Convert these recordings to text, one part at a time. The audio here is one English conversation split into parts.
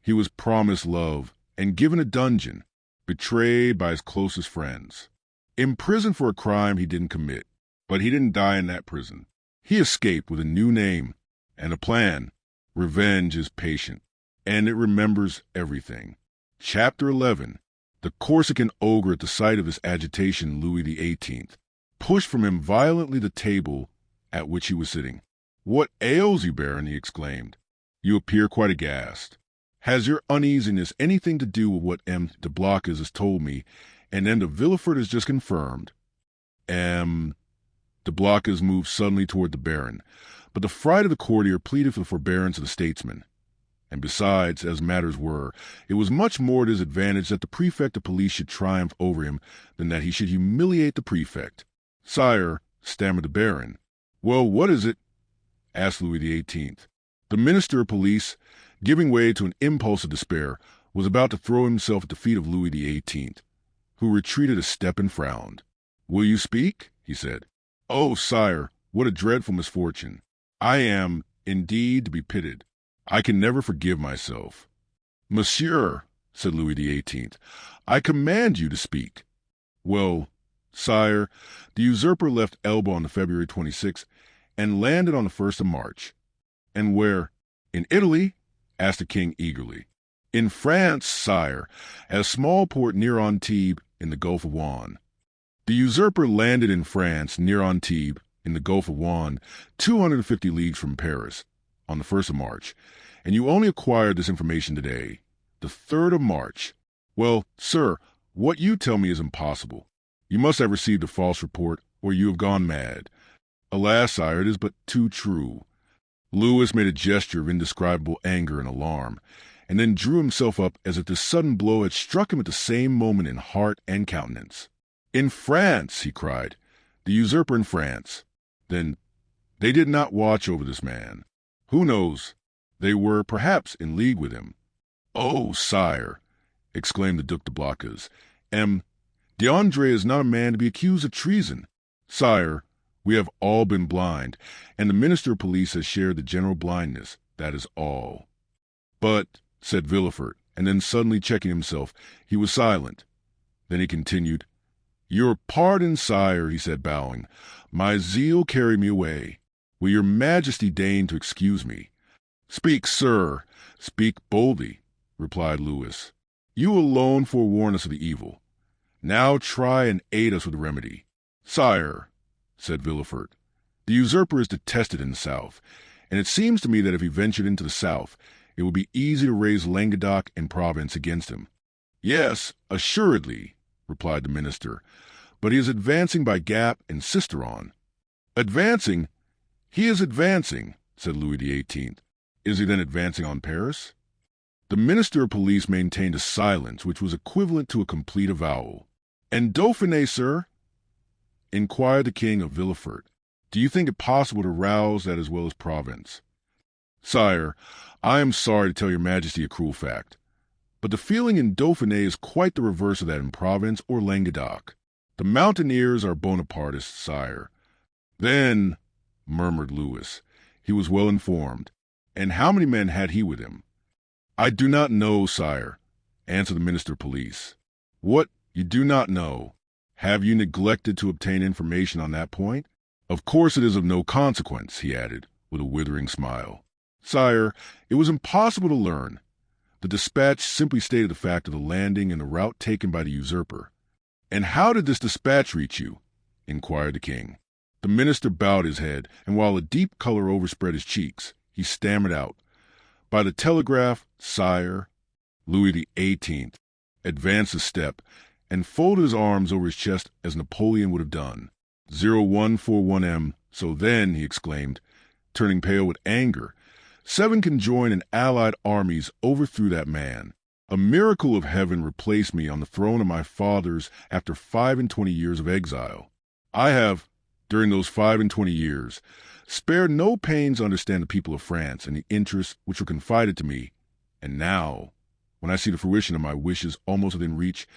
He was promised love and given a dungeon, betrayed by his closest friends. Imprisoned for a crime he didn't commit, but he didn't die in that prison. He escaped with a new name and a plan. Revenge is patient, and it remembers everything. Chapter 11. The Corsican ogre, at the sight of his agitation, Louis XVIII, pushed from him violently the table at which he was sitting. "What ails you, Baron?" he exclaimed. "You appear quite aghast. Has your uneasiness anything to do with what M. de Blocas has told me, and M. de Villefort has just confirmed?" De Blocas moved suddenly toward the Baron, but the fright of the courtier pleaded for the forbearance of the statesman. And besides, as matters were, it was much more to his advantage that the prefect of police should triumph over him than that he should humiliate the prefect. "Sire," stammered the Baron. "Well, what is it?" asked Louis XVIII. The minister of police, giving way to an impulse of despair, was about to throw himself at the feet of Louis XVIII, who retreated a step and frowned. "Will you speak?" he said. "Oh, sire, what a dreadful misfortune! I am, indeed, to be pitied. I can never forgive myself." "Monsieur," said Louis XVIII, "I command you to speak." "Well, sire, the usurper left Elba on the February 26th and landed on the 1st of March. "And where? In Italy?" asked the king eagerly. "In France, sire, at a small port near Antibes in the Gulf of Juan." The usurper landed in France near Antibes in the Gulf of Juan, 250 leagues from Paris, on the 1st of March, and you only acquired this information today, the 3rd of March. Well, sir, what you tell me is impossible. You must have received a false report, or you have gone mad. Alas, sire, it is but too true." Louis made a gesture of indescribable anger and alarm, and then drew himself up as if this sudden blow had struck him at the same moment in heart and countenance. "In France!" he cried. "The usurper in France. Then they did not watch over this man. Who knows? They were, perhaps, in league with him." "Oh, sire!" exclaimed the Duc de Blocas. D'André is not a man to be accused of treason. Sire, we have all been blind, and the minister of police has shared the general blindness. That is all." "But," said Villefort, and then suddenly checking himself, he was silent. Then he continued. "Your pardon, sire," he said, bowing. "My zeal carried me away. Will your majesty deign to excuse me?" "Speak, sir, speak boldly," replied Louis. "You alone forewarn us of the evil. Now try and aid us with the remedy." "Sire," said Villefort, "the usurper is detested in the south, and it seems to me that if he ventured into the south, it would be easy to raise Languedoc and Provence against him." "Yes, assuredly," replied the minister, "but he is advancing by Gap and Sisteron." "Advancing? He is advancing," said Louis XVIII. "Is he then advancing on Paris?" The minister of police maintained a silence which was equivalent to a complete avowal. "And Dauphiné, sir?" inquired the king of Villefort. "Do you think it possible to rouse that as well as Provence?" "Sire, I am sorry to tell your majesty a cruel fact, but the feeling in Dauphiné is quite the reverse of that in Provence or Languedoc. The mountaineers are Bonapartists, sire." "Then," murmured Louis, "he was well informed. And how many men had he with him?" "I do not know, sire," answered the minister of police. "What, you do not know? Have you neglected to obtain information on that point? Of course it is of no consequence," he added, with a withering smile. "Sire, it was impossible to learn. The dispatch simply stated the fact of the landing and the route taken by the usurper." "And how did this dispatch reach you?" inquired the king. The minister bowed his head, and while a deep color overspread his cheeks, he stammered out, "By the telegraph, sire." Louis XVIII advanced a step and folded his arms over his chest as Napoleon would have done. 0141M. So then, he exclaimed, turning pale with anger, 7 conjoined and allied armies overthrew that man. A miracle of heaven replaced me on the throne of my fathers after 25 years of exile. I have, during those 25 years, spared no pains to understand the people of France and the interests which were confided to me, and now, when I see the fruition of my wishes almost within reach,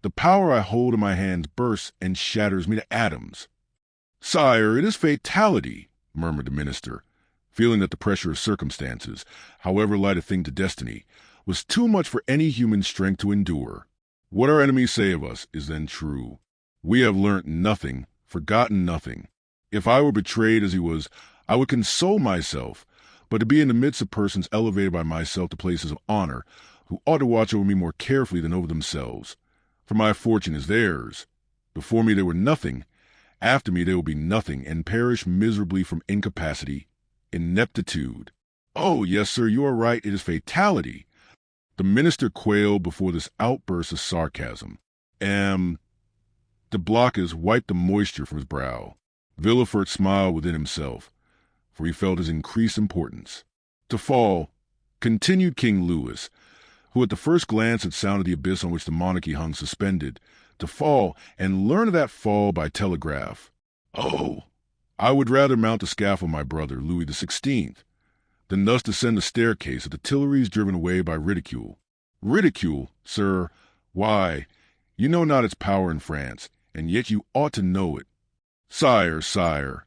the power I hold in my hands bursts and shatters me to atoms." "Sire, it is fatality," murmured the minister, feeling that the pressure of circumstances, however light a thing to destiny, was too much for any human strength to endure. What our enemies say of us is then true. We have learnt nothing, forgotten nothing. If I were betrayed as he was, I would console myself, but to be in the midst of persons elevated by myself to places of honor, who ought to watch over me more carefully than over themselves. For my fortune is theirs. Before me they were nothing, after me they will be nothing, and perish miserably from incapacity, ineptitude. Oh, yes, sir, you are right, it is fatality. The minister quailed before this outburst of sarcasm. De Blocas wiped the moisture from his brow. Villefort smiled within himself, for he felt his increased importance. To fall, continued King Louis, who at the first glance had sounded the abyss on which the monarchy hung suspended, to fall, and learn of that fall by telegraph. Oh, I would rather mount the scaffold, my brother, Louis XVI, than thus descend the staircase of the Tuileries driven away by ridicule. Ridicule, sir, why, you know not its power in France, and yet you ought to know it. Sire, sire,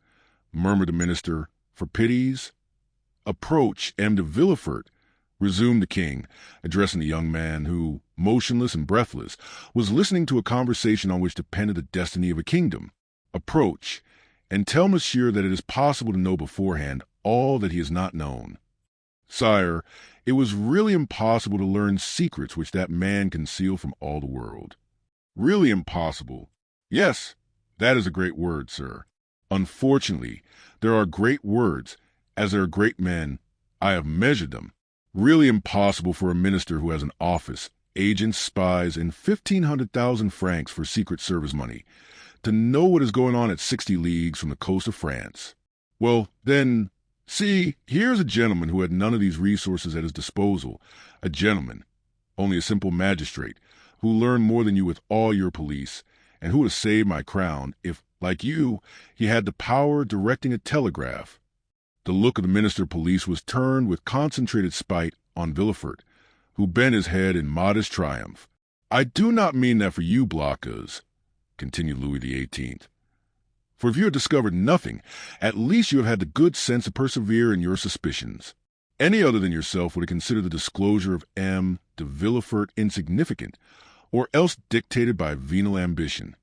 murmured the minister, for pities. Approach, M. de Villefort, resumed the king, addressing the young man who, motionless and breathless, was listening to a conversation on which depended the destiny of a kingdom. Approach, and tell monsieur that it is possible to know beforehand all that he has not known. Sire, it was really impossible to learn secrets which that man concealed from all the world. Really impossible. Yes, that is a great word, sir. Unfortunately, there are great words, as there are great men. I have measured them. Really impossible for a minister who has an office, agents, spies, and 1,500,000 francs for Secret Service money, to know what is going on at 60 leagues from the coast of France. Well, then, see, here's a gentleman who had none of these resources at his disposal, a gentleman, only a simple magistrate, who learned more than you with all your police, and who would have saved my crown if, like you, he had the power directing a telegraph. The look of the minister of police was turned with concentrated spite on Villefort, who bent his head in modest triumph. I do not mean that for you, Blocas, continued Louis XVIII. For if you have discovered nothing, at least you have had the good sense to persevere in your suspicions. Any other than yourself would have considered the disclosure of M. de Villefort insignificant, or else dictated by venal ambition.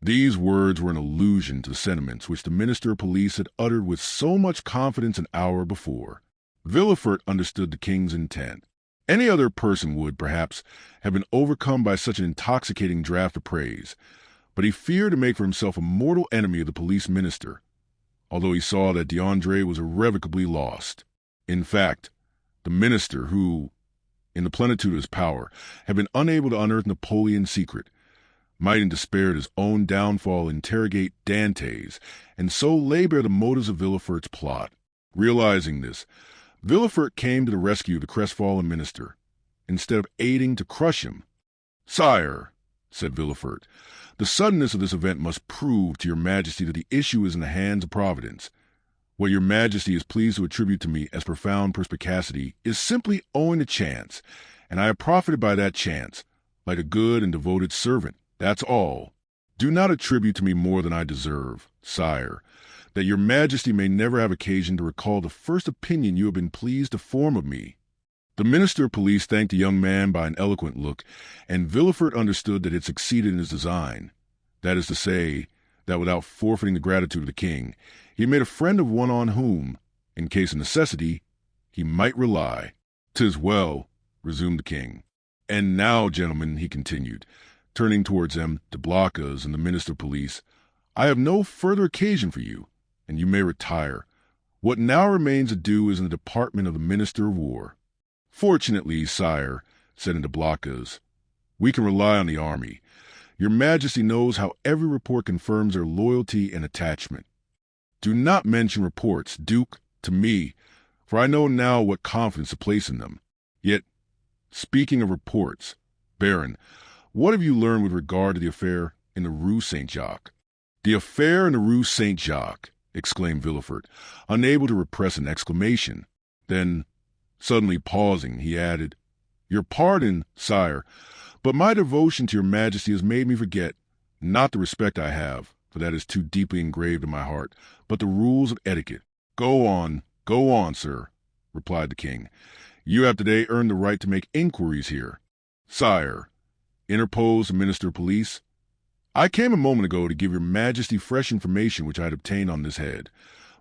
These words were an allusion to the sentiments which the minister of police had uttered with so much confidence an hour before. Villefort understood the king's intent. Any other person would, perhaps, have been overcome by such an intoxicating draught of praise, but he feared to make for himself a mortal enemy of the police minister, although he saw that d'André was irrevocably lost. In fact, the minister who, in the plenitude of his power, had been unable to unearth Napoleon's secret, might in despair at his own downfall interrogate Dantès, and so lay bare the motives of Villefort's plot. Realizing this, Villefort came to the rescue of the crestfallen minister, instead of aiding to crush him. Sire, said Villefort, the suddenness of this event must prove to your majesty that the issue is in the hands of Providence. What your majesty is pleased to attribute to me as profound perspicacity is simply owing to chance, and I have profited by that chance, like a good and devoted servant. That's all. Do not attribute to me more than I deserve, sire, that your majesty may never have occasion to recall the first opinion you have been pleased to form of me. The minister of police thanked the young man by an eloquent look, and Villefort understood that it succeeded in his design. That is to say, that without forfeiting the gratitude of the king, he made a friend of one on whom, in case of necessity, he might rely. 'Tis well, resumed the king. And now, gentlemen, he continued, turning towards them, de Blocas and the minister of police, I have no further occasion for you, and you may retire. What now remains to do is in the department of the minister of war. Fortunately, sire, said de Blocas, we can rely on the army. Your majesty knows how every report confirms their loyalty and attachment. Do not mention reports, Duke, to me, for I know now what confidence to place in them. Yet, speaking of reports, Baron, what have you learned with regard to the affair in the Rue Saint-Jacques? The affair in the Rue Saint-Jacques, exclaimed Villefort, unable to repress an exclamation. Then, suddenly pausing, he added, Your pardon, sire, but my devotion to your majesty has made me forget, not the respect I have, for that is too deeply engraved in my heart, but the rules of etiquette. Go on, sir, replied the king. You have today earned the right to make inquiries here. Sire, interposed the Minister of Police, I came a moment ago to give your Majesty fresh information which I had obtained on this head,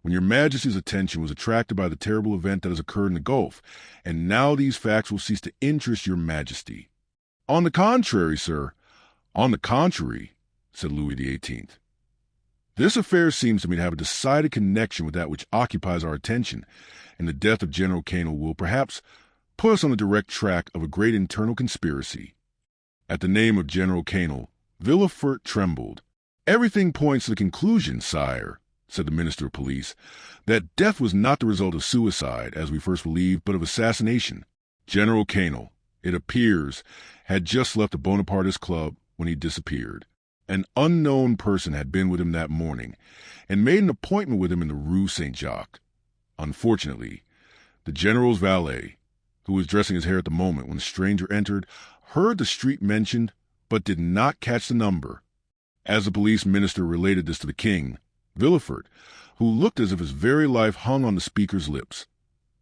when your Majesty's attention was attracted by the terrible event that has occurred in the Gulf, and now these facts will cease to interest your Majesty. On the contrary, sir, on the contrary, said Louis XVIII. This affair seems to me to have a decided connection with that which occupies our attention, and the death of General Canel will perhaps put us on the direct track of a great internal conspiracy. At the name of General Canel, Villefort trembled. Everything points to the conclusion, sire, said the Minister of Police, that death was not the result of suicide, as we first believed, but of assassination. General Canel, it appears, had just left the Bonapartist club when he disappeared. An unknown person had been with him that morning, and made an appointment with him in the Rue Saint-Jacques. Unfortunately, the general's valet, who was dressing his hair at the moment when the stranger entered, heard the street mentioned, but did not catch the number. As the police minister related this to the king, Villefort, who looked as if his very life hung on the speaker's lips,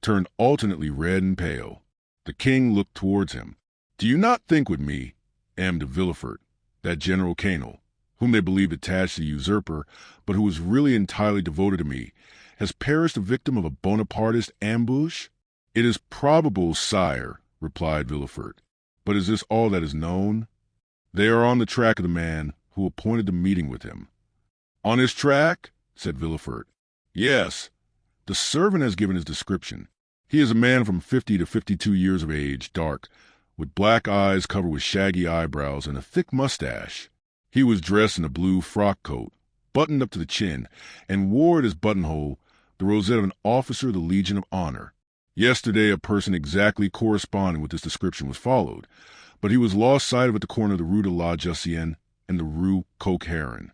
turned alternately red and pale. The king looked towards him. Do you not think with me, M. de Villefort, that General Canel, whom they believed attached to the usurper, but who was really entirely devoted to me, has perished a victim of a Bonapartist ambush? It is probable, sire, replied Villefort. But is this all that is known? They are on the track of the man who appointed the meeting with him. On his track? Said Villefort. Yes. The servant has given his description. He is a man from 50 to 52 years of age, dark, with black eyes covered with shaggy eyebrows and a thick mustache. He was dressed in a blue frock coat, buttoned up to the chin, and wore at his buttonhole the rosette of an officer of the Legion of Honor. Yesterday a person exactly corresponding with this description was followed, but he was lost sight of at the corner of the Rue de la Jussienne and the Rue Coq-Heron.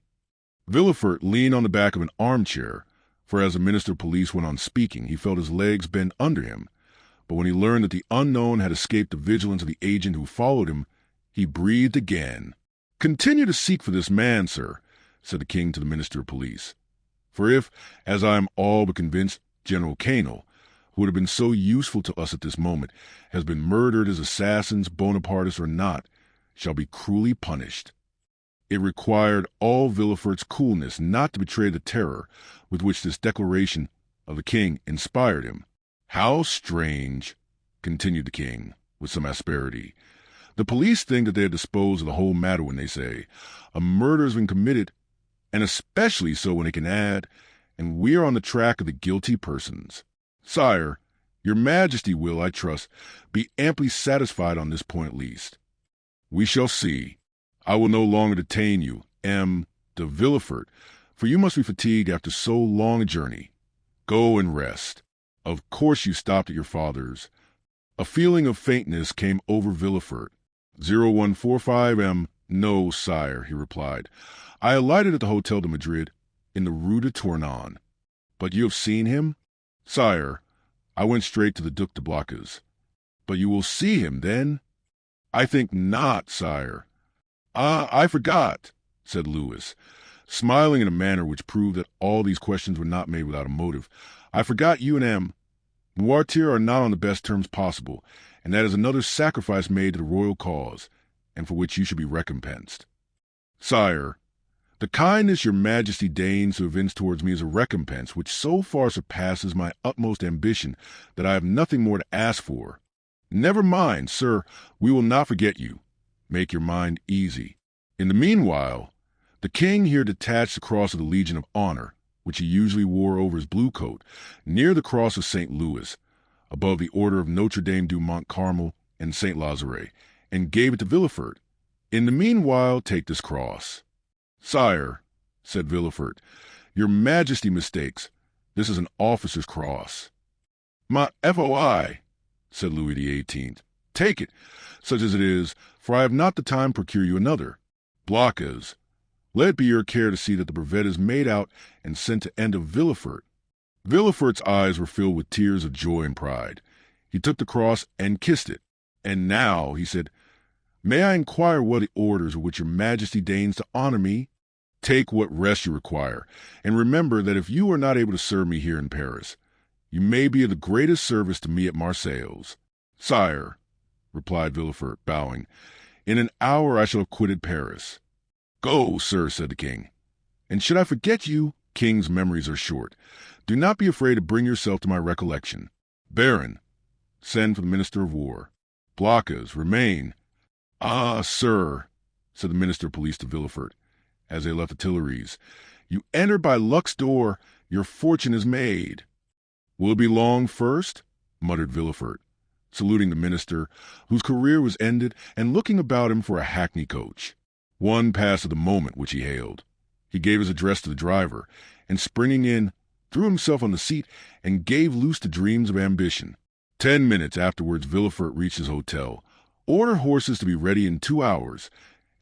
Villefort leaned on the back of an armchair, for as the Minister of Police went on speaking, he felt his legs bend under him. But when he learned that the unknown had escaped the vigilance of the agent who followed him, he breathed again. Continue to seek for this man, sir, said the king to the Minister of Police. For if, as I am all but convinced, General Canel, who would have been so useful to us at this moment, has been murdered as assassins, Bonapartists or not, shall be cruelly punished. It required all Villefort's coolness not to betray the terror with which this declaration of the king inspired him. How strange, continued the king, with some asperity. The police think that they have disposed of the whole matter when they say, a murder has been committed, and especially so when they can add, and we are on the track of the guilty persons. Sire, your Majesty will, I trust, be amply satisfied on this point at least. We shall see. I will no longer detain you, M. de Villefort, for you must be fatigued after so long a journey. Go and rest. Of course you stopped at your father's. A feeling of faintness came over Villefort. 0145M, no, sire, he replied. I alighted at the Hotel de Madrid in the Rue de Tournon. But you have seen him? Sire, I went straight to the Duc de Blocas. But you will see him, then? I think not, sire. Ah, I forgot, said Louis, smiling in a manner which proved that all these questions were not made without a motive. I forgot you and M. Noirtier are not on the best terms possible, and that is another sacrifice made to the royal cause, and for which you should be recompensed. Sire, the kindness your Majesty deigns to evince towards me is a recompense which so far surpasses my utmost ambition that I have nothing more to ask for. Never mind, sir, we will not forget you. Make your mind easy. In the meanwhile, the king here detached the cross of the Legion of Honor, which he usually wore over his blue coat, near the cross of St. Louis, above the order of Notre Dame du Mont Carmel and St. Lazare, and gave it to Villefort. In the meanwhile, take this cross. Sire, said Villefort, your Majesty mistakes. This is an officer's cross. My foi, said Louis XVIII. Take it, such as it is, for I have not the time to procure you another. Blocas, let it be your care to see that the brevet is made out and sent to end of Villefort. Villefort's eyes were filled with tears of joy and pride. He took the cross and kissed it. And now, he said, may I inquire what the orders with which your Majesty deigns to honor me? Take what rest you require, and remember that if you are not able to serve me here in Paris, you may be of the greatest service to me at Marseilles. "Sire," replied Villefort, bowing, "in an hour I shall have quitted Paris." "Go, sir," said the king. "And should I forget you, kings' memories are short. Do not be afraid to bring yourself to my recollection. Baron, send for the Minister of War. Blockas, remain." "Ah, sir," said the Minister of Police to Villefort, as they left the Tuileries, "you entered by luck's door. Your fortune is made." "Will it be long first?" muttered Villefort, saluting the minister, whose career was ended, and looking about him for a hackney coach. One passed at the moment which he hailed. He gave his address to the driver, and springing in, threw himself on the seat and gave loose to dreams of ambition. 10 minutes afterwards Villefort reached his hotel, ordered horses to be ready in 2 hours,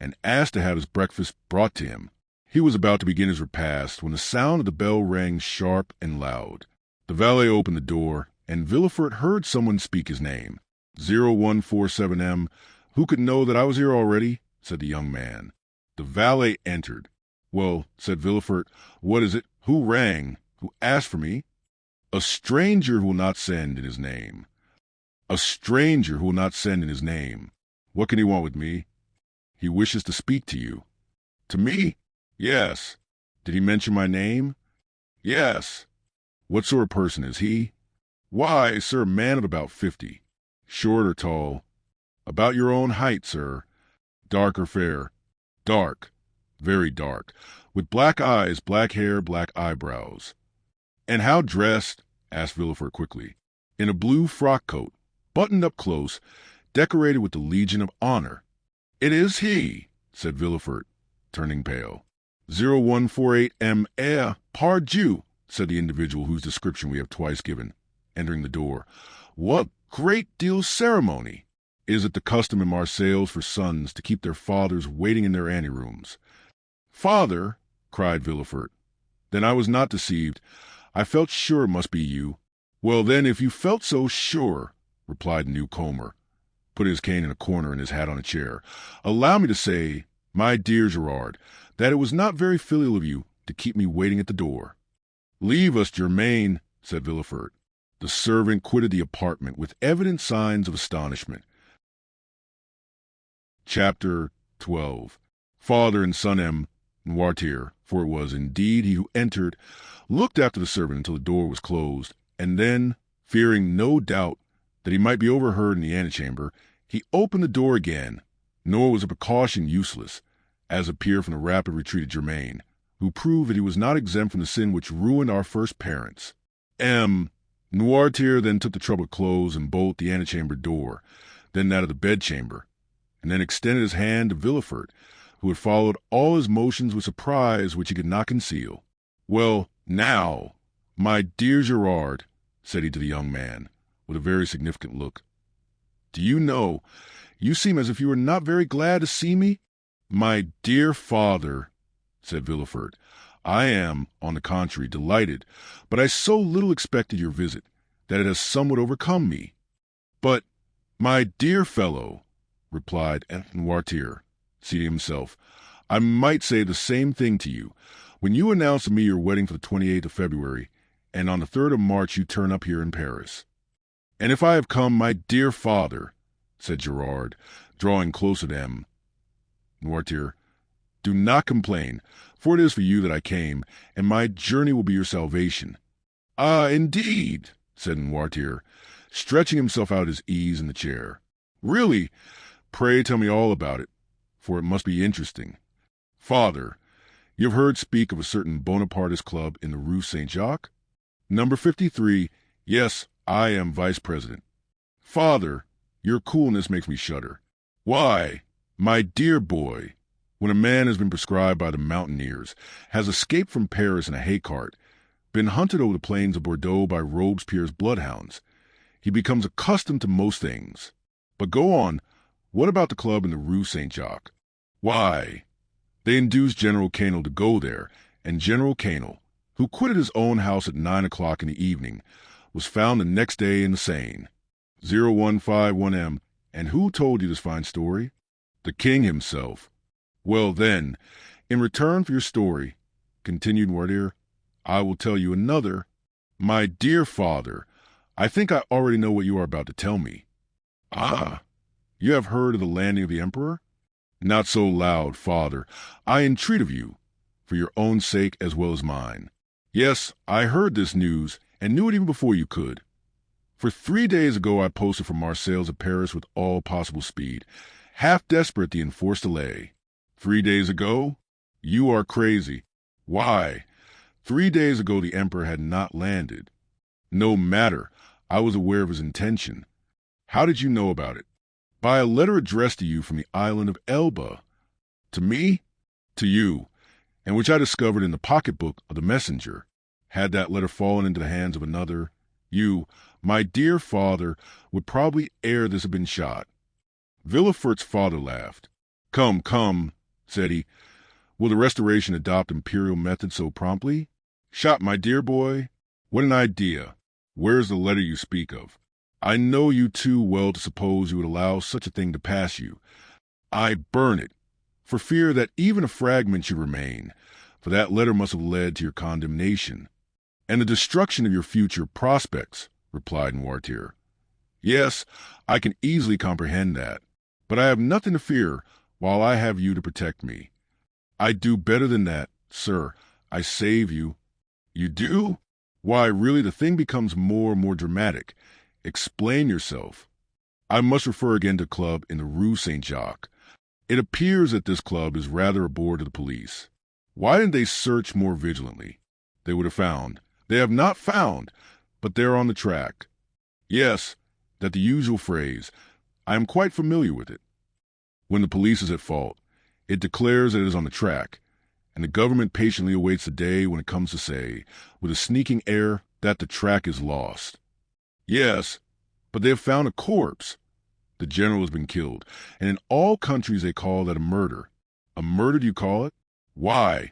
and asked to have his breakfast brought to him. He was about to begin his repast when the sound of the bell rang sharp and loud. The valet opened the door, and Villefort heard someone speak his name. 0147M. "Who could know that I was here already?" said the young man. The valet entered. "Well," said Villefort, "what is it? Who rang? Who asked for me?" "A stranger who will not send in his name." "A stranger who will not send in his name. What can he want with me?" "He wishes to speak to you." "To me?" "Yes." "Did he mention my name?" "Yes." "What sort of person is he?" "Why, sir, a man of about 50. "Short or tall?" "About your own height, sir." "Dark or fair?" "Dark, very dark, with black eyes, black hair, black eyebrows." "And how dressed?" asked Villefort quickly. "In a blue frock coat, buttoned up close, decorated with the Legion of Honor." "It is he," said Villefort, turning pale. 0148M. Pardieu, said the individual whose description we have twice given, entering the door. "What great deal ceremony! Is it the custom in Marseilles for sons to keep their fathers waiting in their anterooms?" "Father!" cried Villefort. "Then I was not deceived. I felt sure it must be you." "Well, then, if you felt so sure," replied the newcomer, putting his cane in a corner and his hat on a chair, "allow me to say, my dear Gerard, that it was not very filial of you to keep me waiting at the door." "Leave us, Germain," said Villefort. The servant quitted the apartment with evident signs of astonishment. Chapter 12. Father and son M. Noirtier, for it was indeed he who entered, looked after the servant until the door was closed, and then, fearing no doubt that he might be overheard in the antechamber, he opened the door again. Nor was the precaution useless, as appeared from the rapid retreat of Germain, who proved that he was not exempt from the sin which ruined our first parents. M. Noirtier then took the trouble to close and bolt the antechamber door, then that of the bedchamber, and then extended his hand to Villefort, who had followed all his motions with surprise which he could not conceal. "Well, now, my dear Gerard," said he to the young man, with a very significant look, "do you know, you seem as if you were not very glad to see me?" "My dear father," said Villefort, "I am, on the contrary, delighted, but I so little expected your visit, that it has somewhat overcome me." "But, my dear fellow," replied Noirtier, seating himself, "I might say the same thing to you. When you announced to me your wedding for the 28th of February, and on the 3rd of March you turn up here in Paris." "And if I have come, my dear father," said Gerard, drawing closer to him, Noirtier, "do not complain, for it is for you that I came, and my journey will be your salvation." "Ah, indeed," said Noirtier, stretching himself out at his ease in the chair. "Really, pray tell me all about it, for it must be interesting." "Father, you have heard speak of a certain Bonapartist club in the Rue Saint-Jacques?" "Number 53, yes, I am vice-president." "Father, your coolness makes me shudder." "Why?" "My dear boy, when a man has been proscribed by the mountaineers, has escaped from Paris in a hay-cart, been hunted over the plains of Bordeaux by Robespierre's bloodhounds, he becomes accustomed to most things. But go on, what about the club in the Rue Saint-Jacques?" "Why, they induced General Canel to go there, and General Canel, who quitted his own house at 9 o'clock in the evening, was found the next day in the Seine." 0151M. And who told you this fine story? "The king himself." "Well, then, in return for your story," continued Noirtier, "I will tell you another." "My dear father, I think I already know what you are about to tell me." Ah, you have heard of the landing of the emperor? Not so loud, father. I entreat of you, for your own sake as well as mine. Yes, I heard this news, and knew it even before you could. For 3 days ago I posted from Marseilles to Paris with all possible speed, half desperate at the enforced delay. 3 days ago? You are crazy. Why? 3 days ago the emperor had not landed. No matter, I was aware of his intention. How did you know about it? By a letter addressed to you from the island of Elba. To me? To you, and which I discovered in the pocketbook of the messenger. Had that letter fallen into the hands of another, you, my dear father, would probably ere this have been shot. Villefort's father laughed. Come, come, said he. Will the Restoration adopt imperial methods so promptly? Shot, my dear boy? What an idea. Where's the letter you speak of? I know you too well to suppose you would allow such a thing to pass you. I burn it, for fear that even a fragment should remain, for that letter must have led to your condemnation, and the destruction of your future prospects, replied Noirtier. Yes, I can easily comprehend that, but I have nothing to fear while I have you to protect me. I do better than that, sir. I save you. You do? Why, really, the thing becomes more and more dramatic. Explain yourself. I must refer again to a club in the Rue Saint-Jacques. It appears that this club is rather a bore to the police. Why didn't they search more vigilantly? They would have found. They have not found, but they're on the track. Yes, that the usual phrase. I am quite familiar with it. When the police is at fault, it declares that it is on the track, and the government patiently awaits the day when it comes to say, with a sneaking air, that the track is lost. Yes, but they have found a corpse. The general has been killed, and in all countries they call that a murder. A murder, do you call it? Why?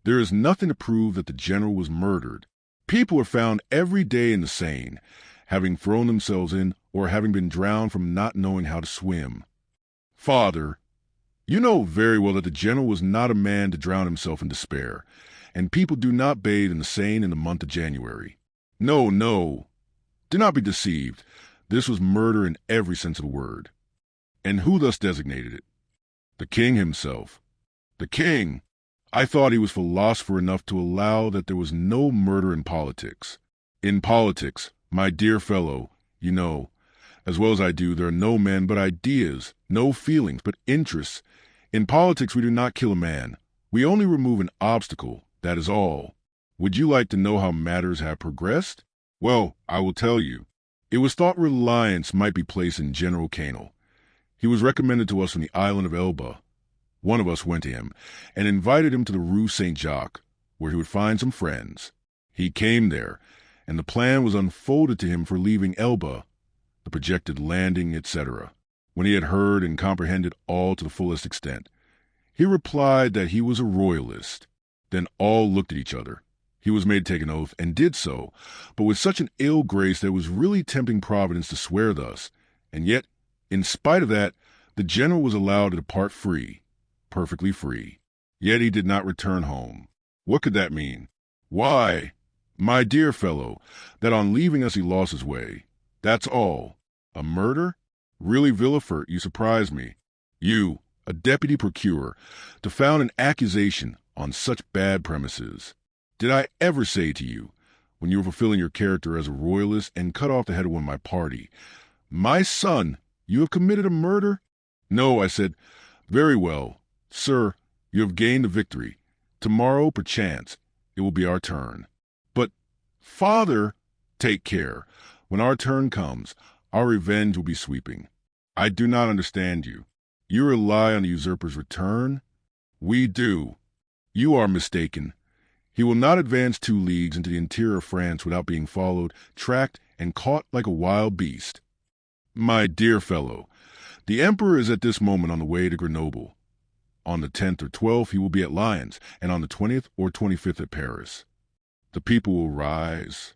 There is nothing to prove that the general was murdered. People are found every day in the Seine, having thrown themselves in or having been drowned from not knowing how to swim. Father, you know very well that the general was not a man to drown himself in despair, and people do not bathe in the Seine in the month of January. No, no. Do not be deceived. This was murder in every sense of the word. And who thus designated it? The king himself. The king! I thought he was philosopher enough to allow that there was no murder in politics. In politics, my dear fellow, you know, as well as I do, there are no men but ideas, no feelings but interests. In politics we do not kill a man. We only remove an obstacle, that is all. Would you like to know how matters have progressed? Well, I will tell you. It was thought reliance might be placed in General Canel. He was recommended to us from the island of Elba. One of us went to him and invited him to the Rue Saint-Jacques, where he would find some friends. He came there, and the plan was unfolded to him for leaving Elba, the projected landing, etc. When he had heard and comprehended all to the fullest extent, he replied that he was a royalist. Then all looked at each other. He was made to take an oath, and did so, but with such an ill grace that it was really tempting Providence to swear thus, and yet, in spite of that, the general was allowed to depart free, perfectly free. Yet he did not return home. What could that mean? Why, my dear fellow, that on leaving us he lost his way. That's all. A murder? Really, Villefort, you surprise me. You, a deputy procurer, to found an accusation on such bad premises. Did I ever say to you, when you were fulfilling your character as a royalist and cut off the head of one of my party, my son, you have committed a murder? No, I said, very well, sir, you have gained the victory. Tomorrow, perchance, it will be our turn. But, father, take care. When our turn comes, our revenge will be sweeping. I do not understand you. You rely on the usurper's return? We do. You are mistaken. He will not advance 2 leagues into the interior of France without being followed, tracked, and caught like a wild beast. My dear fellow, the emperor is at this moment on the way to Grenoble. On the 10th or 12th he will be at Lyons, and on the 20th or 25th at Paris. The people will rise.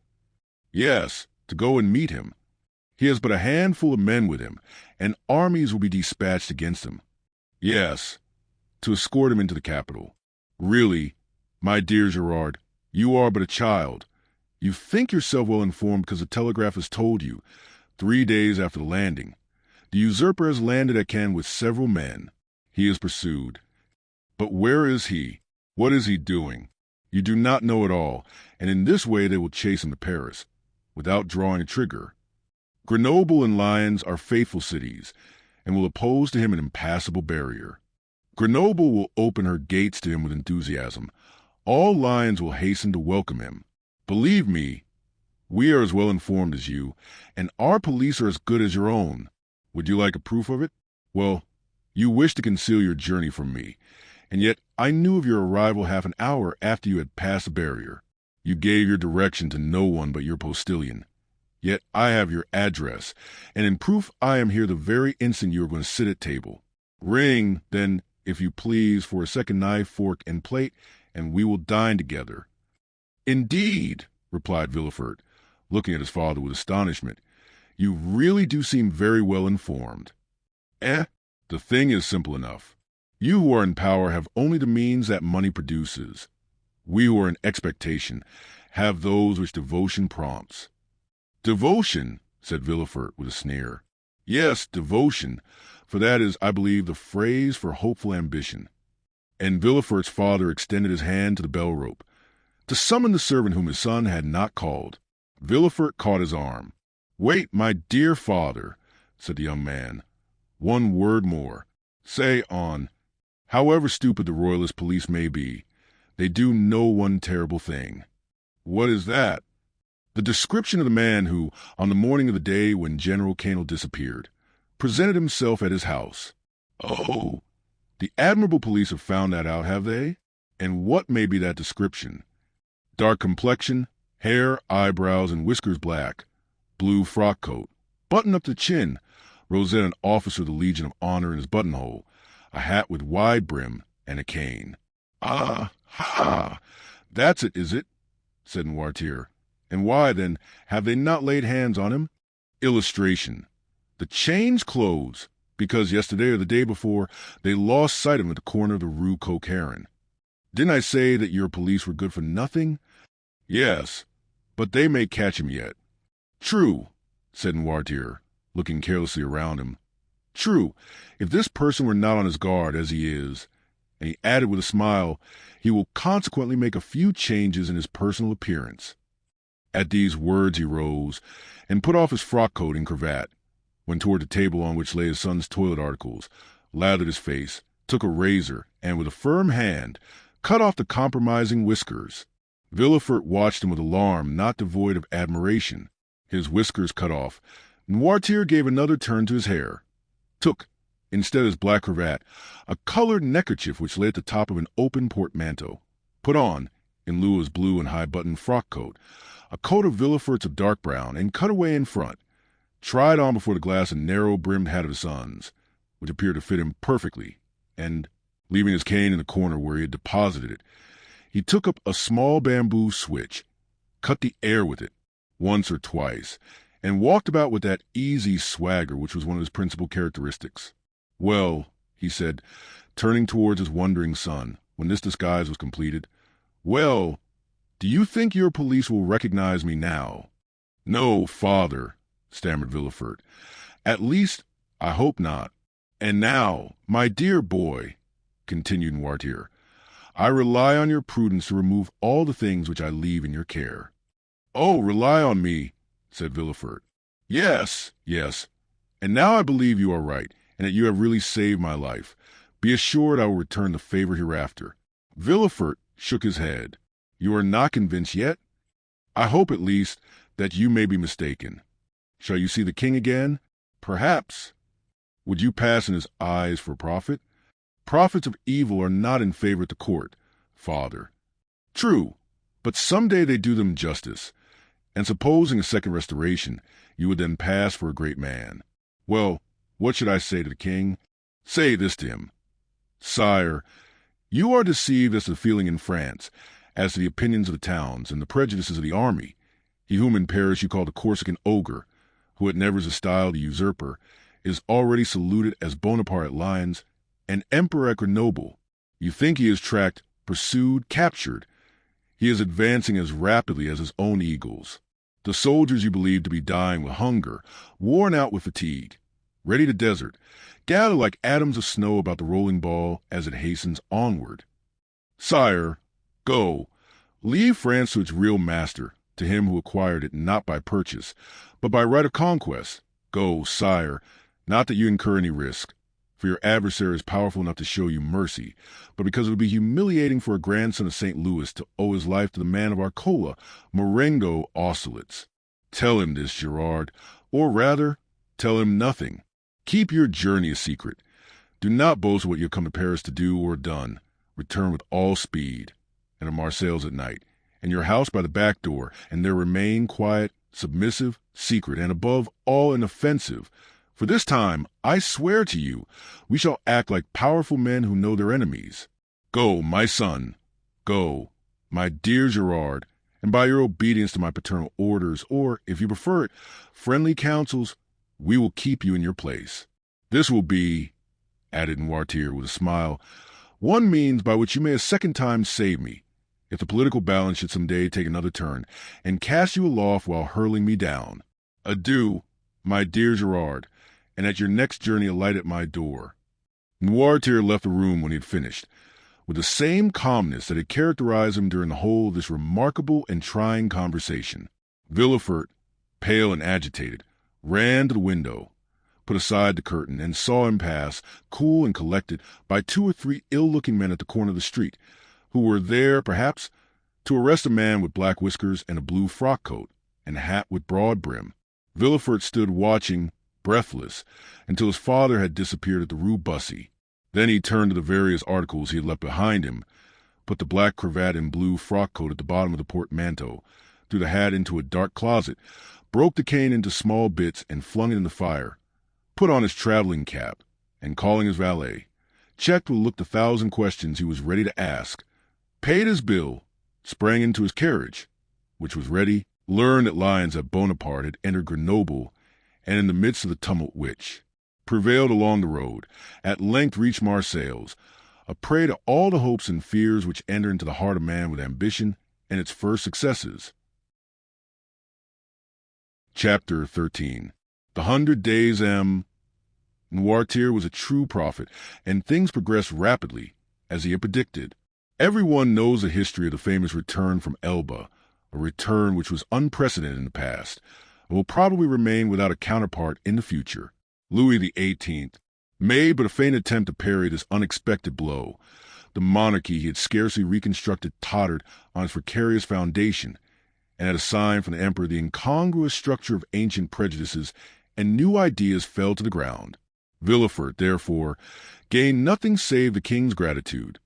Yes, to go and meet him. He has but a handful of men with him, and armies will be dispatched against him. Yes, to escort him into the capital. Really, my dear Gerard, you are but a child. You think yourself well informed because the telegraph has told you, 3 days after the landing. The usurper has landed at Cannes with several men. He is pursued. But where is he? What is he doing? You do not know at all, and in this way they will chase him to Paris, without drawing a trigger. Grenoble and Lyons are faithful cities, and will oppose to him an impassable barrier. Grenoble will open her gates to him with enthusiasm. All Lyons will hasten to welcome him. Believe me, we are as well informed as you, and our police are as good as your own. Would you like a proof of it? Well, you wish to conceal your journey from me, and yet I knew of your arrival half an hour after you had passed the barrier. You gave your direction to no one but your postilion. Yet I have your address, and in proof I am here the very instant you are going to sit at table. Ring, then, if you please, for a second knife, fork, and plate, and we will dine together. Indeed, replied Villefort, looking at his father with astonishment. You really do seem very well informed. The thing is simple enough. You who are in power have only the means that money produces. We who are in expectation have those which devotion prompts. Devotion, said Villefort with a sneer. Yes, devotion, for that is, I believe, the phrase for hopeful ambition. And Villefort's father extended his hand to the bell rope, to summon the servant whom his son had not called. Villefort caught his arm. Wait, my dear father, said the young man. One word more. Say on. However stupid the royalist police may be, they do know one terrible thing. What is that? The description of the man who, on the morning of the day when General Canel disappeared, presented himself at his house. Oh, the admirable police have found that out, have they? And what may be that description? Dark complexion, hair, eyebrows, and whiskers black, blue frock coat, button up to chin, rosette an officer of the Legion of Honor in his buttonhole, a hat with wide brim, and a cane. Ah, ha! That's it, is it? Said Noirtier. And why, then, have they not laid hands on him? Illustration. The changed clothes, because yesterday or the day before they lost sight of him at the corner of the Rue Coq-Héron. Didn't I say that your police were good for nothing? Yes, but they may catch him yet. True, said Noirtier, looking carelessly around him. True, if this person were not on his guard, as he is, and he added with a smile, he will consequently make a few changes in his personal appearance. At these words he rose, and put off his frock coat and cravat, went toward the table on which lay his son's toilet articles, lathered his face, took a razor, and with a firm hand, cut off the compromising whiskers. Villefort watched him with alarm not devoid of admiration. His whiskers cut off, Noirtier gave another turn to his hair, took, instead of his black cravat, a colored neckerchief which lay at the top of an open portmanteau, put on, in lieu of his blue and high-buttoned frock coat, a coat of Villefort's of dark brown, and cut away in front, tried on before the glass a narrow-brimmed hat of his son's, which appeared to fit him perfectly, and, leaving his cane in the corner where he had deposited it, he took up a small bamboo switch, cut the air with it, once or twice, and walked about with that easy swagger which was one of his principal characteristics. Well, he said, turning towards his wondering son, when this disguise was completed, well, do you think your police will recognize me now? No, father, stammered Villefort. At least, I hope not. And now, my dear boy, continued Noirtier, I rely on your prudence to remove all the things which I leave in your care. Oh, rely on me, said Villefort. Yes, yes. And now I believe you are right, and that you have really saved my life. Be assured I will return the favor hereafter. Villefort shook his head. You are not convinced yet? I hope, at least, that you may be mistaken. Shall you see the king again? Perhaps. Would you pass in his eyes for profit? Prophets of evil are not in favor at the court, father. True, but some day they do them justice, and supposing a second restoration, you would then pass for a great man. Well, what should I say to the king? Say this to him. Sire, you are deceived as to the feeling in France, as to the opinions of the towns, and the prejudices of the army. He whom in Paris you call the Corsican ogre, who at Nevers is styled the usurper, is already saluted as Bonaparte at Lyons, and emperor at Grenoble. You think he is tracked, pursued, captured. He is advancing as rapidly as his own eagles. The soldiers you believe to be dying with hunger, worn out with fatigue. ready to desert, gather like atoms of snow about the rolling ball as it hastens onward. Sire, go, leave France to its real master, to him who acquired it not by purchase, but by right of conquest. Go, sire, not that you incur any risk, for your adversary is powerful enough to show you mercy, but because it would be humiliating for a grandson of St. Louis to owe his life to the man of Arcola, Marengo Austerlitz. Tell him this, Gerard, or rather, tell him nothing. Keep your journey a secret. Do not boast what you have come to Paris to do or done. Return with all speed, and to Marseilles at night, and your house by the back door, and there remain quiet, submissive, secret, and above all inoffensive. For this time, I swear to you, we shall act like powerful men who know their enemies. Go, my son, go, my dear Gerard, and by your obedience to my paternal orders, or, if you prefer it, friendly counsels, we will keep you in your place. This will be, added Noirtier with a smile, one means by which you may a second time save me, if the political balance should some day take another turn, and cast you aloft while hurling me down. Adieu, my dear Gerard, and at your next journey alight at my door. Noirtier left the room when he had finished, with the same calmness that had characterized him during the whole of this remarkable and trying conversation. Villefort, pale and agitated, ran to the window, put aside the curtain, and saw him pass, cool and collected, by 2 or 3 ill-looking men at the corner of the street, who were there, perhaps, to arrest a man with black whiskers and a blue frock-coat, and a hat with broad brim. Villefort stood watching, breathless, until his father had disappeared at the Rue Bussy. Then he turned to the various articles he had left behind him, put the black cravat and blue frock-coat at the bottom of the portmanteau, threw the hat into a dark closet, broke the cane into small bits and flung it in the fire, put on his traveling cap, and calling his valet, checked with a look the 1,000 questions he was ready to ask, paid his bill, sprang into his carriage, which was ready, learned at Lyons that Bonaparte had entered Grenoble, and in the midst of the tumult which prevailed along the road, at length reached Marseilles, a prey to all the hopes and fears which enter into the heart of man with ambition and its first successes. Chapter 13. The 100 Days Noirtier was a true prophet, and things progressed rapidly, as he had predicted. Everyone knows the history of the famous return from Elba, a return which was unprecedented in the past, and will probably remain without a counterpart in the future. Louis XVIII made but a faint attempt to parry this unexpected blow. The monarchy he had scarcely reconstructed tottered on its precarious foundation, and at a sign from the emperor the incongruous structure of ancient prejudices and new ideas fell to the ground. Villefort, therefore, gained nothing save the king's gratitude,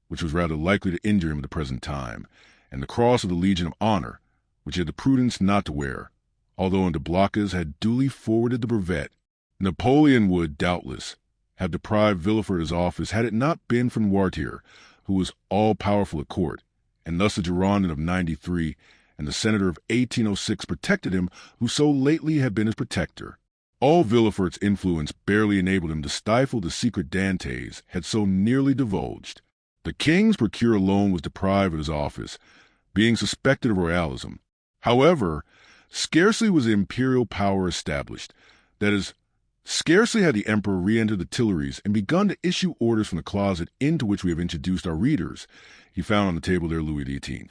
which was rather likely to injure him at the present time, and the cross of the Legion of Honor, which he had the prudence not to wear, although de Blocas had duly forwarded the brevet. Napoleon would, doubtless, have deprived Villefort of his office had it not been for Noirtier, who was all-powerful at court, and thus the Girondin of '93 and the senator of 1806 protected him who so lately had been his protector. All Villefort's influence barely enabled him to stifle the secret Dantès had so nearly divulged. The king's procureur alone was deprived of his office, being suspected of royalism. However, scarcely was the imperial power established, that is, scarcely had the emperor re-entered the Tuileries and begun to issue orders from the closet into which we have introduced our readers, he found on the table there Louis XVIII.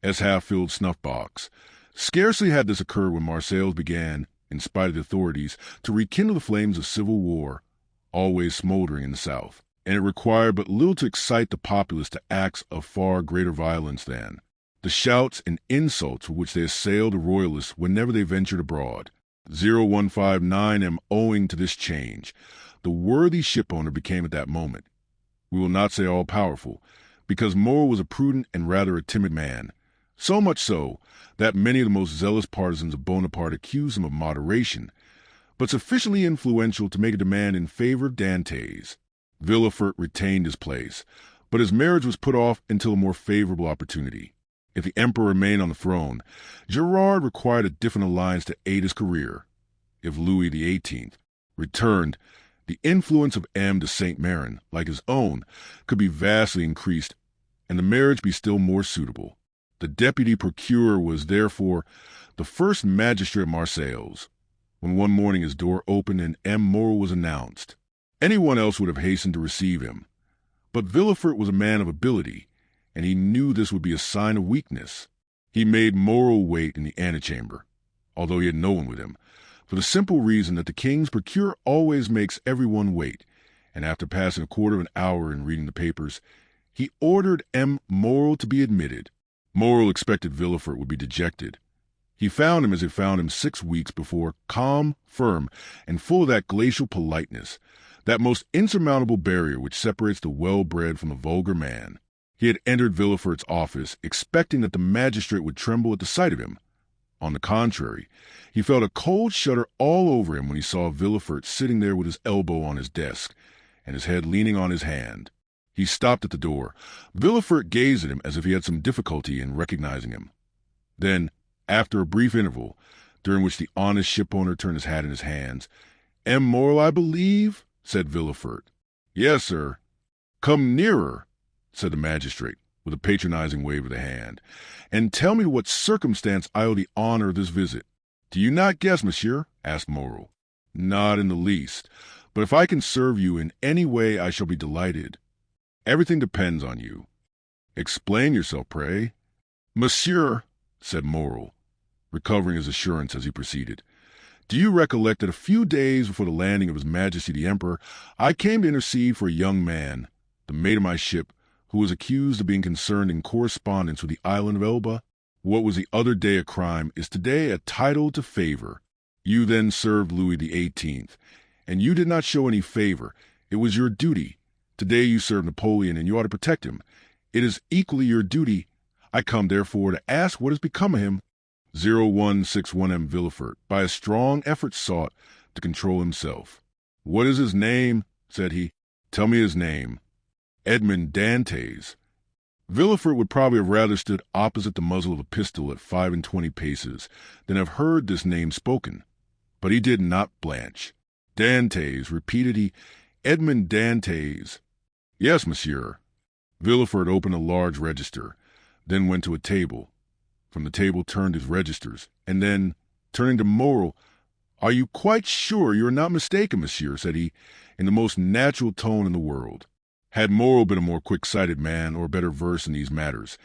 Half-filled snuff-box. Scarcely had this occurred when Marseilles began, in spite of the authorities, to rekindle the flames of civil war, always smoldering in the south, and it required but little to excite the populace to acts of far greater violence than the shouts and insults with which they assailed the royalists whenever they ventured abroad. 0159 owing to this change, the worthy shipowner became at that moment, we will not say all-powerful, because Moore was a prudent and rather a timid man, so much so that many of the most zealous partisans of Bonaparte accused him of moderation, but sufficiently influential to make a demand in favor of Dantès. Villefort retained his place, but his marriage was put off until a more favorable opportunity. If the emperor remained on the throne, Gerard required a different alliance to aid his career. If Louis XVIII returned, the influence of M. de Saint-Méran, like his own, could be vastly increased, and the marriage be still more suitable. The deputy procureur was, therefore, the first magistrate of Marseilles. when one morning his door opened and M. Morel was announced. Anyone else would have hastened to receive him. But Villefort was a man of ability, and he knew this would be a sign of weakness. He made Morel wait in the antechamber, although he had no one with him, for the simple reason that the king's procure always makes everyone wait, and after passing a quarter of an hour in reading the papers, he ordered M. Morel to be admitted. Morel expected Villefort would be dejected. He found him as he found him 6 weeks before, calm, firm, and full of that glacial politeness, that most insurmountable barrier which separates the well-bred from the vulgar man. He had entered Villefort's office, expecting that the magistrate would tremble at the sight of him. On the contrary, he felt a cold shudder all over him when he saw Villefort sitting there with his elbow on his desk and his head leaning on his hand. He stopped at the door. Villefort gazed at him as if he had some difficulty in recognizing him. Then, after a brief interval, during which the honest shipowner turned his hat in his hands, "M. Morel, I believe?" said Villefort. "Yes, sir." "Come nearer," said the magistrate, with a patronizing wave of the hand, "and tell me to what circumstance I owe the honor of this visit." "Do you not guess, monsieur?" asked Morel. "Not in the least, but if I can serve you in any way I shall be delighted. Everything depends on you. Explain yourself, pray." "Monsieur," said Morel, recovering his assurance as he proceeded, "do you recollect that a few days before the landing of His Majesty the Emperor, I came to intercede for a young man, the mate of my ship, who was accused of being concerned in correspondence with the island of Elba? What was the other day a crime is today a title to favor. You then served Louis XVIII, and you did not show any favor. It was your duty. Today you serve Napoleon, and you ought to protect him. It is equally your duty. I come, therefore, to ask what has become of him." 0161M Villefort, by a strong effort, sought to control himself. "What is his name?" said he. "Tell me his name." "Edmond Dantès." Villefort would probably have rather stood opposite the muzzle of a pistol at 25 paces than have heard this name spoken. But he did not blanch. "Dantès," repeated he. "Edmond Dantès." "Yes, monsieur." Villefort opened a large register, then went to a table. From the table turned his registers, and then, turning to Morel, "Are you quite sure you are not mistaken, monsieur?" said he, in the most natural tone in the world. Had Morel been a more quick-sighted man or better versed in these matters,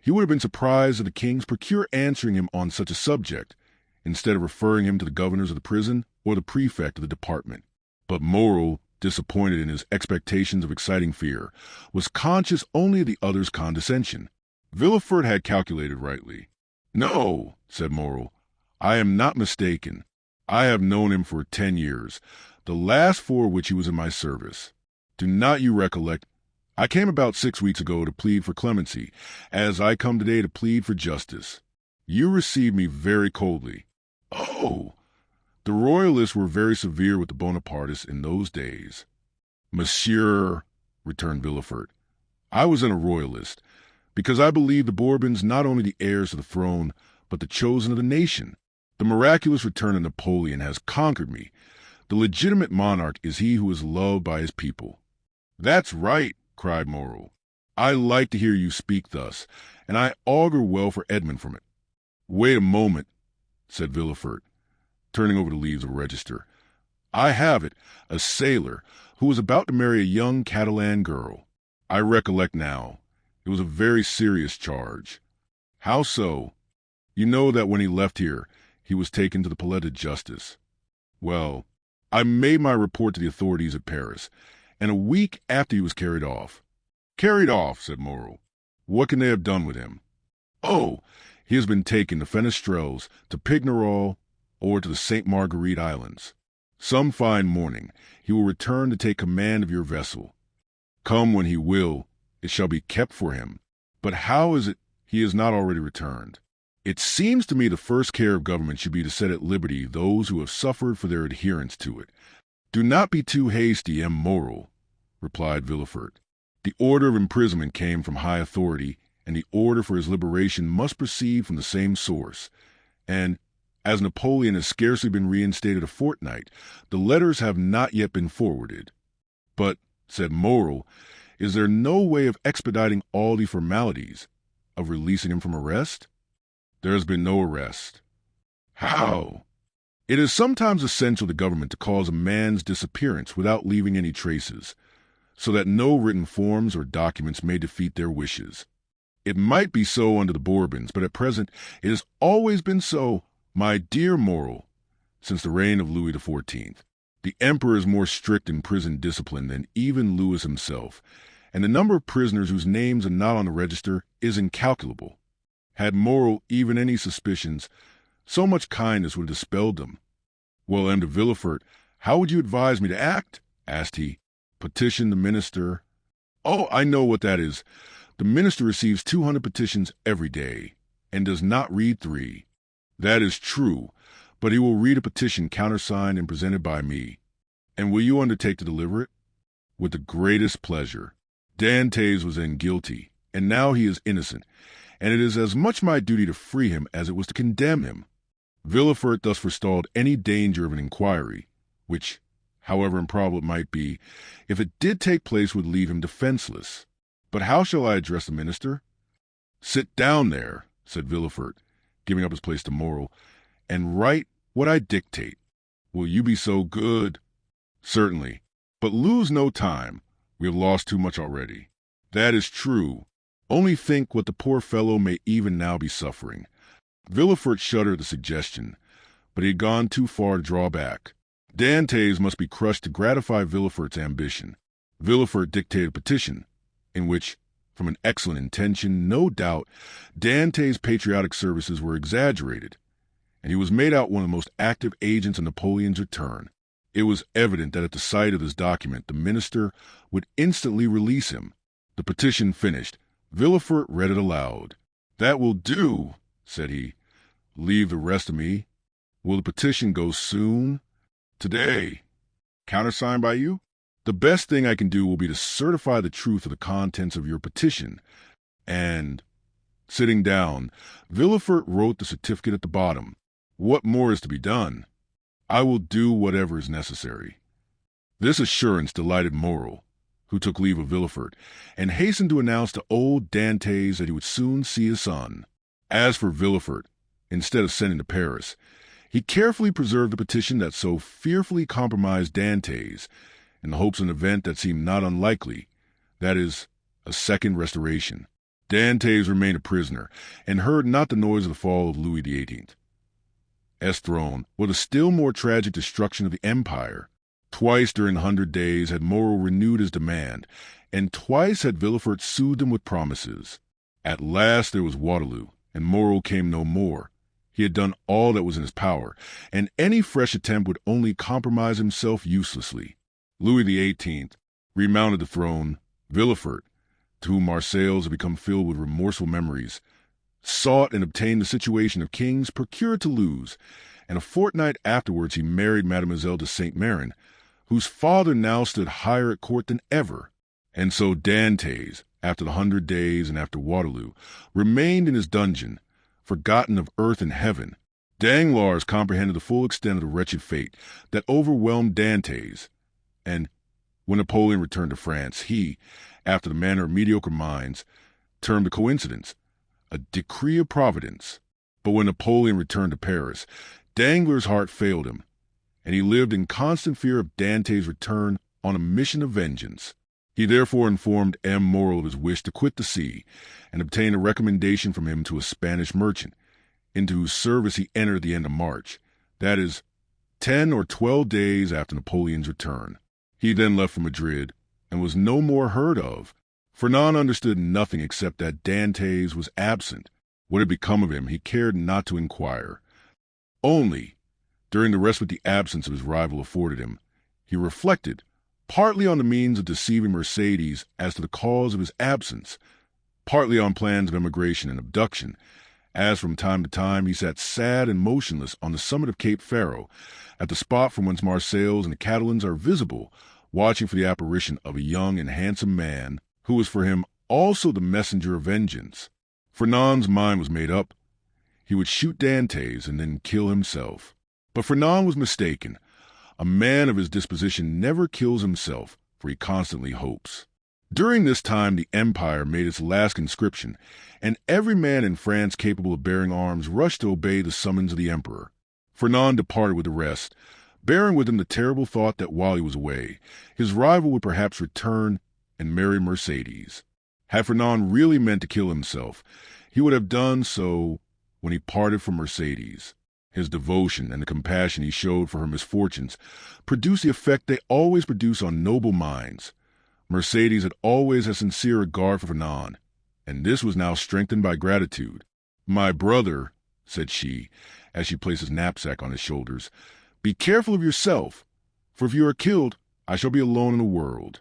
he would have been surprised at the king's procure answering him on such a subject, instead of referring him to the governors of the prison or the prefect of the department. But Morel, disappointed in his expectations of exciting fear, was conscious only of the other's condescension. Villefort had calculated rightly. "No," said Morel, "I am not mistaken. I have known him for 10 years, the last 4 which he was in my service. Do not you recollect? I came about 6 weeks ago to plead for clemency, as I come today to plead for justice. You received me very coldly." "Oh!" "The Royalists were very severe with the Bonapartists in those days." "Monsieur," returned Villefort, "I was in a Royalist, because I believe the Bourbons not only the heirs to the throne, but the chosen of the nation. The miraculous return of Napoleon has conquered me. The legitimate monarch is he who is loved by his people." "That's right," cried Morel. "I like to hear you speak thus, and I augur well for Edmond from it." "Wait a moment," said Villefort, turning over the leaves of a register. "I have it, a sailor who was about to marry a young Catalan girl. I recollect now. It was a very serious charge." "How so?" "You know that when he left here, he was taken to the Palais de Justice. Well, I made my report to the authorities at Paris, and a week after he was carried off." "Carried off," said Morel. "What can they have done with him?" "Oh, he has been taken to Fenestrelles, to Pignerol, or to the St. Marguerite Islands. Some fine morning he will return to take command of your vessel. Come when he will, it shall be kept for him. But how is it he has not already returned? It seems to me the first care of government should be to set at liberty those who have suffered for their adherence to it." "Do not be too hasty, M. Morel," replied Villefort. "The order of imprisonment came from high authority, and the order for his liberation must proceed from the same source. And, as Napoleon has scarcely been reinstated a fortnight, the letters have not yet been forwarded." "But," said Morel, "is there no way of expediting all the formalities, of releasing him from arrest?" "There has been no arrest." "How?" It is sometimes essential to government to cause a man's disappearance without leaving any traces, so that no written forms or documents may defeat their wishes. It might be so under the Bourbons, but at present it has always been so, my dear Morrel, since the reign of Louis XIV. The emperor is more strict in prison discipline than even Louis himself, and the number of prisoners whose names are not on the register is incalculable. Had Morrel even any suspicions, so much kindness would have dispelled them. Well, M. de Villefort, how would you advise me to act? Asked he. Petition the minister. Oh, I know what that is. The minister receives 200 petitions every day, and does not read 3. That is true, but he will read a petition countersigned and presented by me. And will you undertake to deliver it? With the greatest pleasure. Dantès was then guilty, and now he is innocent, and it is as much my duty to free him as it was to condemn him. Villefort thus forestalled any danger of an inquiry, which, however improbable it might be, if it did take place would leave him defenseless. But how shall I address the minister? Sit down there, said Villefort, giving up his place to Morrel, and write what I dictate. Will you be so good? Certainly, but lose no time. We have lost too much already. That is true. Only think what the poor fellow may even now be suffering. Villefort shuddered at the suggestion, but he had gone too far to draw back. Dantès must be crushed to gratify Villefort's ambition. Villefort dictated a petition, in which, from an excellent intention, no doubt, Dantès' patriotic services were exaggerated, and he was made out one of the most active agents in Napoleon's return. It was evident that at the sight of this document the minister would instantly release him. The petition finished, Villefort read it aloud. That will do, said he. Leave the rest to me. Will the petition go soon? Today. Countersigned by you? The best thing I can do will be to certify the truth of the contents of your petition. And, sitting down, Villefort wrote the certificate at the bottom. What more is to be done? I will do whatever is necessary. This assurance delighted Morrel, who took leave of Villefort, and hastened to announce to old Dantès that he would soon see his son. As for Villefort, instead of sending to Paris, he carefully preserved the petition that so fearfully compromised Dantès, in the hopes of an event that seemed not unlikely, that is, a second restoration. Dantès remained a prisoner, and heard not the noise of the fall of Louis XVIII. Throne was a still more tragic destruction of the empire. Twice during the 100 days had Morrel renewed his demand, and twice had Villefort soothed him with promises. At last there was Waterloo, and Morrel came no more. He had done all that was in his power, and any fresh attempt would only compromise himself uselessly. Louis XVIII remounted the throne. Villefort, to whom Marseilles had become filled with remorseful memories, sought and obtained the situation of kings procured to lose, and a fortnight afterwards he married Mademoiselle de Saint-Méran, whose father now stood higher at court than ever. And so Dantès, after the 100 days and after Waterloo, remained in his dungeon, forgotten of earth and heaven. Danglars comprehended the full extent of the wretched fate that overwhelmed Dantès, and when Napoleon returned to France, he, after the manner of mediocre minds, termed a coincidence, a decree of Providence. But when Napoleon returned to Paris, Danglars' heart failed him, and he lived in constant fear of Dantès' return on a mission of vengeance. He therefore informed M. Morrel of his wish to quit the sea, and obtained a recommendation from him to a Spanish merchant, into whose service he entered at the end of March, that is, 10 or 12 days after Napoleon's return. He then left for Madrid, and was no more heard of. Fernand understood nothing except that Dantès was absent. What had become of him he cared not to inquire. Only, during the respite the absence of his rival afforded him, he reflected, partly on the means of deceiving Mercédès as to the cause of his absence, partly on plans of emigration and abduction, as from time to time he sat sad and motionless on the summit of Cape Pharo, at the spot from whence Marseilles and the Catalans are visible, watching for the apparition of a young and handsome man, who was for him also the messenger of vengeance. Fernand's mind was made up. He would shoot Dantès and then kill himself. But Fernand was mistaken. A man of his disposition never kills himself, for he constantly hopes. During this time the Empire made its last conscription, and every man in France capable of bearing arms rushed to obey the summons of the Emperor. Fernand departed with the rest, bearing with him the terrible thought that while he was away, his rival would perhaps return and marry Mercedes. Had Fernand really meant to kill himself, he would have done so when he parted from Mercedes. His devotion and the compassion he showed for her misfortunes produced the effect they always produce on noble minds. Mercedes had always a sincere regard for Fernand, and this was now strengthened by gratitude. "My brother," said she, as she placed his knapsack on his shoulders, "be careful of yourself, for if you are killed, I shall be alone in the world."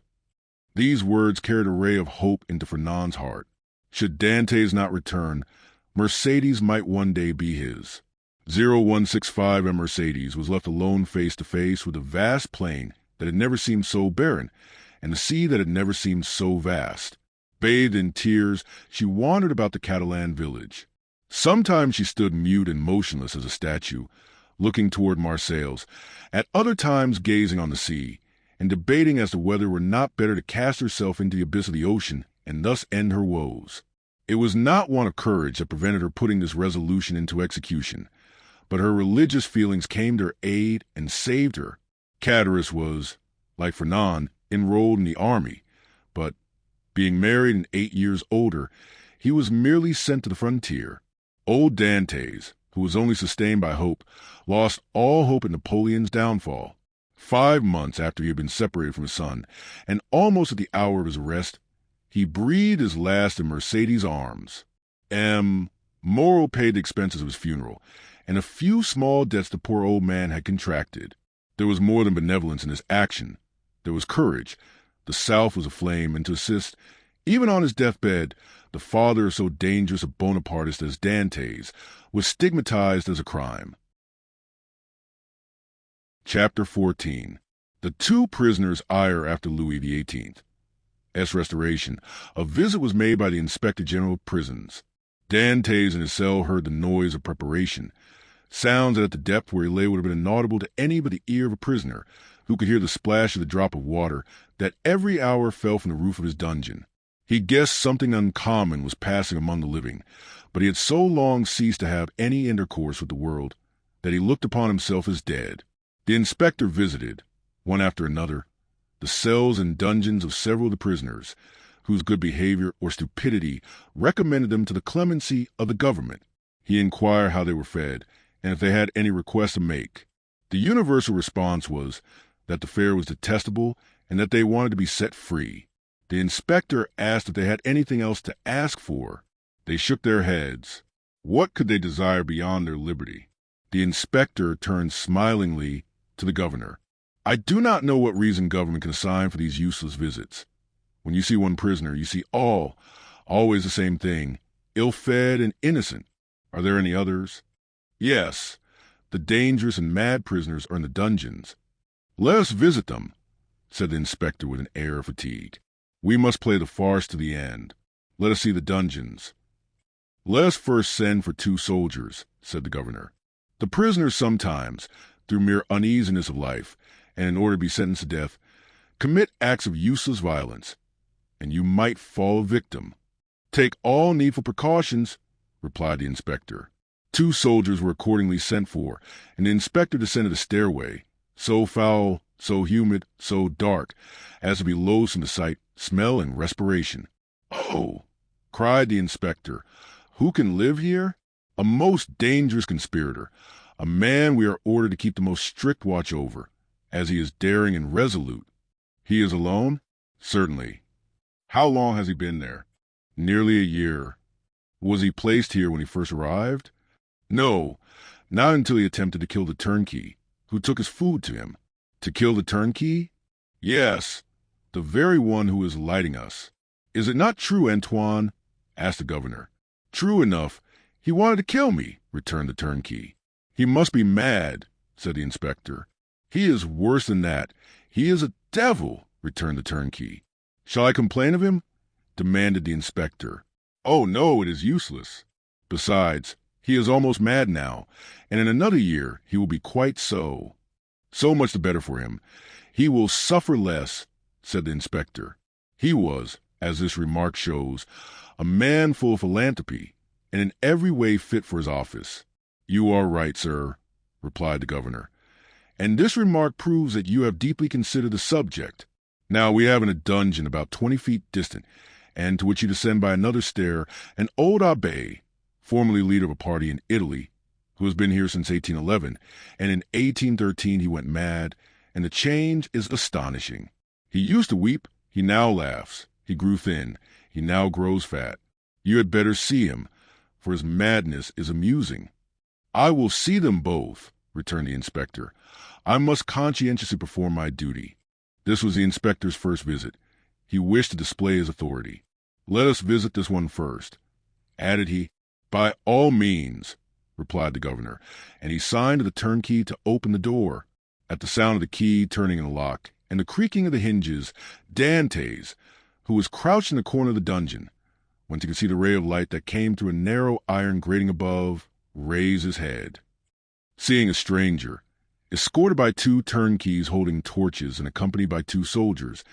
These words carried a ray of hope into Fernand's heart. Should Dantès not return, Mercedes might one day be his. 0165 and Mercedes was left alone face to face with a vast plain that had never seemed so barren, and the sea that had never seemed so vast. Bathed in tears, she wandered about the Catalan village. Sometimes she stood mute and motionless as a statue, looking toward Marseilles, at other times gazing on the sea, and debating as to whether it were not better to cast herself into the abyss of the ocean and thus end her woes. It was not want of courage that prevented her putting this resolution into execution, but her religious feelings came to her aid and saved her. Cadaris was, like Fernand, enrolled in the army, but, being married and 8 years older, he was merely sent to the frontier. Old Dantès, who was only sustained by hope, lost all hope at Napoleon's downfall. 5 months after he had been separated from his son, and almost at the hour of his arrest, he breathed his last in Mercedes' arms. Moreau paid the expenses of his funeral, and a few small debts the poor old man had contracted. There was more than benevolence in his action. There was courage. The South was aflame, and to assist, even on his deathbed, the father of so dangerous a Bonapartist as Dantès was stigmatized as a crime. Chapter 14. The two prisoners' ire after Louis XVIII's restoration. A visit was made by the Inspector General of Prisons. Dantès in his cell heard the noise of preparation, sounds that at the depth where he lay would have been inaudible to any but the ear of a prisoner, who could hear the splash of the drop of water that every hour fell from the roof of his dungeon. He guessed something uncommon was passing among the living, but he had so long ceased to have any intercourse with the world that he looked upon himself as dead. The inspector visited, one after another, the cells and dungeons of several of the prisoners, whose good behavior or stupidity recommended them to the clemency of the government. He inquired how they were fed, and if they had any request to make. The universal response was that the fare was detestable and that they wanted to be set free. The inspector asked if they had anything else to ask for. They shook their heads. What could they desire beyond their liberty? The inspector turned smilingly to the governor. "I do not know what reason government can assign for these useless visits. When you see one prisoner, you see always the same thing, ill-fed and innocent. Are there any others?" "Yes, the dangerous and mad prisoners are in the dungeons." "Let us visit them," said the inspector with an air of fatigue. "We must play the farce to the end. Let us see the dungeons." "Let us first send for 2 soldiers," said the governor. "The prisoners sometimes, through mere uneasiness of life, and in order to be sentenced to death, commit acts of useless violence, and you might fall a victim." "Take all needful precautions," replied the inspector. 2 soldiers were accordingly sent for, and the inspector descended a stairway, so foul, so humid, so dark, as to be loathsome to sight, smell, and respiration. "Oh!" cried the inspector, "who can live here? A most dangerous conspirator, a man we are ordered to keep the most strict watch over, as he is daring and resolute." "He is alone?" "Certainly." "How long has he been there?" "Nearly a year." "Was he placed here when he first arrived?" "No, not until he attempted to kill the turnkey, who took his food to him." "To kill the turnkey?" "Yes, the very one who is lighting us." "Is it not true, Antoine?" asked the governor. "True enough. He wanted to kill me," returned the turnkey. "He must be mad," said the inspector. "He is worse than that. He is a devil," returned the turnkey. "Shall I complain of him?" demanded the inspector. "Oh, no, it is useless. Besides, he is almost mad now, and in another year he will be quite so. So much the better for him. He will suffer less," said the inspector. He was, as this remark shows, a man full of philanthropy, and in every way fit for his office. "You are right, sir," replied the governor. "And this remark proves that you have deeply considered the subject. Now we have in a dungeon about 20 feet distant, and to which you descend by another stair, an old abbé, formerly leader of a party in Italy, who has been here since 1811, and in 1813 he went mad, and the change is astonishing. He used to weep, he now laughs. He grew thin, he now grows fat. You had better see him, for his madness is amusing." "I will see them both," returned the inspector. "I must conscientiously perform my duty." This was the inspector's first visit. He wished to display his authority. "Let us visit this one first," added he. "By all means," replied the governor, and he signed to the turnkey to open the door. At the sound of the key turning in the lock and the creaking of the hinges, Dantès, who was crouched in the corner of the dungeon, when he could see the ray of light that came through a narrow iron grating above, raised his head. Seeing a stranger, escorted by 2 turnkeys holding torches and accompanied by 2 soldiers,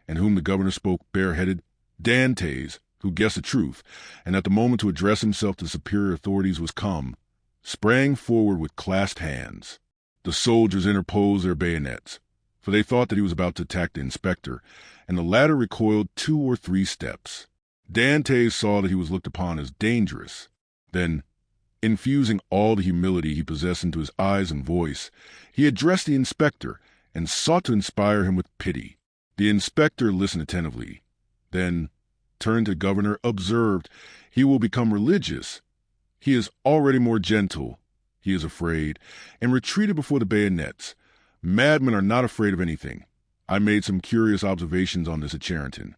and whom the governor spoke bareheaded, Dantès, who guessed the truth, and at the moment to address himself to the superior authorities was come, sprang forward with clasped hands. The soldiers interposed their bayonets, for they thought that he was about to attack the inspector, and the latter recoiled 2 or 3 steps. Dantès saw that he was looked upon as dangerous. Then, infusing all the humility he possessed into his eyes and voice, he addressed the inspector and sought to inspire him with pity. The inspector listened attentively, then turned to the governor, observed, "He will become religious. He is already more gentle. He is afraid," and retreated before the bayonets. Madmen are not afraid of anything. I made some curious observations on this at Charenton.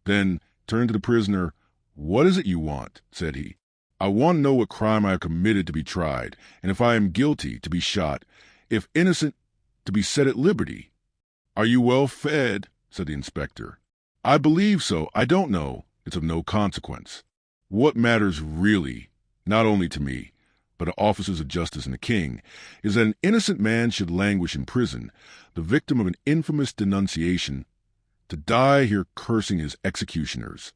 Then turned to the prisoner. "What is it you want?" said he. "I want to know what crime I have committed to be tried, and if I am guilty, to be shot, if innocent, to be set at liberty." "Are you well fed?" said the inspector. "I believe so. I don't know. It's of no consequence. What matters really, not only to me, but to officers of justice and the king, is that an innocent man should languish in prison, the victim of an infamous denunciation, to die here cursing his executioners."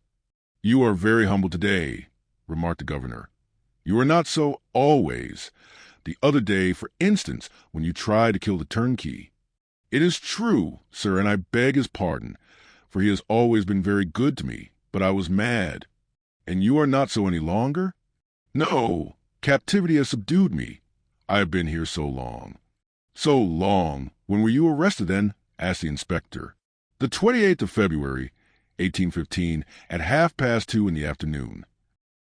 "You are very humble today," remarked the governor. "You are not so always. The other day, for instance, when you tried to kill the turnkey." "It is true, sir, and I beg his pardon, for he has always been very good to me, but I was mad." "And you are not so any longer?" "No, captivity has subdued me. I have been here so long." "So long? When were you arrested, then?" asked the inspector. "The 28th of February, 1815, at 2:30 in the afternoon.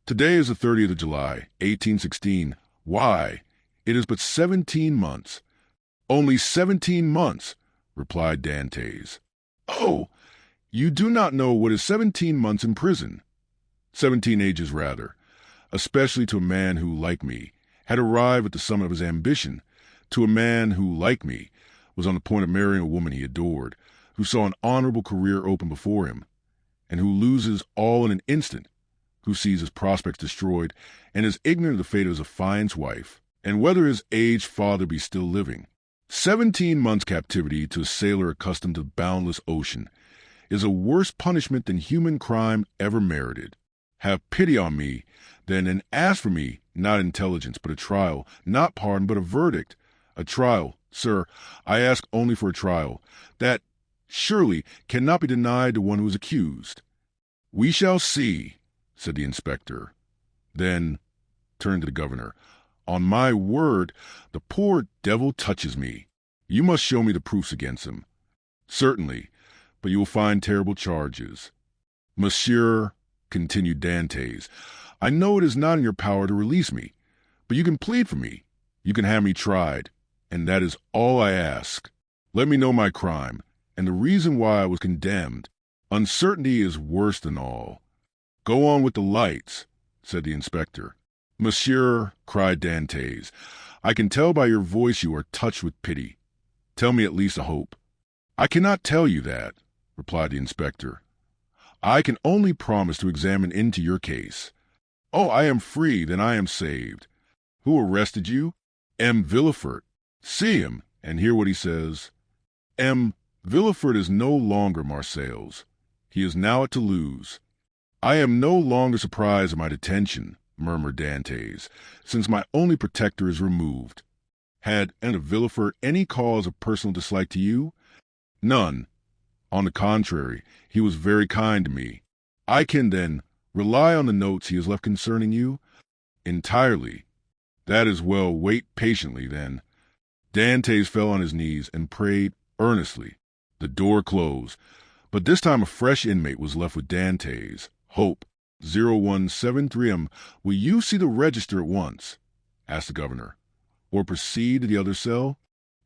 Today is the 30th of July, 1816. Why, it is but 17 months. "Only 17 months," replied Dantès. "Oh, you do not know what is 17 months in prison. 17 ages, rather, especially to a man who, like me, had arrived at the summit of his ambition, to a man who, like me, was on the point of marrying a woman he adored, who saw an honorable career open before him, and who loses all in an instant, who sees his prospects destroyed, and is ignorant of the fate of his affianced wife, and whether his aged father be still living. 17 months' captivity to a sailor accustomed to the boundless ocean is a worse punishment than human crime ever merited. Have pity on me, then, and ask for me, not intelligence, but a trial, not pardon, but a verdict. A trial, sir, I ask only for a trial. That, surely, cannot be denied to one who is accused." "We shall see," said the inspector. Then turned to the governor. "On my word, the poor devil touches me. You must show me the proofs against him." "Certainly, but you will find terrible charges." "Monsieur," continued Dantès, "I know it is not in your power to release me, but you can plead for me. You can have me tried, and that is all I ask. Let me know my crime, and the reason why I was condemned. Uncertainty is worse than all." "Go on with the lights," said the inspector. "Monsieur," cried Dantès, "I can tell by your voice you are touched with pity. Tell me at least a hope." "I cannot tell you that," replied the inspector. "I can only promise to examine into your case." "Oh, I am free, then I am saved." "Who arrested you?" "M. Villefort." "See him, and hear what he says." "M. Villefort is no longer Marseilles. He is now at Toulouse." "I am no longer surprised at my detention," murmured Dantès, "since my only protector is removed." Had Anna Villefort any cause of personal dislike to you? None. On the contrary, he was very kind to me. I can, then, rely on the notes he has left concerning you? Entirely. That is well. Wait patiently, then. Dantès fell on his knees and prayed earnestly. The door closed, but this time a fresh inmate was left with Dantès. Hope, 0173M. Will you see the register at once? Asked the governor. Or proceed to the other cell?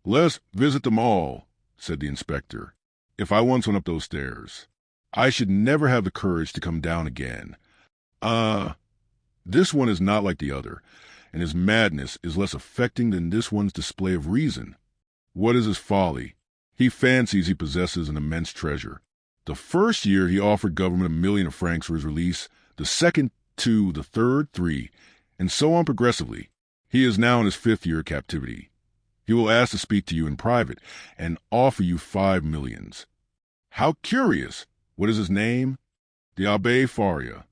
Let's visit them all, said the inspector. If I once went up those stairs, I should never have the courage to come down again. This one is not like the other, and his madness is less affecting than this one's display of reason. What is his folly? He fancies he possesses an immense treasure. The first year he offered government 1,000,000 francs for his release, the second 2, the third 3, and so on progressively. He is now in his 5th year of captivity. He will ask to speak to you in private and offer you 5 millions. How curious! What is his name? The Abbé Faria.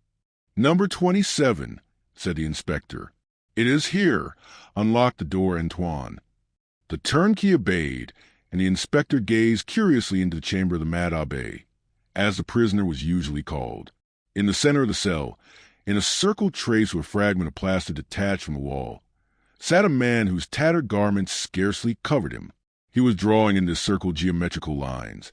Number 27, said the inspector. It is here. Unlock the door, Antoine. The turnkey obeyed, and the inspector gazed curiously into the chamber of the mad abbé, as the prisoner was usually called. In the center of the cell, in a circle traced with a fragment of plaster detached from the wall, sat a man whose tattered garments scarcely covered him. He was drawing in this circle geometrical lines,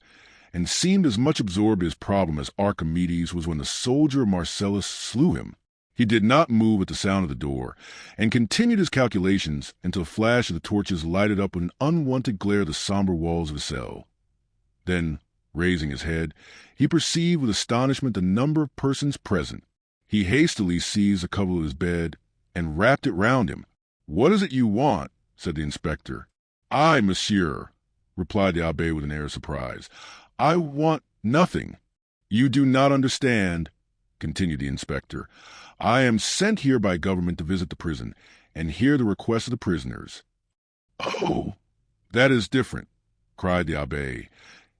and seemed as much absorbed in his problem as Archimedes was when the soldier of Marcellus slew him. He did not move at the sound of the door, and continued his calculations until the flash of the torches lighted up an unwonted glare the somber walls of the cell. Then, raising his head, he perceived with astonishment the number of persons present. He hastily seized the cover of his bed and wrapped it round him. "What is it you want?" said the inspector. "I, monsieur," replied the abbé with an air of surprise. "I want nothing." "You do not understand," continued the inspector. "I am sent here by government to visit the prison and hear the requests of the prisoners." "Oh, that is different," cried the abbé,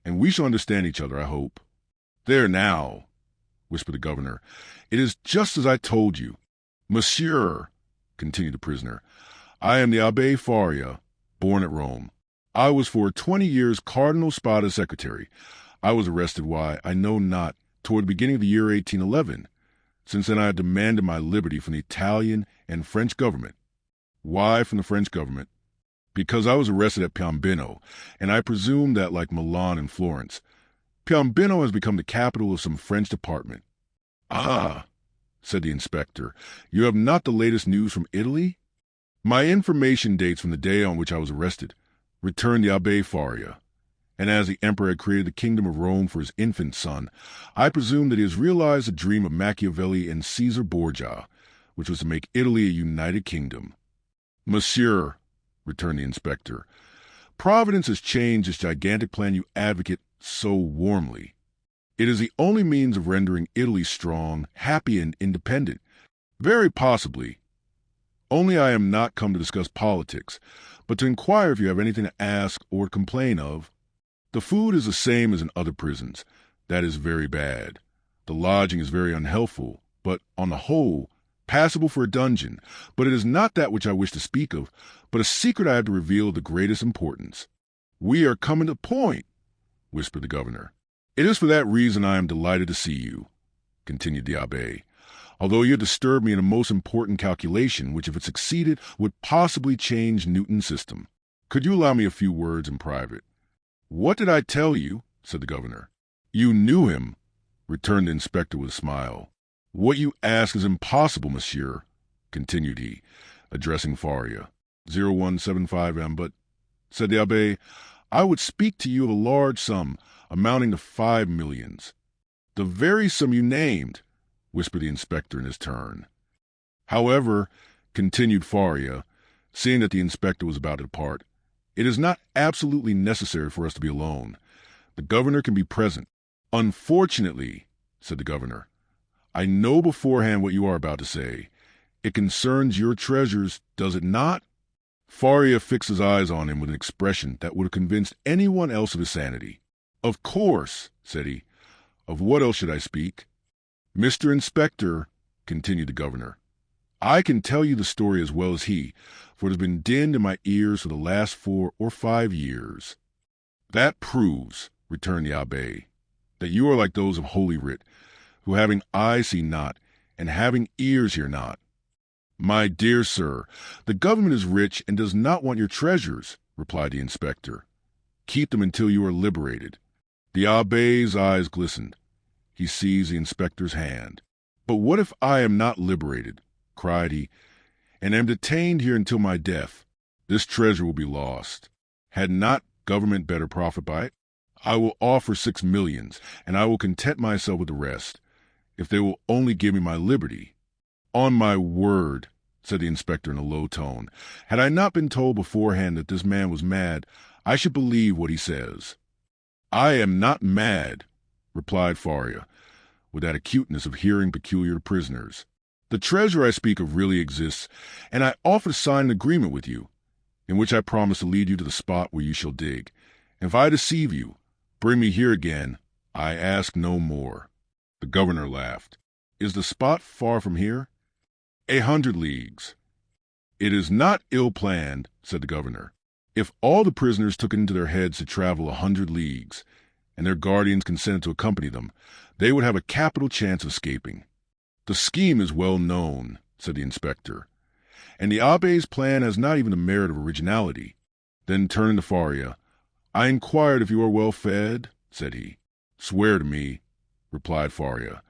"and we shall understand each other, I hope." "There now," whispered the governor, "it is just as I told you." "Monsieur," continued the prisoner, "I am the Abbé Faria, born at Rome. I was for 20 years Cardinal Spada's secretary. I was arrested, why, I know not, toward the beginning of the year 1811. Since then I have demanded my liberty from the Italian and French government. Why from the French government? Because I was arrested at Piombino, and I presume that, like Milan and Florence, Piombino has become the capital of some French department." "Ah," said the inspector, "you have not the latest news from Italy?" "My information dates from the day on which I was arrested," returned the Abbé Faria. "And as the emperor had created the kingdom of Rome for his infant son, I presume that he has realized the dream of Machiavelli and Caesar Borgia, which was to make Italy a united kingdom." "Monsieur," returned the inspector, "Providence has changed this gigantic plan you advocate so warmly. It is the only means of rendering Italy strong, happy, and independent. Very possibly. Only I am not come to discuss politics, but to inquire if you have anything to ask or complain of. The food is the same as in other prisons. That is very bad. The lodging is very unhealthful, but, on the whole, passable for a dungeon. But it is not that which I wish to speak of, but a secret I have to reveal of the greatest importance." "We are coming to the point," whispered the governor. "It is for that reason I am delighted to see you," continued the abbé, "although you have disturbed me in a most important calculation, which, if it succeeded, would possibly change Newton's system. Could you allow me a few words in private?" "What did I tell you?" said the governor. "You knew him," returned the inspector with a smile. "What you ask is impossible, monsieur," continued he, addressing Faria, 0175M, "but," said the abbé, "I would speak to you of a large sum, amounting to 5 millions. "The very sum you named," whispered the inspector in his turn. "However," continued Faria, seeing that the inspector was about to depart, "it is not absolutely necessary for us to be alone. The governor can be present." "Unfortunately," said the governor, "I know beforehand what you are about to say. It concerns your treasures, does it not?" Faria fixed his eyes on him with an expression that would have convinced anyone else of his sanity. "Of course," said he. "Of what else should I speak?" "Mr. Inspector," continued the governor, I can tell you the story as well as he, for it has been dinned in my ears for the last 4 or 5 years. That proves, returned the abbé, that you are like those of Holy Writ, who having eyes see not, and having ears hear not. My dear sir, the government is rich and does not want your treasures, replied the inspector. Keep them until you are liberated. The abbé's eyes glistened. He seized the inspector's hand. But what if I am not liberated, cried he, and am detained here until my death? This treasure will be lost. Had not government better profit by it? I will offer 6 millions, and I will content myself with the rest, if they will only give me my liberty. On my word, said the inspector in a low tone, had I not been told beforehand that this man was mad, I should believe what he says. I am not mad, replied Faria, with that acuteness of hearing peculiar to prisoners. The treasure I speak of really exists, and I offer to sign an agreement with you, in which I promise to lead you to the spot where you shall dig. If I deceive you, bring me here again. I ask no more. The governor laughed. Is the spot far from here? 100 leagues. It is not ill-planned, said the governor. If all the prisoners took it into their heads to travel 100 leagues, and their guardians consented to accompany them, they would have a capital chance of escaping. The scheme is well known, said the inspector, and the abbé's plan has not even the merit of originality. Then turning to Faria, I inquired if you are well fed, said he. Swear to me, replied Faria,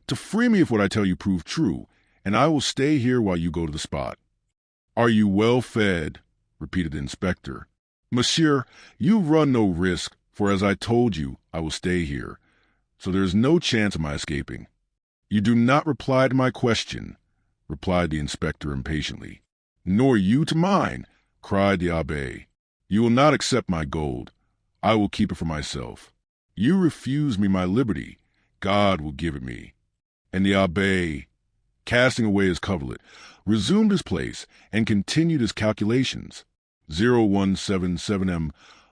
to free me if what I tell you prove true, and I will stay here while you go to the spot. Are you well fed? Repeated the inspector. Monsieur, you run no risk, for as I told you, I will stay here, so there is no chance of my escaping. You do not reply to my question, replied the inspector impatiently. Nor you to mine, cried the abbé. You will not accept my gold. I will keep it for myself. You refuse me my liberty. God will give it me. And the abbé, casting away his coverlet, resumed his place and continued his calculations. 0177M.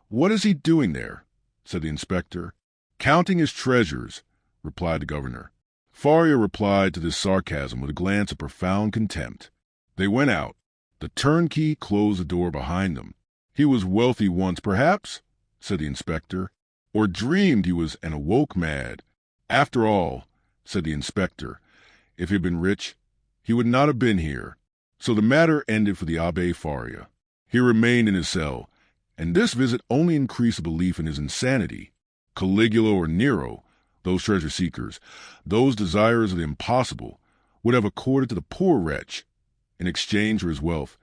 What is he doing there? Said the inspector. Counting his treasures, replied the governor. Faria replied to this sarcasm with a glance of profound contempt. They went out. The turnkey closed the door behind them. He was wealthy once, perhaps, said the inspector, or dreamed he was and awoke mad. After all, said the inspector, if he had been rich, he would not have been here. So the matter ended for the Abbé Faria. He remained in his cell, and this visit only increased the belief in his insanity. Caligula or Nero, those treasure seekers, those desirers of the impossible, would have accorded to the poor wretch, in exchange for his wealth,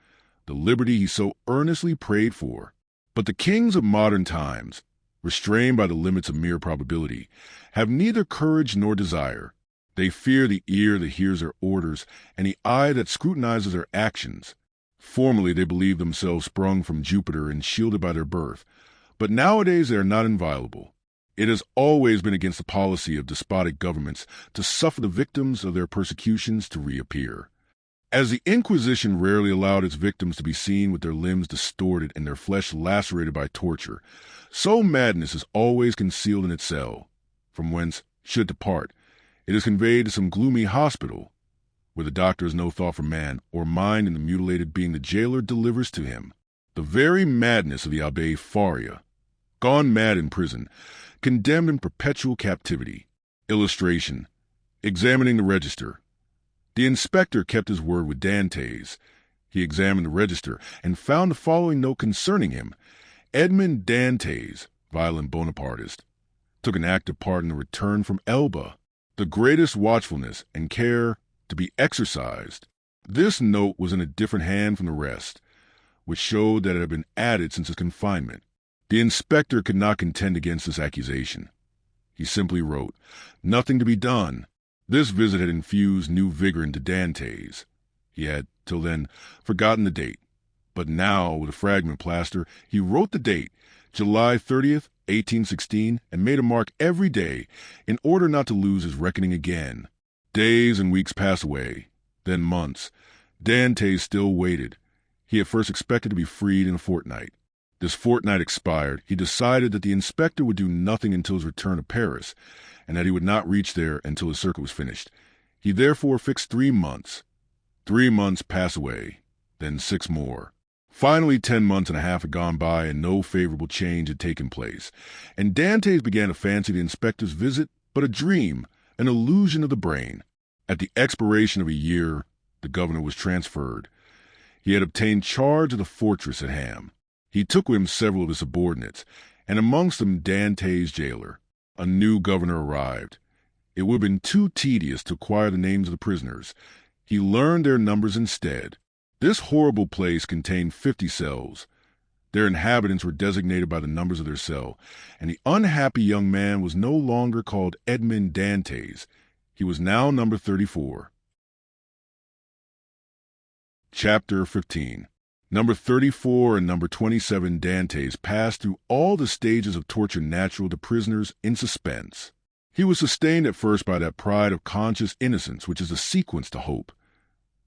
the liberty he so earnestly prayed for. But the kings of modern times, restrained by the limits of mere probability, have neither courage nor desire. They fear the ear that hears their orders and the eye that scrutinizes their actions. Formerly they believed themselves sprung from Jupiter and shielded by their birth, but nowadays they are not inviolable. It has always been against the policy of despotic governments to suffer the victims of their persecutions to reappear. As the Inquisition rarely allowed its victims to be seen with their limbs distorted and their flesh lacerated by torture, so madness is always concealed in its cell, from whence, should it depart, it is conveyed to some gloomy hospital, where the doctor has no thought for man or mind in the mutilated being the jailer delivers to him. The very madness of the Abbé Faria, gone mad in prison, condemned in perpetual captivity. Illustration. Examining the register. The inspector kept his word with Dantès. He examined the register and found the following note concerning him. Edmond Dantès, violent Bonapartist, took an active part in the return from Elba. The greatest watchfulness and care to be exercised. This note was in a different hand from the rest, which showed that it had been added since his confinement. The inspector could not contend against this accusation. He simply wrote, "Nothing to be done." This visit had infused new vigor into Dantès. He had, till then, forgotten the date. But now, with a fragment plaster, he wrote the date, July 30th, 1816, and made a mark every day in order not to lose his reckoning again. Days and weeks passed away, then months. Dantès still waited. He at first expected to be freed in a fortnight. This fortnight expired. He decided that the inspector would do nothing until his return to Paris, and that he would not reach there until his circuit was finished. He therefore fixed 3 months. 3 months pass away, then 6 more. Finally, 10 months and a half had gone by and no favorable change had taken place, and Dantès began to fancy the inspector's visit but a dream, an illusion of the brain. At the expiration of a year, the governor was transferred. He had obtained charge of the fortress at Ham. He took with him several of his subordinates, and amongst them Dantès' jailer. A new governor arrived. It would have been too tedious to acquire the names of the prisoners. He learned their numbers instead. This horrible place contained 50 cells. Their inhabitants were designated by the numbers of their cell, and the unhappy young man was no longer called Edmond Dantès. He was now number 34. Chapter 15. Number 34 and number 27 Dantès passed through all the stages of torture natural to prisoners in suspense. He was sustained at first by that pride of conscious innocence which is a sequence to hope.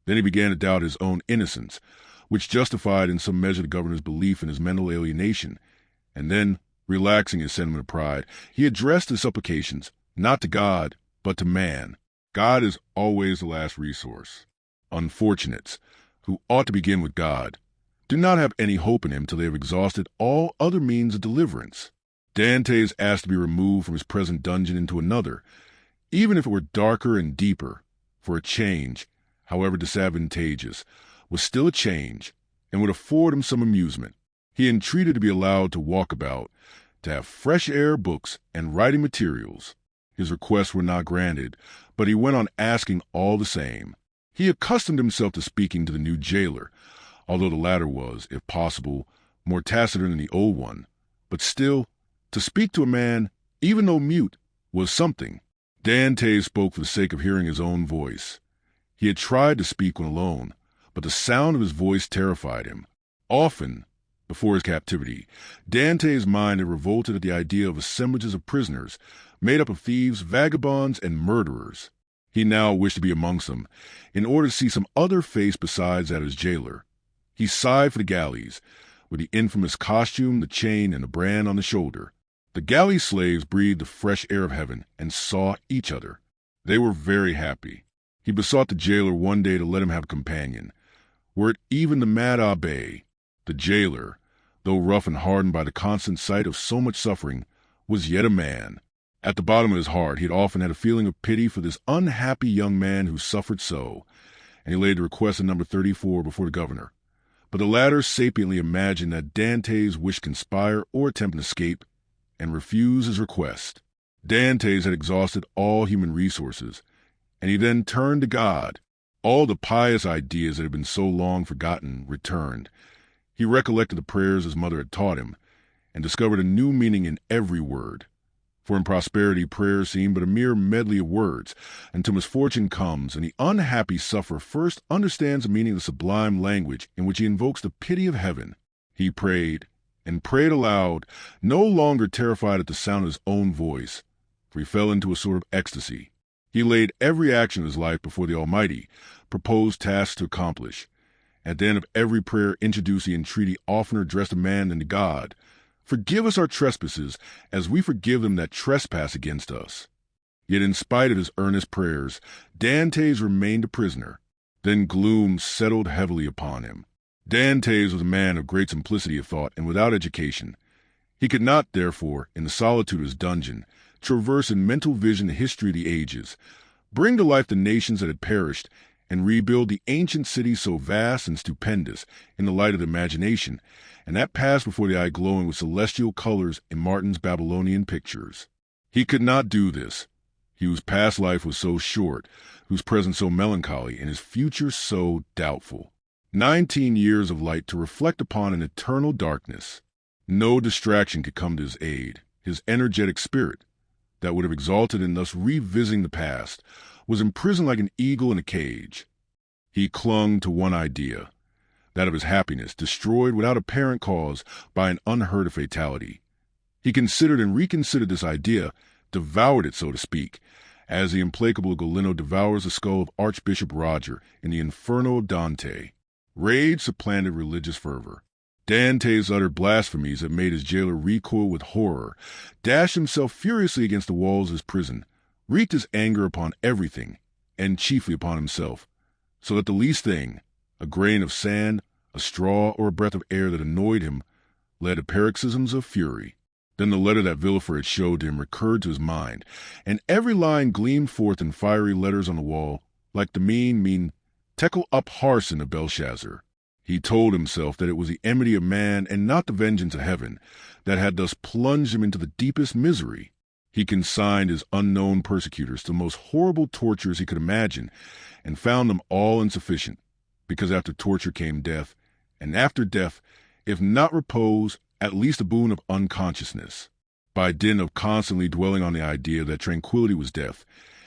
Then he began to doubt his own innocence, which justified in some measure the governor's belief in his mental alienation, and then, relaxing his sentiment of pride, he addressed his supplications, not to God, but to man. God is always the last resource. Unfortunates, who ought to begin with God, do not have any hope in him till they have exhausted all other means of deliverance. Dantès asked to be removed from his present dungeon into another, even if it were darker and deeper, for a change, however disadvantageous, was still a change, and would afford him some amusement. He entreated to be allowed to walk about, to have fresh air, books, and writing materials. His requests were not granted, but he went on asking all the same. He accustomed himself to speaking to the new jailer, although the latter was, if possible, more taciturn than the old one. But still, to speak to a man, even though mute, was something. Dantès spoke for the sake of hearing his own voice. He had tried to speak when alone, but the sound of his voice terrified him. Often, before his captivity, Dantès' mind had revolted at the idea of assemblages of prisoners, made up of thieves, vagabonds, and murderers. He now wished to be amongst them, in order to see some other face besides that of his jailer. He sighed for the galleys, with the infamous costume, the chain, and the brand on the shoulder. The galley slaves breathed the fresh air of heaven and saw each other. They were very happy. He besought the jailer one day to let him have a companion. Were it even the mad abbé, the jailer, though rough and hardened by the constant sight of so much suffering, was yet a man. At the bottom of his heart he had often had a feeling of pity for this unhappy young man who suffered so, and he laid the request of number 34 before the governor. But the latter sapiently imagined that Dantès wished to conspire or attempt an escape, and refused his request. Dantès had exhausted all human resources, and he then turned to God. All the pious ideas that had been so long forgotten returned. He recollected the prayers his mother had taught him, and discovered a new meaning in every word. For in prosperity prayers seem but a mere medley of words, until misfortune comes, and the unhappy sufferer first understands the meaning of the sublime language in which he invokes the pity of heaven. He prayed, and prayed aloud, no longer terrified at the sound of his own voice, for he fell into a sort of ecstasy. He laid every action of his life before the Almighty, proposed tasks to accomplish. At the end of every prayer introduced the entreaty oftener addressed to man than to God. Forgive us our trespasses, as we forgive them that trespass against us. Yet in spite of his earnest prayers, Dantès remained a prisoner. Then gloom settled heavily upon him. Dantès was a man of great simplicity of thought and without education. He could not, therefore, in the solitude of his dungeon, traverse in mental vision the history of the ages, bring to life the nations that had perished, and rebuild the ancient cities so vast and stupendous in the light of the imagination, and that passed before the eye glowing with celestial colors in Martin's Babylonian pictures. He could not do this, he whose past life was so short, whose present so melancholy, and his future so doubtful. 19 years of light to reflect upon an eternal darkness. No distraction could come to his aid. His energetic spirit, that would have exalted in thus revisiting the past, was imprisoned like an eagle in a cage. He clung to one idea, that of his happiness, destroyed without apparent cause by an unheard of fatality. He considered and reconsidered this idea, devoured it, so to speak, as the implacable Golino devours the skull of Archbishop Roger in the Inferno of Dante. Rage supplanted religious fervor. Dantès uttered blasphemies that made his jailer recoil with horror, dashed himself furiously against the walls of his prison, wreaked his anger upon everything, and chiefly upon himself, so that the least thing, a grain of sand, a straw, or a breath of air that annoyed him, led to paroxysms of fury. Then the letter that Villefort had showed him recurred to his mind, and every line gleamed forth in fiery letters on the wall, like the mean Tekel up Harson of Belshazzar. He told himself that it was the enmity of man and not the vengeance of heaven that had thus plunged him into the deepest misery. He consigned his unknown persecutors to the most horrible tortures he could imagine, and found them all insufficient, because after torture came death, and after death, if not repose, at least a boon of unconsciousness. By dint of constantly dwelling on the idea that tranquility was death,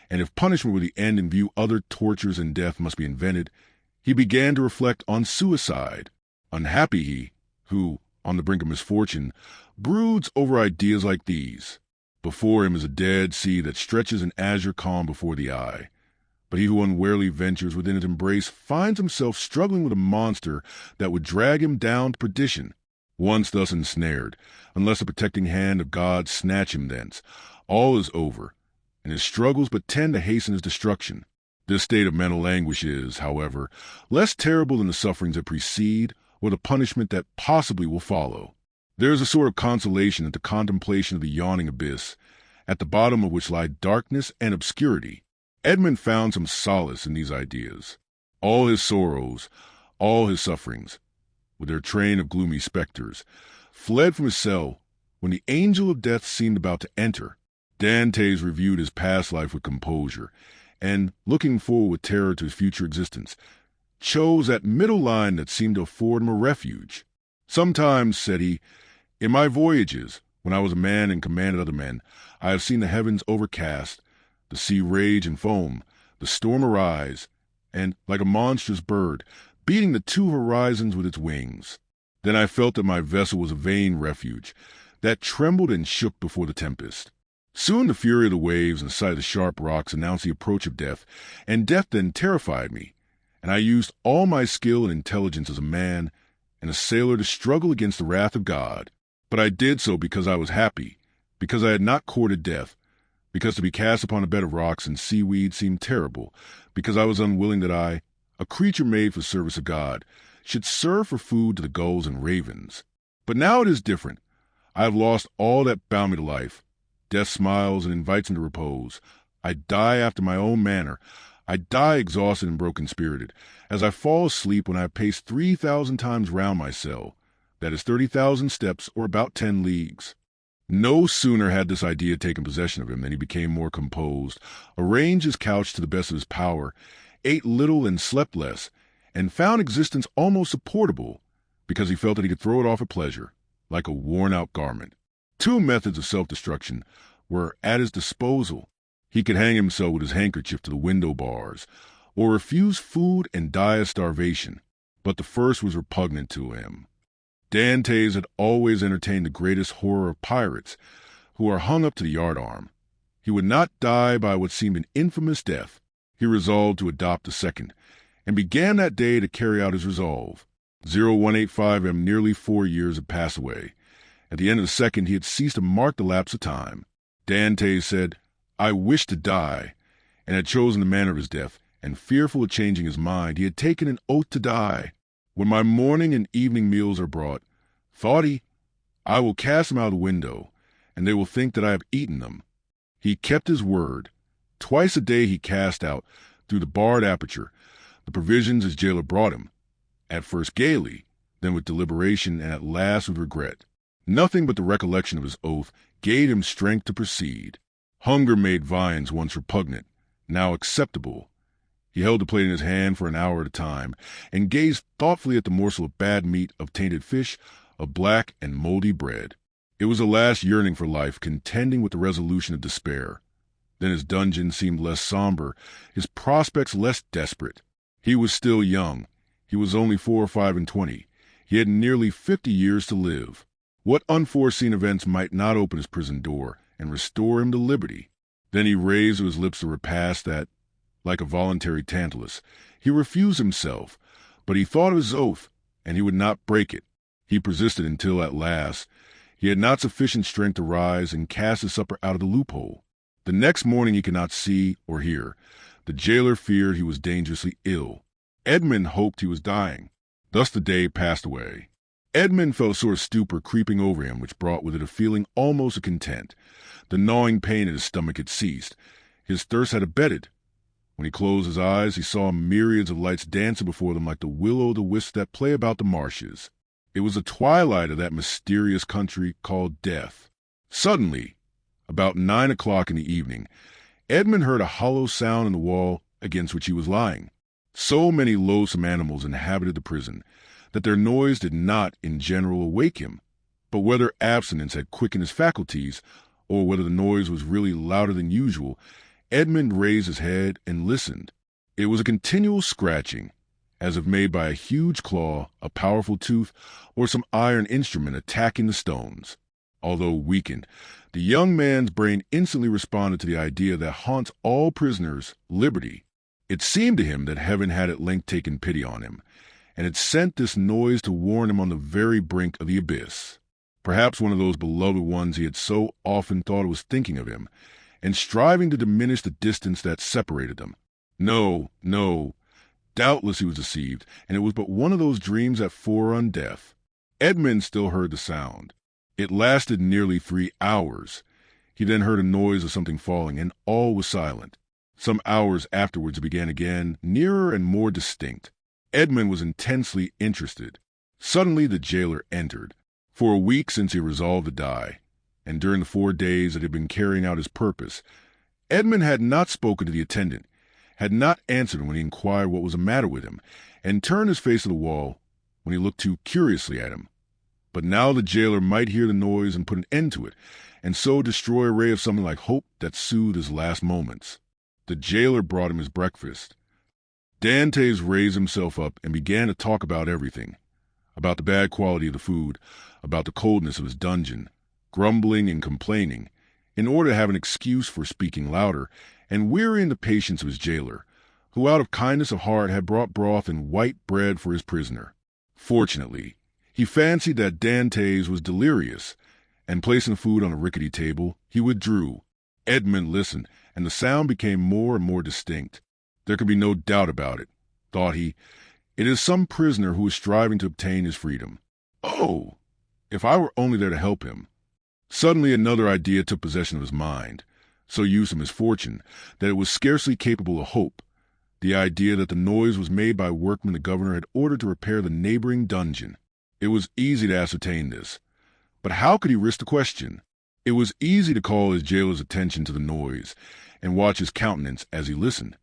and if punishment were the end in view other tortures and death must be invented, he began to reflect on suicide. Unhappy he, who, on the brink of misfortune, broods over ideas like these. Before him is a dead sea that stretches in azure calm before the eye. But he who unwarily ventures within its embrace finds himself struggling with a monster that would drag him down to perdition. Once thus ensnared, unless a protecting hand of God snatch him thence, all is over, and his struggles but tend to hasten his destruction. This state of mental anguish is, however, less terrible than the sufferings that precede or the punishment that possibly will follow. There is a sort of consolation at the contemplation of the yawning abyss, at the bottom of which lie darkness and obscurity. Edmond found some solace in these ideas. All his sorrows, all his sufferings, with their train of gloomy specters, fled from his cell when the angel of death seemed about to enter. Dantès reviewed his past life with composure, and, looking forward with terror to his future existence, chose that middle line that seemed to afford him a refuge. Sometimes, said he, in my voyages, when I was a man and commanded other men, I have seen the heavens overcast, the sea rage and foam, the storm arise, and, like a monstrous bird, beating the two horizons with its wings. Then I felt that my vessel was a vain refuge, that trembled and shook before the tempest. Soon the fury of the waves and the sight of the sharp rocks announced the approach of death, and death then terrified me, and I used all my skill and intelligence as a man and a sailor to struggle against the wrath of God. But I did so because I was happy, because I had not courted death, because to be cast upon a bed of rocks and seaweed seemed terrible, because I was unwilling that I, a creature made for service of God, should serve for food to the gulls and ravens. But now it is different. I have lost all that bound me to life. Death smiles and invites him to repose. I die after my own manner. I die exhausted and broken-spirited, as I fall asleep when I have paced 3,000 times round my cell. That is 30,000 steps, or about 10 leagues. No sooner had this idea taken possession of him than he became more composed, arranged his couch to the best of his power, ate little and slept less, and found existence almost supportable, because he felt that he could throw it off at pleasure, like a worn-out garment. Two methods of self-destruction were at his disposal. He could hang himself with his handkerchief to the window bars, or refuse food and die of starvation, but the first was repugnant to him. Dantès had always entertained the greatest horror of pirates, who are hung up to the yardarm. He would not die by what seemed an infamous death. He resolved to adopt the second, and began that day to carry out his resolve. 0185 nearly 4 years had passed away. At the end of the second, he had ceased to mark the lapse of time. Dantès said, I wish to die, and had chosen the manner of his death, and fearful of changing his mind, he had taken an oath to die. When my morning and evening meals are brought, thought he, I will cast them out of the window, and they will think that I have eaten them. He kept his word. Twice a day he cast out, through the barred aperture, the provisions his jailer brought him, at first gaily, then with deliberation, and at last with regret. Nothing but the recollection of his oath gave him strength to proceed. Hunger made viands once repugnant, now acceptable. He held the plate in his hand for an hour at a time, and gazed thoughtfully at the morsel of bad meat, of tainted fish, of black and moldy bread. It was a last yearning for life, contending with the resolution of despair. Then his dungeon seemed less somber, his prospects less desperate. He was still young. He was only 4 or 25. He had nearly 50 years to live. What unforeseen events might not open his prison door and restore him to liberty? Then he raised to his lips the repast that, like a voluntary Tantalus, he refused himself, but he thought of his oath, and he would not break it. He persisted until, at last, he had not sufficient strength to rise and cast his supper out of the loophole. The next morning he could not see or hear. The jailer feared he was dangerously ill. Edmond hoped he was dying. Thus the day passed away. Edmond felt a sort of stupor creeping over him, which brought with it a feeling almost of content. The gnawing pain in his stomach had ceased. His thirst had abated. When he closed his eyes, he saw myriads of lights dancing before them like the will-o'-the-wisps that play about the marshes. It was the twilight of that mysterious country called death. Suddenly, about 9 o'clock in the evening, Edmond heard a hollow sound in the wall against which he was lying. So many loathsome animals inhabited the prison that their noise did not, in general, awake him. But whether abstinence had quickened his faculties, or whether the noise was really louder than usual, Edmond raised his head and listened. It was a continual scratching, as if made by a huge claw, a powerful tooth, or some iron instrument attacking the stones. Although weakened, the young man's brain instantly responded to the idea that haunts all prisoners, liberty. It seemed to him that heaven had at length taken pity on him, and had sent this noise to warn him on the very brink of the abyss. Perhaps one of those beloved ones he had so often thought was thinking of him, and striving to diminish the distance that separated them. No, no. Doubtless he was deceived, and it was but one of those dreams that forerun death. Edmond still heard the sound. It lasted nearly 3 hours. He then heard a noise of something falling, and all was silent. Some hours afterwards it began again, nearer and more distinct. Edmond was intensely interested. Suddenly the jailer entered. For a week since he resolved to die, and during the 4 days that he had been carrying out his purpose, Edmond had not spoken to the attendant, had not answered when he inquired what was the matter with him, and turned his face to the wall when he looked too curiously at him. But now the jailer might hear the noise and put an end to it, and so destroy a ray of something like hope that soothed his last moments. The jailer brought him his breakfast. Dantès raised himself up and began to talk about everything, about the bad quality of the food, about the coldness of his dungeon, grumbling and complaining, in order to have an excuse for speaking louder, and wearying the patience of his jailer, who out of kindness of heart had brought broth and white bread for his prisoner. Fortunately, he fancied that Dantès was delirious, and placing the food on a rickety table, he withdrew. Edmond listened, and the sound became more and more distinct. There could be no doubt about it, thought he. It is some prisoner who is striving to obtain his freedom. Oh, if I were only there to help him. Suddenly another idea took possession of his mind, so used to misfortune that it was scarcely capable of hope. The idea that the noise was made by workmen the governor had ordered to repair the neighboring dungeon. It was easy to ascertain this, but how could he risk the question? It was easy to call his jailer's attention to the noise and watch his countenance as he listened.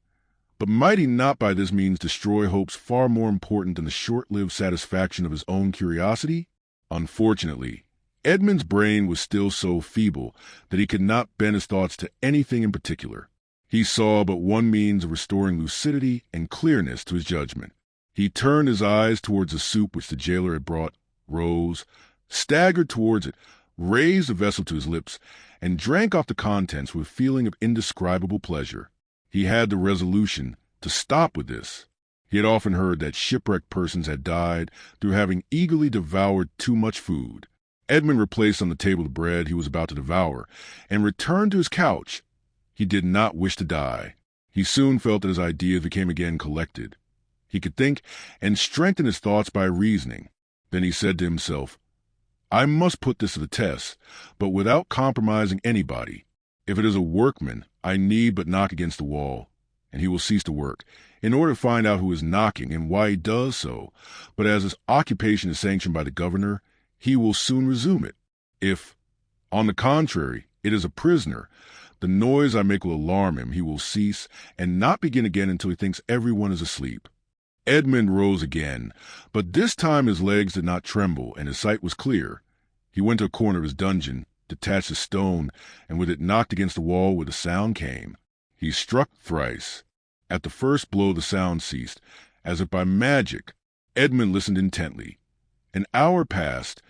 But might he not by this means destroy hopes far more important than the short-lived satisfaction of his own curiosity? Unfortunately, Edmond's brain was still so feeble that he could not bend his thoughts to anything in particular. He saw but one means of restoring lucidity and clearness to his judgment. He turned his eyes towards the soup which the jailer had brought, rose, staggered towards it, raised the vessel to his lips, and drank off the contents with a feeling of indescribable pleasure. He had the resolution to stop with this. He had often heard that shipwrecked persons had died through having eagerly devoured too much food. Edmond replaced on the table the bread he was about to devour, and returned to his couch. He did not wish to die. He soon felt that his ideas became again collected. He could think and strengthen his thoughts by reasoning. Then he said to himself, I must put this to the test, but without compromising anybody. If it is a workman, I need but knock against the wall, and he will cease to work, in order to find out who is knocking and why he does so. But as his occupation is sanctioned by the governor, he will soon resume it. If, on the contrary, it is a prisoner, the noise I make will alarm him. He will cease, and not begin again until he thinks everyone is asleep. Edmond rose again, but this time his legs did not tremble, and his sight was clear. He went to a corner of his dungeon, detached a stone, and with it knocked against the wall where the sound came. He struck thrice. At the first blow the sound ceased, as if by magic. Edmond listened intently. An hour passed,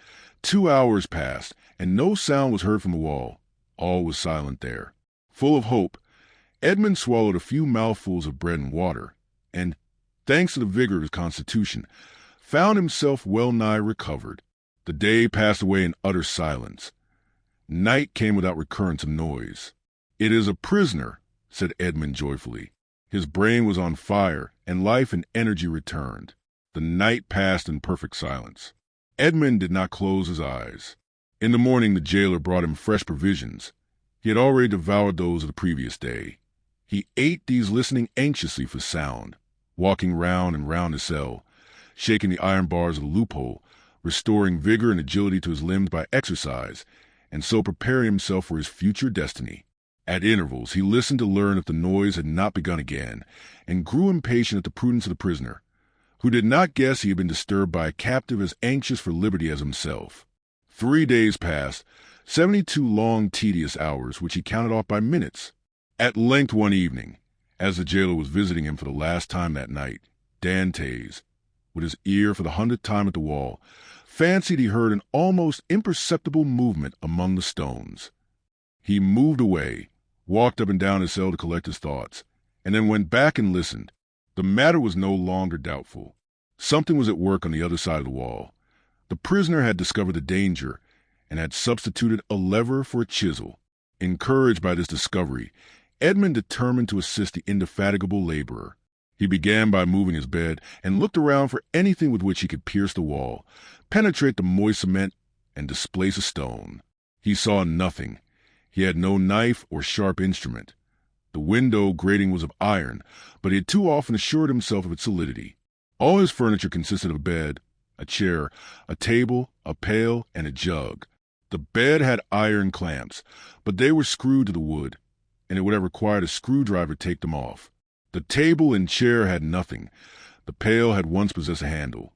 2 hours passed, and no sound was heard from the wall. All was silent there. Full of hope, Edmond swallowed a few mouthfuls of bread and water, and, thanks to the vigor of his constitution, found himself well nigh recovered. The day passed away in utter silence. Night came without recurrence of noise. It is a prisoner, said Edmond joyfully. His brain was on fire, and life and energy returned. The night passed in perfect silence. Edmond did not close his eyes. In the morning, the jailer brought him fresh provisions. He had already devoured those of the previous day. He ate these, listening anxiously for sound, walking round and round his cell, shaking the iron bars of the loophole, restoring vigor and agility to his limbs by exercise, and so preparing himself for his future destiny. At intervals, he listened to learn if the noise had not begun again, and grew impatient at the prudence of the prisoner, who did not guess he had been disturbed by a captive as anxious for liberty as himself. 3 days passed, 72 long, tedious hours, which he counted off by minutes. At length one evening, as the jailer was visiting him for the last time that night, Dantès, with his ear for the 100th time at the wall, fancied he heard an almost imperceptible movement among the stones. He moved away, walked up and down his cell to collect his thoughts, and then went back and listened. The matter was no longer doubtful. Something was at work on the other side of the wall. The prisoner had discovered the danger and had substituted a lever for a chisel. Encouraged by this discovery, Edmond determined to assist the indefatigable laborer. He began by moving his bed and looked around for anything with which he could pierce the wall, penetrate the moist cement, and displace a stone. He saw nothing. He had no knife or sharp instrument. The window grating was of iron, but he had too often assured himself of its solidity. All his furniture consisted of a bed, a chair, a table, a pail, and a jug. The bed had iron clamps, but they were screwed to the wood, and it would have required a screwdriver to take them off. The table and chair had nothing. The pail had once possessed a handle,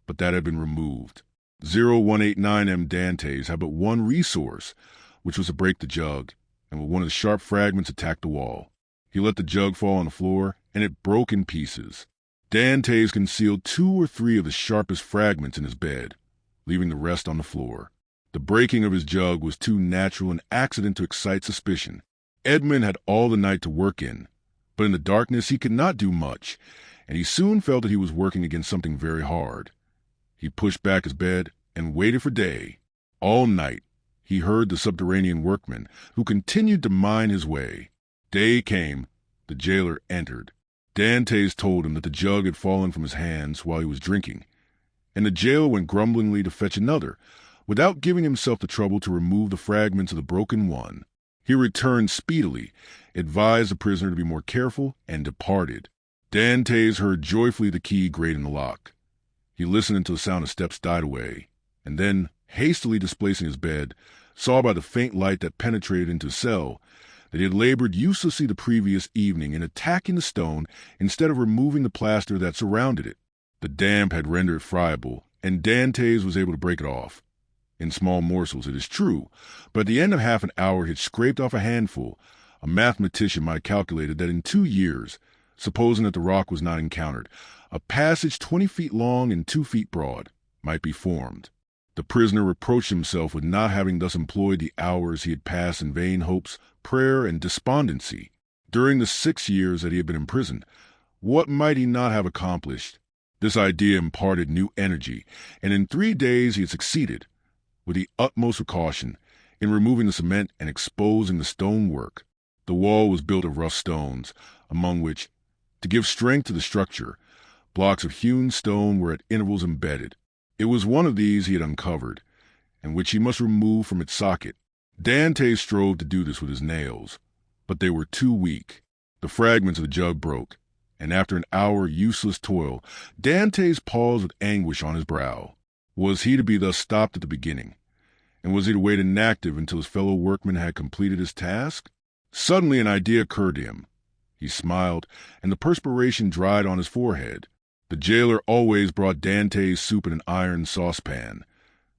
but that had been removed. 0189M Dantès had but one resource, which was to break the jug, and with one of the sharp fragments attack the wall. He let the jug fall on the floor, and it broke in pieces. Dantès concealed 2 or 3 of the sharpest fragments in his bed, leaving the rest on the floor. The breaking of his jug was too natural an accident to excite suspicion. Edmond had all the night to work in, but in the darkness he could not do much, and he soon felt that he was working against something very hard. He pushed back his bed and waited for day. All night he heard the subterranean workmen, who continued to mine his way. Day came. The jailer entered. Dantès told him that the jug had fallen from his hands while he was drinking, and the jailer went grumblingly to fetch another, without giving himself the trouble to remove the fragments of the broken one. He returned speedily, advised the prisoner to be more careful, and departed. Dantès heard joyfully the key grate in the lock. He listened until the sound of steps died away, and then, hastily displacing his bed, saw by the faint light that penetrated into his cell that he had labored uselessly the previous evening in attacking the stone instead of removing the plaster that surrounded it. The damp had rendered it friable, and Dantès was able to break it off. In small morsels, it is true, but at the end of half an hour he had scraped off a handful. A mathematician might have calculated that in 2 years, supposing that the rock was not encountered, a passage 20 feet long and 2 feet broad might be formed. The prisoner reproached himself with not having thus employed the hours he had passed in vain hopes, prayer, and despondency. During the 6 years that he had been imprisoned, what might he not have accomplished? This idea imparted new energy, and in 3 days he had succeeded, with the utmost precaution, in removing the cement and exposing the stonework. The wall was built of rough stones, among which, to give strength to the structure, blocks of hewn stone were at intervals embedded. It was one of these he had uncovered, and which he must remove from its socket. Dantès strove to do this with his nails, but they were too weak. The fragments of the jug broke, and after an hour of useless toil, Dantès paused with anguish on his brow. Was he to be thus stopped at the beginning? And was he to wait inactive until his fellow workman had completed his task? Suddenly an idea occurred to him. He smiled, and the perspiration dried on his forehead. The jailer always brought Dantès soup in an iron saucepan.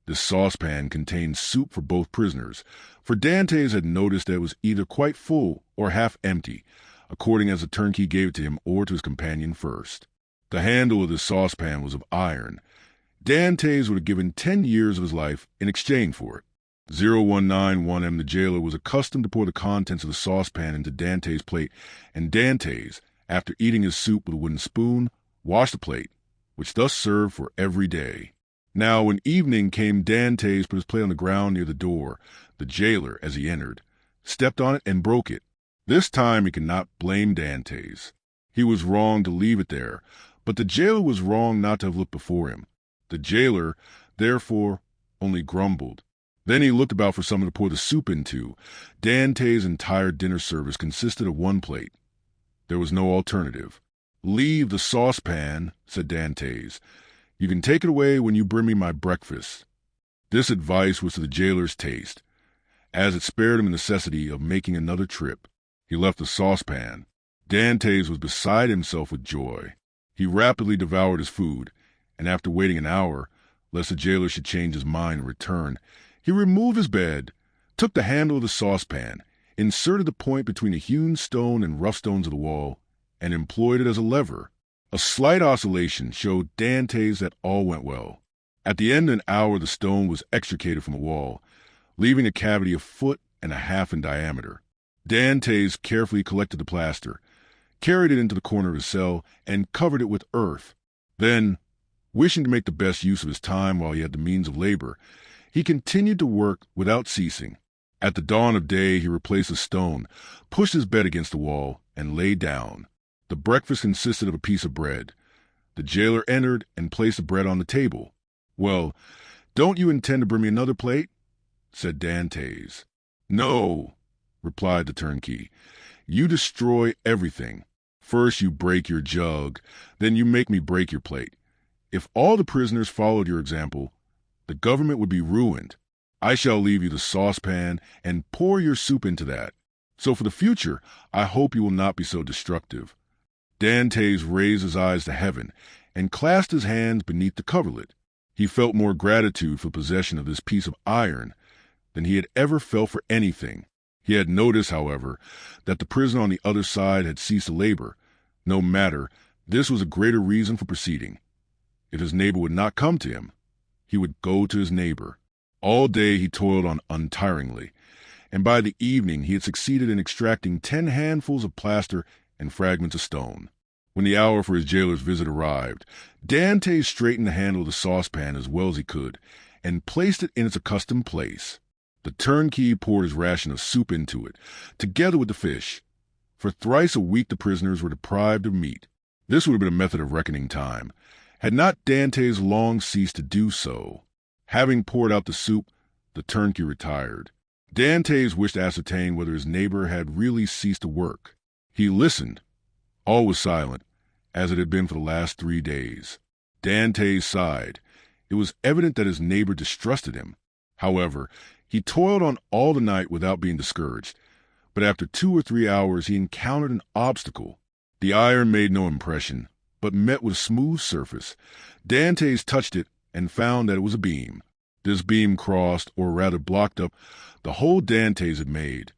This saucepan contained soup for both prisoners, for Dantès had noticed that it was either quite full or half empty, according as the turnkey gave it to him or to his companion first. The handle of this saucepan was of iron. Dantès would have given 10 years of his life in exchange for it. 0191M, the jailer, was accustomed to pour the contents of the saucepan into Dantès' plate, and Dantès, after eating his soup with a wooden spoon, washed the plate, which thus served for every day. Now, when evening came, Dantès put his plate on the ground near the door. The jailer, as he entered, stepped on it and broke it. This time he could not blame Dantès. He was wrong to leave it there, but the jailer was wrong not to have looked before him. The jailer, therefore, only grumbled. Then he looked about for someone to pour the soup into. Dantès' entire dinner service consisted of one plate. There was no alternative. "Leave the saucepan," said Dantès. "You can take it away when you bring me my breakfast." This advice was to the jailer's taste, as it spared him the necessity of making another trip. He left the saucepan. Dantès was beside himself with joy. He rapidly devoured his food, and after waiting an hour, lest the jailer should change his mind and return, he removed his bed, took the handle of the saucepan, inserted the point between the hewn stone and rough stones of the wall, and employed it as a lever. A slight oscillation showed Dantès that all went well. At the end of an hour, the stone was extricated from the wall, leaving a cavity a foot and a half in diameter. Dantès carefully collected the plaster, carried it into the corner of his cell, and covered it with earth. Then, wishing to make the best use of his time while he had the means of labor, he continued to work without ceasing. At the dawn of day, he replaced the stone, pushed his bed against the wall, and lay down. The breakfast consisted of a piece of bread. The jailer entered and placed the bread on the table. "Well, don't you intend to bring me another plate?" said Dantès. "No," replied the turnkey. "You destroy everything. First you break your jug, then you make me break your plate. If all the prisoners followed your example, the government would be ruined. I shall leave you the saucepan and pour your soup into that. So for the future, I hope you will not be so destructive." Dantès raised his eyes to heaven and clasped his hands beneath the coverlet. He felt more gratitude for possession of this piece of iron than he had ever felt for anything. He had noticed, however, that the prisoner on the other side had ceased to labor. No matter, this was a greater reason for proceeding. If his neighbor would not come to him, he would go to his neighbor. All day he toiled on untiringly, and by the evening he had succeeded in extracting 10 handfuls of plaster and fragments of stone. When the hour for his jailer's visit arrived, Dantès straightened the handle of the saucepan as well as he could, and placed it in its accustomed place. The turnkey poured his ration of soup into it, together with the fish. For thrice a week the prisoners were deprived of meat. This would have been a method of reckoning time, had not Dantès long ceased to do so. Having poured out the soup, the turnkey retired. Dantès wished to ascertain whether his neighbor had really ceased to work. He listened. All was silent, as it had been for the last 3 days. Dantès sighed. It was evident that his neighbor distrusted him. However, he toiled on all the night without being discouraged, but after 2 or 3 hours he encountered an obstacle. The iron made no impression, but met with a smooth surface. Dantès touched it and found that it was a beam. This beam crossed, or rather blocked up, the hole Dantès had made.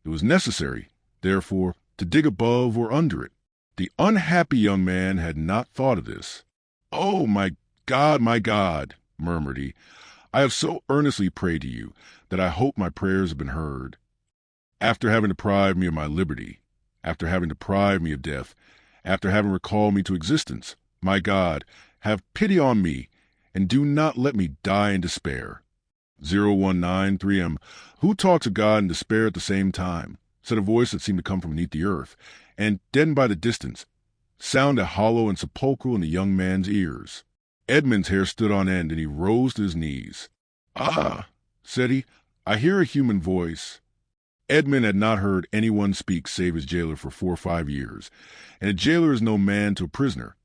It was necessary, therefore, to dig above or under it. The unhappy young man had not thought of this. "Oh, my God, murmured he. "I have so earnestly prayed to you that I hope my prayers have been heard. After having deprived me of my liberty, after having deprived me of death, after having recalled me to existence, my God, have pity on me, and do not let me die in despair." 0193M. "Who talks of God and despair at the same time?" said a voice that seemed to come from beneath the earth, and, deadened by the distance, sounded hollow and sepulchral in the young man's ears. Edmond's hair stood on end, and he rose to his knees. "Ah," said he, "I hear a human voice." Edmond had not heard anyone speak save his jailer for 4 or 5 years, and a jailer is no man to a prisoner.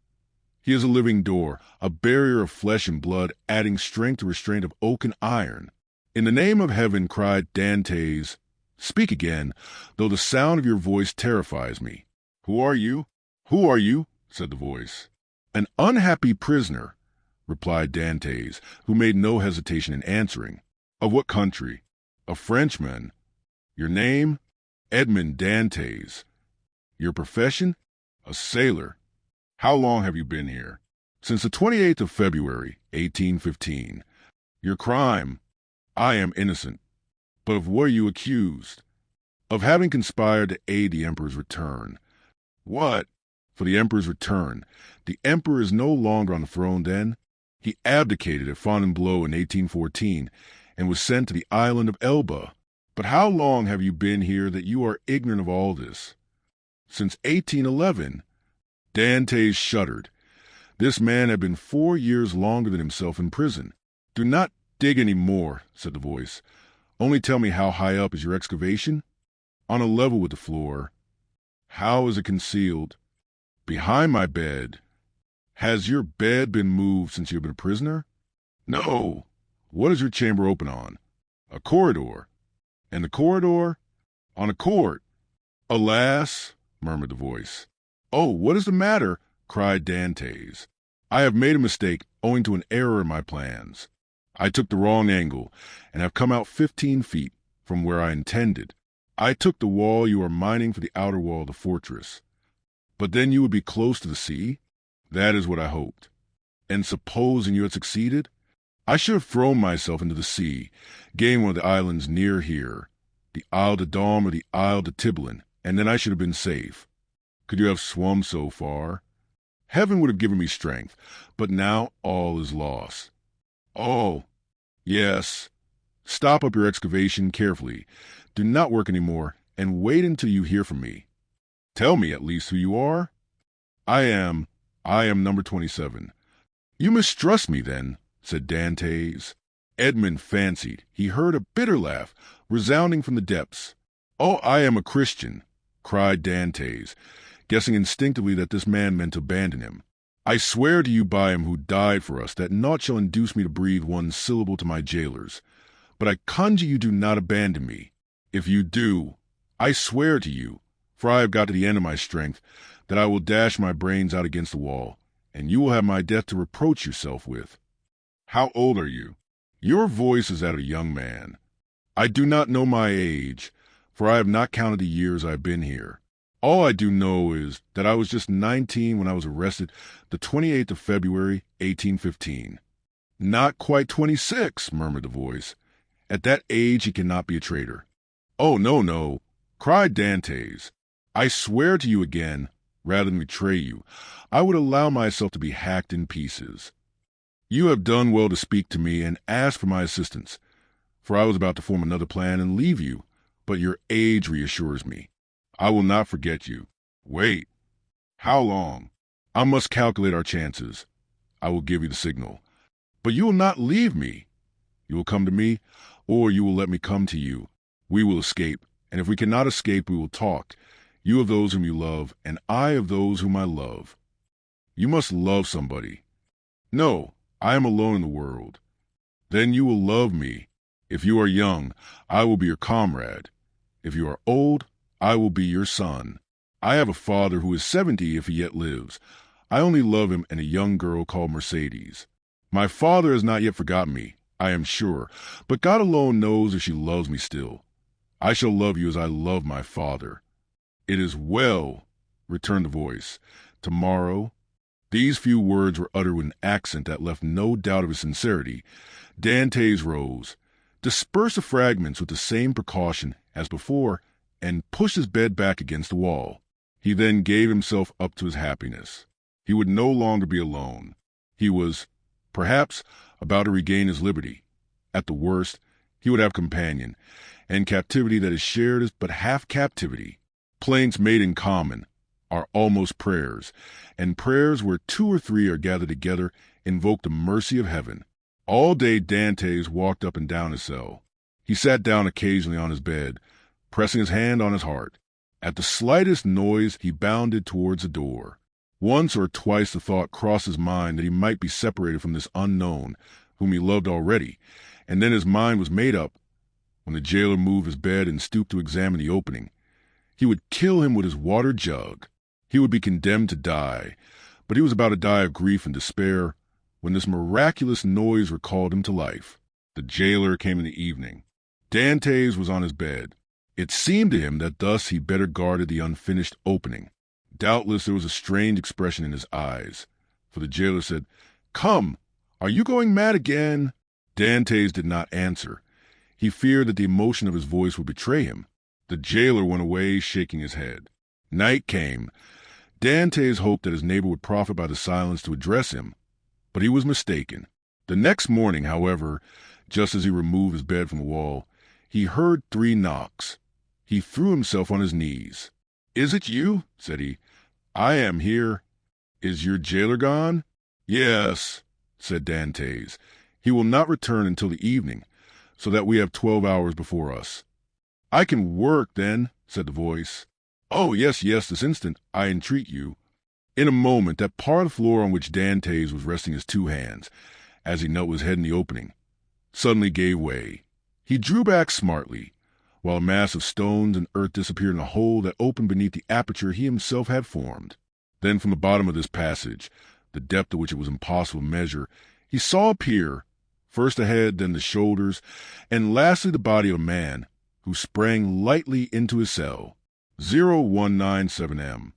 He is a living door, a barrier of flesh and blood, adding strength to restraint of oak and iron. "In the name of heaven," cried Dantès, "speak again, though the sound of your voice terrifies me." "Who are you? Who are you?" said the voice. "An unhappy prisoner," replied Dantès, who made no hesitation in answering. "Of what country?" "A Frenchman." "Your name?" "Edmond Dantès." "Your profession?" "A sailor." "How long have you been here?" "Since the 28th of February, 1815. "Your crime?" "I am innocent." "But of what are you accused?" "Of having conspired to aid the emperor's return." "What?" "For the emperor's return. The emperor is no longer on the throne then. He abdicated at Fontainebleau in 1814 and was sent to the island of Elba. But how long have you been here that you are ignorant of all this?" "Since 1811. Dantès shuddered. This man had been 4 years longer than himself in prison. "Do not dig any more," said the voice. "Only tell me, how high up is your excavation?" "On a level with the floor." "How is it concealed?" "Behind my bed." "Has your bed been moved since you have been a prisoner?" "No." "What is your chamber open on?" "A corridor." "And the corridor?" "On a court." "Alas," murmured the voice. "Oh, what is the matter?" cried Dantès. "I have made a mistake owing to an error in my plans. I took the wrong angle and have come out 15 feet from where I intended. I took the wall you are mining for the outer wall of the fortress. But then you would be close to the sea? That is what I hoped. And supposing you had succeeded? I should have thrown myself into the sea, gained one of the islands near here, the Isle de Daume or the Isle de Tibelin, and then I should have been safe. Could you have swum so far? Heaven would have given me strength, but now all is lost." "Oh, yes." "Stop up your excavation carefully. Do not work any more, and wait until you hear from me." "Tell me at least who you are." I am number 27. "You mistrust me, then," said Dantès. Edmond fancied he heard a bitter laugh resounding from the depths. "Oh, I am a Christian," cried Dantès, guessing instinctively that this man meant to abandon him. "I swear to you by him who died for us that naught shall induce me to breathe one syllable to my jailers. But I conjure you, do not abandon me. If you do, I swear to you, for I have got to the end of my strength, that I will dash my brains out against the wall, and you will have my death to reproach yourself with." "How old are you?" "Your voice is that of a young man." "I do not know my age, for I have not counted the years I have been here. All I do know is that I was just 19 when I was arrested the 28th of February, 1815. "Not quite 26, murmured the voice. "At that age he cannot be a traitor." "Oh, no, no," cried Dantès. "I swear to you again, rather than betray you, I would allow myself to be hacked in pieces. You have done well to speak to me and ask for my assistance, for I was about to form another plan and leave you, but your age reassures me. I will not forget you. Wait. How long? I must calculate our chances. I will give you the signal. But you will not leave me. You will come to me, or you will let me come to you. We will escape, and if we cannot escape, we will talk, you of those whom you love, and I of those whom I love. You must love somebody. No, I am alone in the world. Then you will love me. If you are young, I will be your comrade. If you are old, I will be your son. I have a father who is 70 if he yet lives. I only love him and a young girl called Mercedes. My father has not yet forgotten me, I am sure, but God alone knows if she loves me still. I shall love you as I love my father." "It is well," returned the voice. "Tomorrow." These few words were uttered with an accent that left no doubt of his sincerity. Dantès rose, dispersed the fragments with the same precaution as before, and pushed his bed back against the wall. He then gave himself up to his happiness. He would no longer be alone. He was, perhaps, about to regain his liberty. At the worst, he would have companion, and captivity that is shared is but half captivity. Plaints made in common are almost prayers, and prayers where 2 or 3 are gathered together invoke the mercy of heaven. All day Dantès walked up and down his cell. He sat down occasionally on his bed, pressing his hand on his heart. At the slightest noise he bounded towards the door. Once or twice the thought crossed his mind that he might be separated from this unknown, whom he loved already, and then his mind was made up. When the jailer moved his bed and stooped to examine the opening, he would kill him with his water jug. He would be condemned to die, but he was about to die of grief and despair when this miraculous noise recalled him to life. The jailer came in the evening. Dantès was on his bed. It seemed to him that thus he better guarded the unfinished opening. Doubtless there was a strange expression in his eyes, for the jailer said, "Come, are you going mad again?" Dantès did not answer. He feared that the emotion of his voice would betray him. The jailer went away, shaking his head. Night came. Dantès hoped that his neighbor would profit by the silence to address him, but he was mistaken. The next morning, however, just as he removed his bed from the wall, he heard 3 knocks. He threw himself on his knees. "Is it you?" said he. "I am here." Is your jailer gone? Yes, said Dantès. He will not return until the evening, so that we have 12 hours before us. I can work, then, said the voice. Oh, yes, this instant, I entreat you. In a moment, that part of the floor on which Dantès was resting his two hands, as he knelt with his head in the opening, suddenly gave way. He drew back smartly, while a mass of stones and earth disappeared in a hole that opened beneath the aperture he himself had formed. Then from the bottom of this passage, the depth of which it was impossible to measure, he saw appear, first the head, then the shoulders, and lastly the body of a man, who sprang lightly into his cell. 0197M.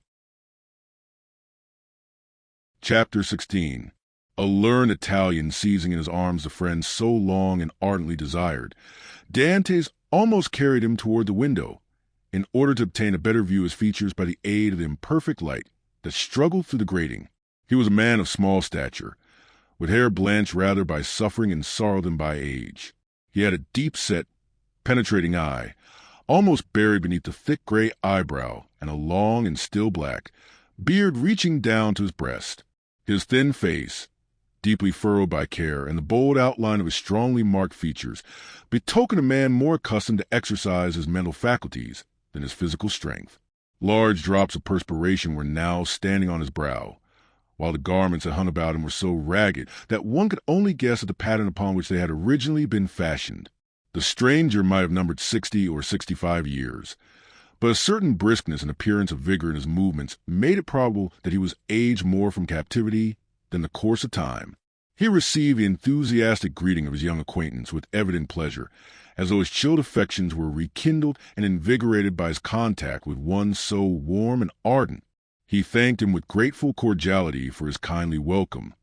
Chapter 16. A learned Italian seizing in his arms the friend so long and ardently desired, Dantès almost carried him toward the window, in order to obtain a better view of his features by the aid of the imperfect light that struggled through the grating. He was a man of small stature, with hair blanched rather by suffering and sorrow than by age. He had a deep-set, penetrating eye, almost buried beneath the thick gray eyebrow, and a long and still black beard reaching down to his breast. His thin face, deeply furrowed by care, and the bold outline of his strongly marked features, betokened a man more accustomed to exercise his mental faculties than his physical strength. Large drops of perspiration were now standing on his brow, while the garments that hung about him were so ragged that one could only guess at the pattern upon which they had originally been fashioned. The stranger might have numbered 60 or 65 years, but a certain briskness and appearance of vigor in his movements made it probable that he was aged more from captivity than the course of time. He received the enthusiastic greeting of his young acquaintance with evident pleasure, as though his chilled affections were rekindled and invigorated by his contact with one so warm and ardent. He thanked him with grateful cordiality for his kindly welcome,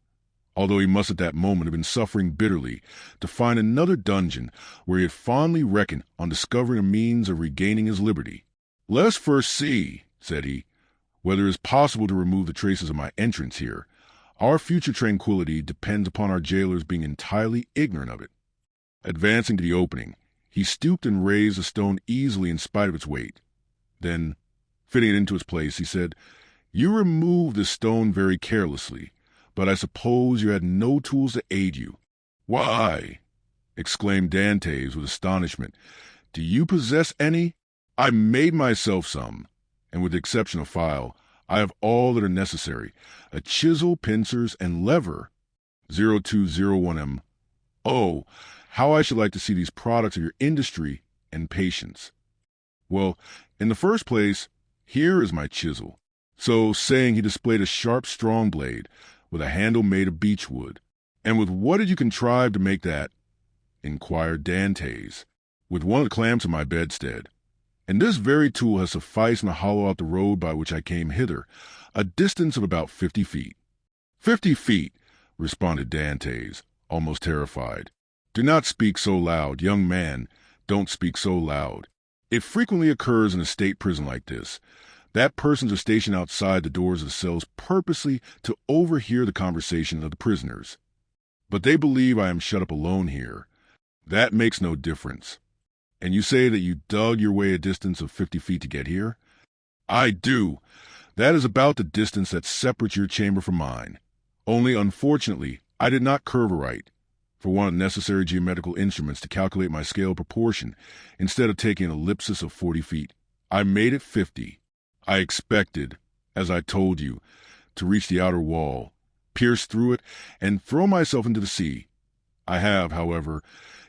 although he must at that moment have been suffering bitterly to find another dungeon where he had fondly reckoned on discovering a means of regaining his liberty. "Let us first see," said he, "whether it is possible to remove the traces of my entrance here. Our future tranquillity depends upon our jailers being entirely ignorant of it." Advancing to the opening, he stooped and raised the stone easily in spite of its weight. Then, fitting it into its place, he said, "You removed this stone very carelessly, but I suppose you had no tools to aid you." "Why," exclaimed Dantès with astonishment, "do you possess any?" "I made myself some, and with the exception of file, I have all that are necessary, a chisel, pincers, and lever. 0201M. Oh, how I should like to see these products of your industry and patience. Well, in the first place, here is my chisel." So saying, he displayed a sharp, strong blade, with a handle made of beechwood. "And with what did you contrive to make that?" inquired Dantès. "With one of the clamps of my bedstead. And this very tool has sufficed to hollow out the road by which I came hither, a distance of about 50 feet. 50 feet, responded Dantès, almost terrified. "Do not speak so loud, young man, don't speak so loud. It frequently occurs in a state prison like this, that persons are stationed outside the doors of the cells purposely to overhear the conversation of the prisoners. But they believe I am shut up alone here. That makes no difference. And you say that you dug your way a distance of 50 feet to get here?" "I do. That is about the distance that separates your chamber from mine. Only, unfortunately, I did not curve aright, for one of the necessary geometrical instruments to calculate my scale of proportion, instead of taking an ellipsis of 40 feet. I made it 50. I expected, as I told you, to reach the outer wall, pierce through it, and throw myself into the sea. I have, however,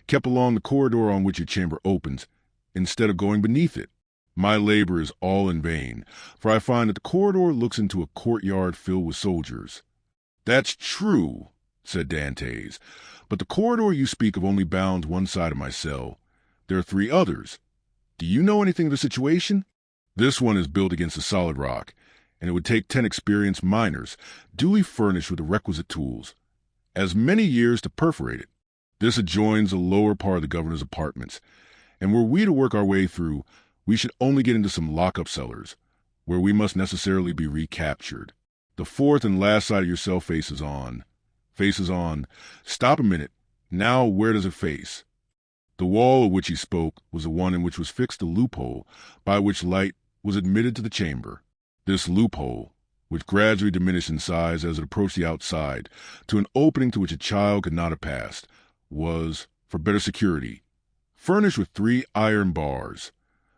kept along the corridor on which your chamber opens, instead of going beneath it. My labor is all in vain, for I find that the corridor looks into a courtyard filled with soldiers." "That's true," said Dantès, "but the corridor you speak of only bounds one side of my cell. There are 3 others. Do you know anything of the situation? This one is built against a solid rock, and it would take 10 experienced miners, duly furnished with the requisite tools, as many years to perforate it. This adjoins the lower part of the governor's apartments, and were we to work our way through, we should only get into some lock-up cellars, where we must necessarily be recaptured. The 4th and last side of your cell faces on. Faces on. Stop a minute. Now where does it face?" The wall of which he spoke was the one in which was fixed the loophole by which light was admitted to the chamber. This loophole, which gradually diminished in size as it approached the outside, to an opening to which a child could not have passed, was, for better security, furnished with 3 iron bars,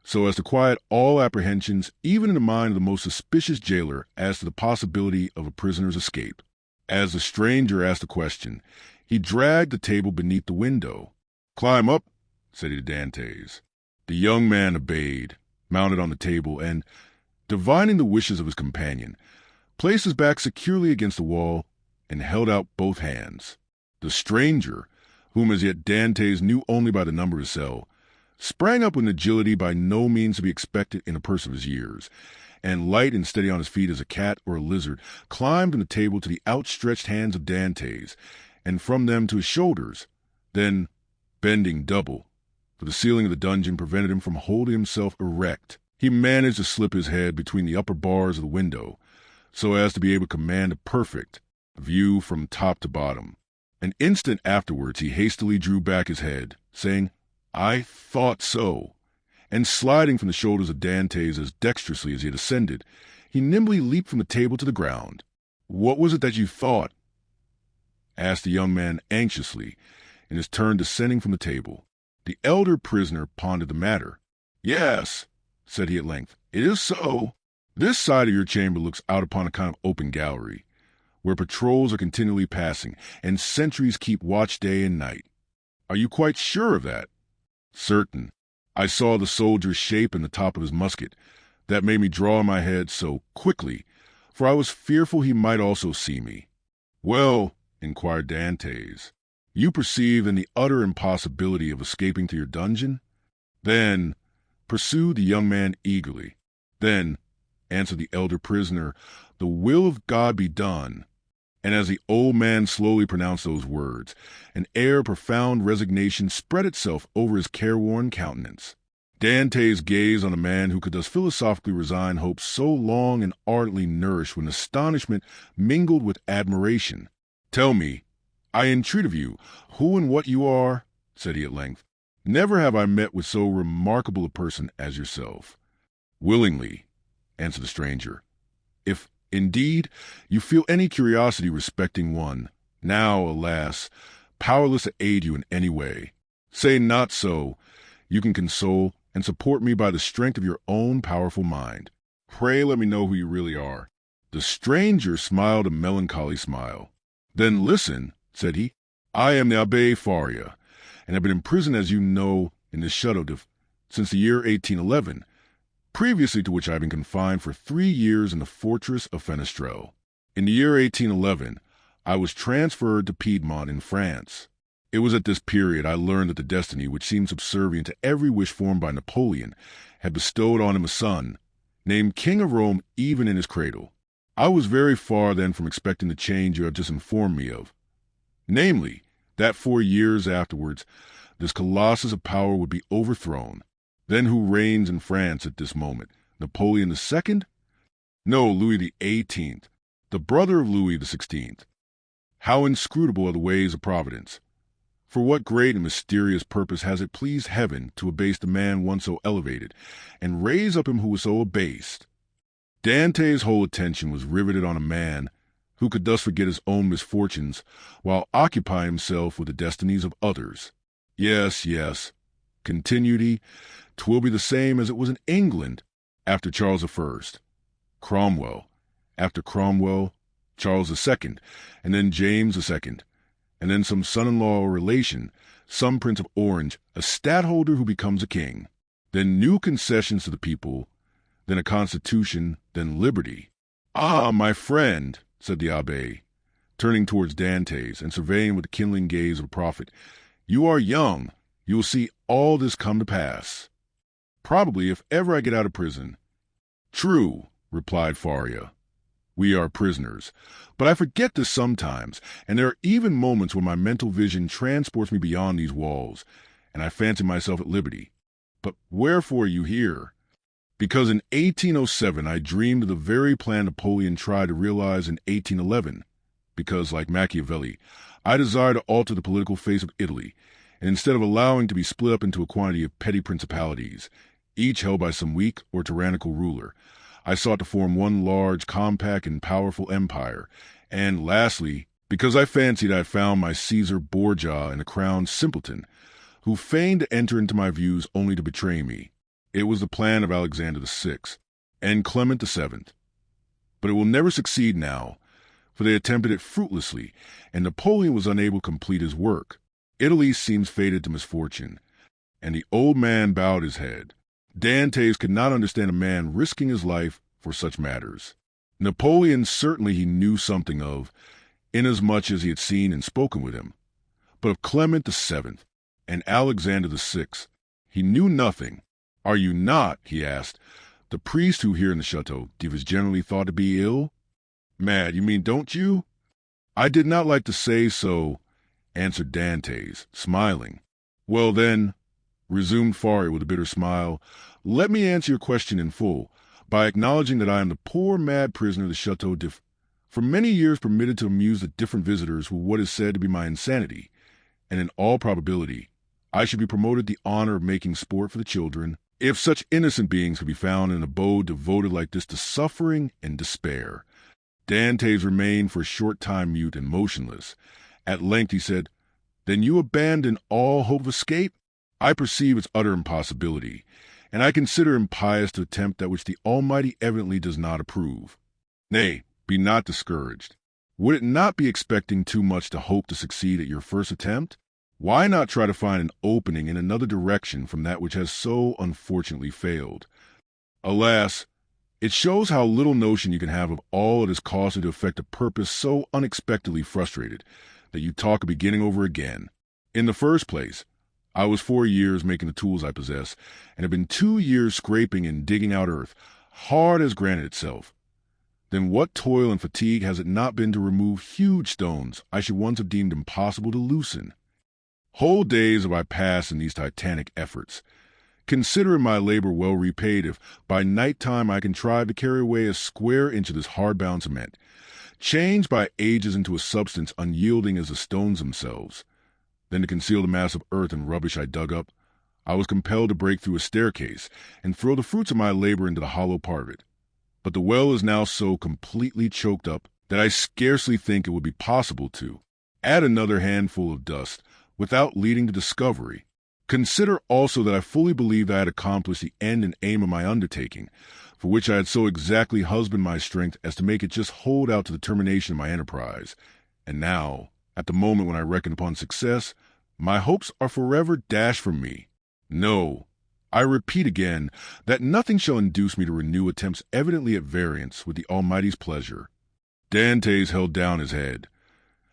so as to quiet all apprehensions, even in the mind of the most suspicious jailer, as to the possibility of a prisoner's escape. As the stranger asked the question, he dragged the table beneath the window. "Climb up," said he to Dantès. The young man obeyed, mounted on the table, and, divining the wishes of his companion, placed his back securely against the wall and held out both hands. The stranger, whom as yet Dantès knew only by the number of his cell, sprang up with an agility by no means to be expected in a person of his years, and light and steady on his feet as a cat or a lizard, climbed from the table to the outstretched hands of Dantès, and from them to his shoulders. Then, bending double, for the ceiling of the dungeon prevented him from holding himself erect, he managed to slip his head between the upper bars of the window, so as to be able to command a perfect view from top to bottom. An instant afterwards he hastily drew back his head, saying, "I thought so," and sliding from the shoulders of Dantès as dexterously as he had ascended, he nimbly leaped from the table to the ground. "What was it that you thought?" asked the young man anxiously, in his turn descending from the table. The elder prisoner pondered the matter. "Yes," said he at length, "it is so. This side of your chamber looks out upon a kind of open gallery, where patrols are continually passing, and sentries keep watch day and night. Are you quite sure of that?" "Certain. I saw the soldier's shape in the top of his musket. That made me draw my head so quickly, for I was fearful he might also see me." "Well," inquired Dantès, "you perceive then the utter impossibility of escaping to your dungeon?" "Then," pursued the young man eagerly, "then," answered the elder prisoner, "the will of God be done." And as the old man slowly pronounced those words, an air of profound resignation spread itself over his careworn countenance. Dantès gazed on a man who could thus philosophically resign hopes so long and ardently nourished with astonishment mingled with admiration. "Tell me, I entreat of you, who and what you are," said he at length. "Never have I met with so remarkable a person as yourself." "Willingly," answered the stranger. "If, indeed, you feel any curiosity respecting one, now, alas, powerless to aid you in any way, say not so. You can console and support me by the strength of your own powerful mind. Pray let me know who you really are." The stranger smiled a melancholy smile. "Then listen," said he. "I am the Abbé Faria, and have been imprisoned, as you know, in this chateau since the year 1811, previously to which I have been confined for 3 years in the fortress of Fenestrelle. In the year 1811, I was transferred to Piedmont in France. It was at this period I learned that the destiny, which seemed subservient to every wish formed by Napoleon, had bestowed on him a son, named King of Rome even in his cradle. I was very far then from expecting the change you have just informed me of, namely, that 4 years afterwards this colossus of power would be overthrown. Then who reigns in France at this moment? Napoleon II? No, Louis XVIII, the brother of Louis XVI. How inscrutable are the ways of Providence! For what great and mysterious purpose has it pleased Heaven to abase the man once so elevated, and raise up him who was so abased? Dantès' whole attention was riveted on a man who could thus forget his own misfortunes while occupying himself with the destinies of others. "Yes, yes," continued he, "'twill be the same as it was in England after Charles I, Cromwell, after Cromwell, Charles II, and then James II, and then some son-in-law or relation, some Prince of Orange, a stadtholder who becomes a king, then new concessions to the people, then a constitution, then liberty." "Ah, my friend," said the abbé, turning towards Dantès and surveying with the kindling gaze of a prophet, "you are young. You will see all this come to pass. Probably, if ever I get out of prison." "True," replied Faria. "We are prisoners. But I forget this sometimes, and there are even moments when my mental vision transports me beyond these walls, and I fancy myself at liberty. But wherefore are you here?" "Because in 1807 I dreamed of the very plan Napoleon tried to realize in 1811. Because, like Machiavelli, I desire to alter the political face of Italy, and instead of allowing to be split up into a quantity of petty principalities, each held by some weak or tyrannical ruler, I sought to form one large, compact, and powerful empire. And lastly, because I fancied I had found my Caesar Borgia in a crowned simpleton, who feigned to enter into my views only to betray me. It was the plan of Alexander VI and Clement VII. But it will never succeed now, for they attempted it fruitlessly, and Napoleon was unable to complete his work. Italy seems fated to misfortune, and the old man bowed his head. Dantès could not understand a man risking his life for such matters. Napoleon certainly he knew something of, inasmuch as he had seen and spoken with him. But of Clement VII and Alexander VI, he knew nothing. "Are you not," he asked, "the priest who here in the chateau is generally thought to be ill?" "Mad, you mean, don't you?" "I did not like to say so," answered Dantès, smiling. "Well then," resumed Faria with a bitter smile, "let me answer your question in full, by acknowledging that I am the poor mad prisoner of the Chateau d'If, for many years permitted to amuse the different visitors with what is said to be my insanity, and in all probability I should be promoted the honor of making sport for the children, if such innocent beings could be found in an abode devoted like this to suffering and despair." Dantès remained for a short time mute and motionless. At length he said, "Then you abandon all hope of escape? I perceive its utter impossibility, and I consider impious to attempt that which the Almighty evidently does not approve. Nay, be not discouraged. Would it not be expecting too much to hope to succeed at your first attempt? Why not try to find an opening in another direction from that which has so unfortunately failed? Alas, it shows how little notion you can have of all it has cost you to effect a purpose so unexpectedly frustrated that you talk of beginning over again. In the first place, I was 4 years making the tools I possess, and have been 2 years scraping and digging out earth, hard as granite itself. Then what toil and fatigue has it not been to remove huge stones I should once have deemed impossible to loosen? Whole days have I passed in these titanic efforts. Consider my labor well repaid if by night time I contrive to carry away a square inch of this hard-bound cement, changed by ages into a substance unyielding as the stones themselves. Then to conceal the mass of earth and rubbish I dug up, I was compelled to break through a staircase and throw the fruits of my labor into the hollow part of it. But the well is now so completely choked up that I scarcely think it would be possible to add another handful of dust without leading to discovery. Consider also that I fully believed I had accomplished the end and aim of my undertaking, for which I had so exactly husbanded my strength as to make it just hold out to the termination of my enterprise. And now, at the moment when I reckon upon success, my hopes are forever dashed from me. No, I repeat again, that nothing shall induce me to renew attempts evidently at variance with the Almighty's pleasure." Dantès held down his head,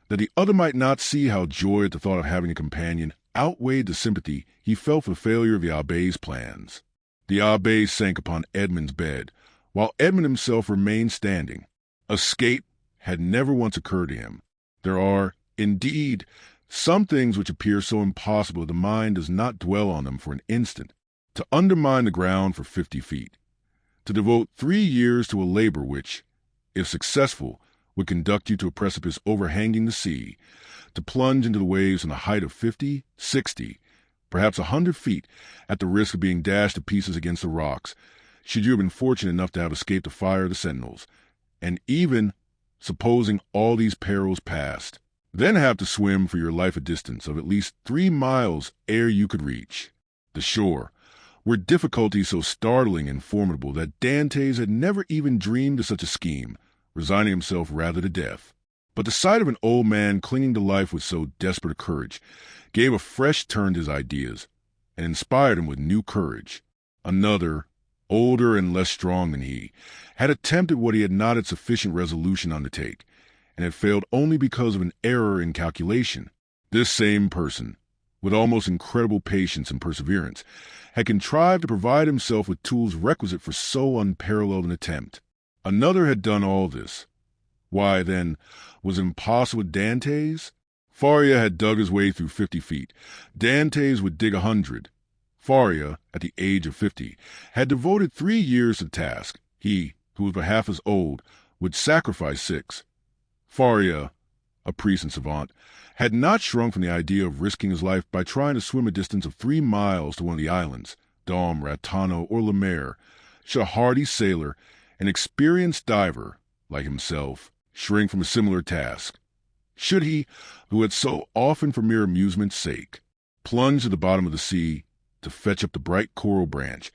that the other might not see how joy at the thought of having a companion outweighed the sympathy he felt for the failure of the abbé's plans. The abbé sank upon Edmond's bed, while Edmond himself remained standing. Escape had never once occurred to him. There are, indeed, some things which appear so impossible that the mind does not dwell on them for an instant. To undermine the ground for 50 feet, to devote 3 years to a labor which, if successful, would conduct you to a precipice overhanging the sea, to plunge into the waves from a height of 50, 60, perhaps 100 feet, at the risk of being dashed to pieces against the rocks, should you have been fortunate enough to have escaped the fire of the sentinels, and even, supposing all these perils passed, then have to swim for your life a distance of at least 3 miles ere you could reach the shore, were difficulties so startling and formidable that Dantès had never even dreamed of such a scheme, resigning himself rather to death. But the sight of an old man clinging to life with so desperate a courage gave a fresh turn to his ideas, and inspired him with new courage. Another, older and less strong than he, had attempted what he had not had sufficient resolution to undertake, and had failed only because of an error in calculation. This same person, with almost incredible patience and perseverance, had contrived to provide himself with tools requisite for so unparalleled an attempt. Another had done all this. Why, then, was it impossible with Dantès? Faria had dug his way through 50 feet. Dantès would dig 100. Faria, at the age of 50, had devoted 3 years to the task. He, who was but half as old, would sacrifice 6. Faria, a priest and savant, had not shrunk from the idea of risking his life by trying to swim a distance of 3 miles to one of the islands, Dom, Ratano, or Lemaire, should a hardy sailor, An experienced diver, like himself, shrink from a similar task. Should he, who had so often for mere amusement's sake, plunge to the bottom of the sea to fetch up the bright coral branch,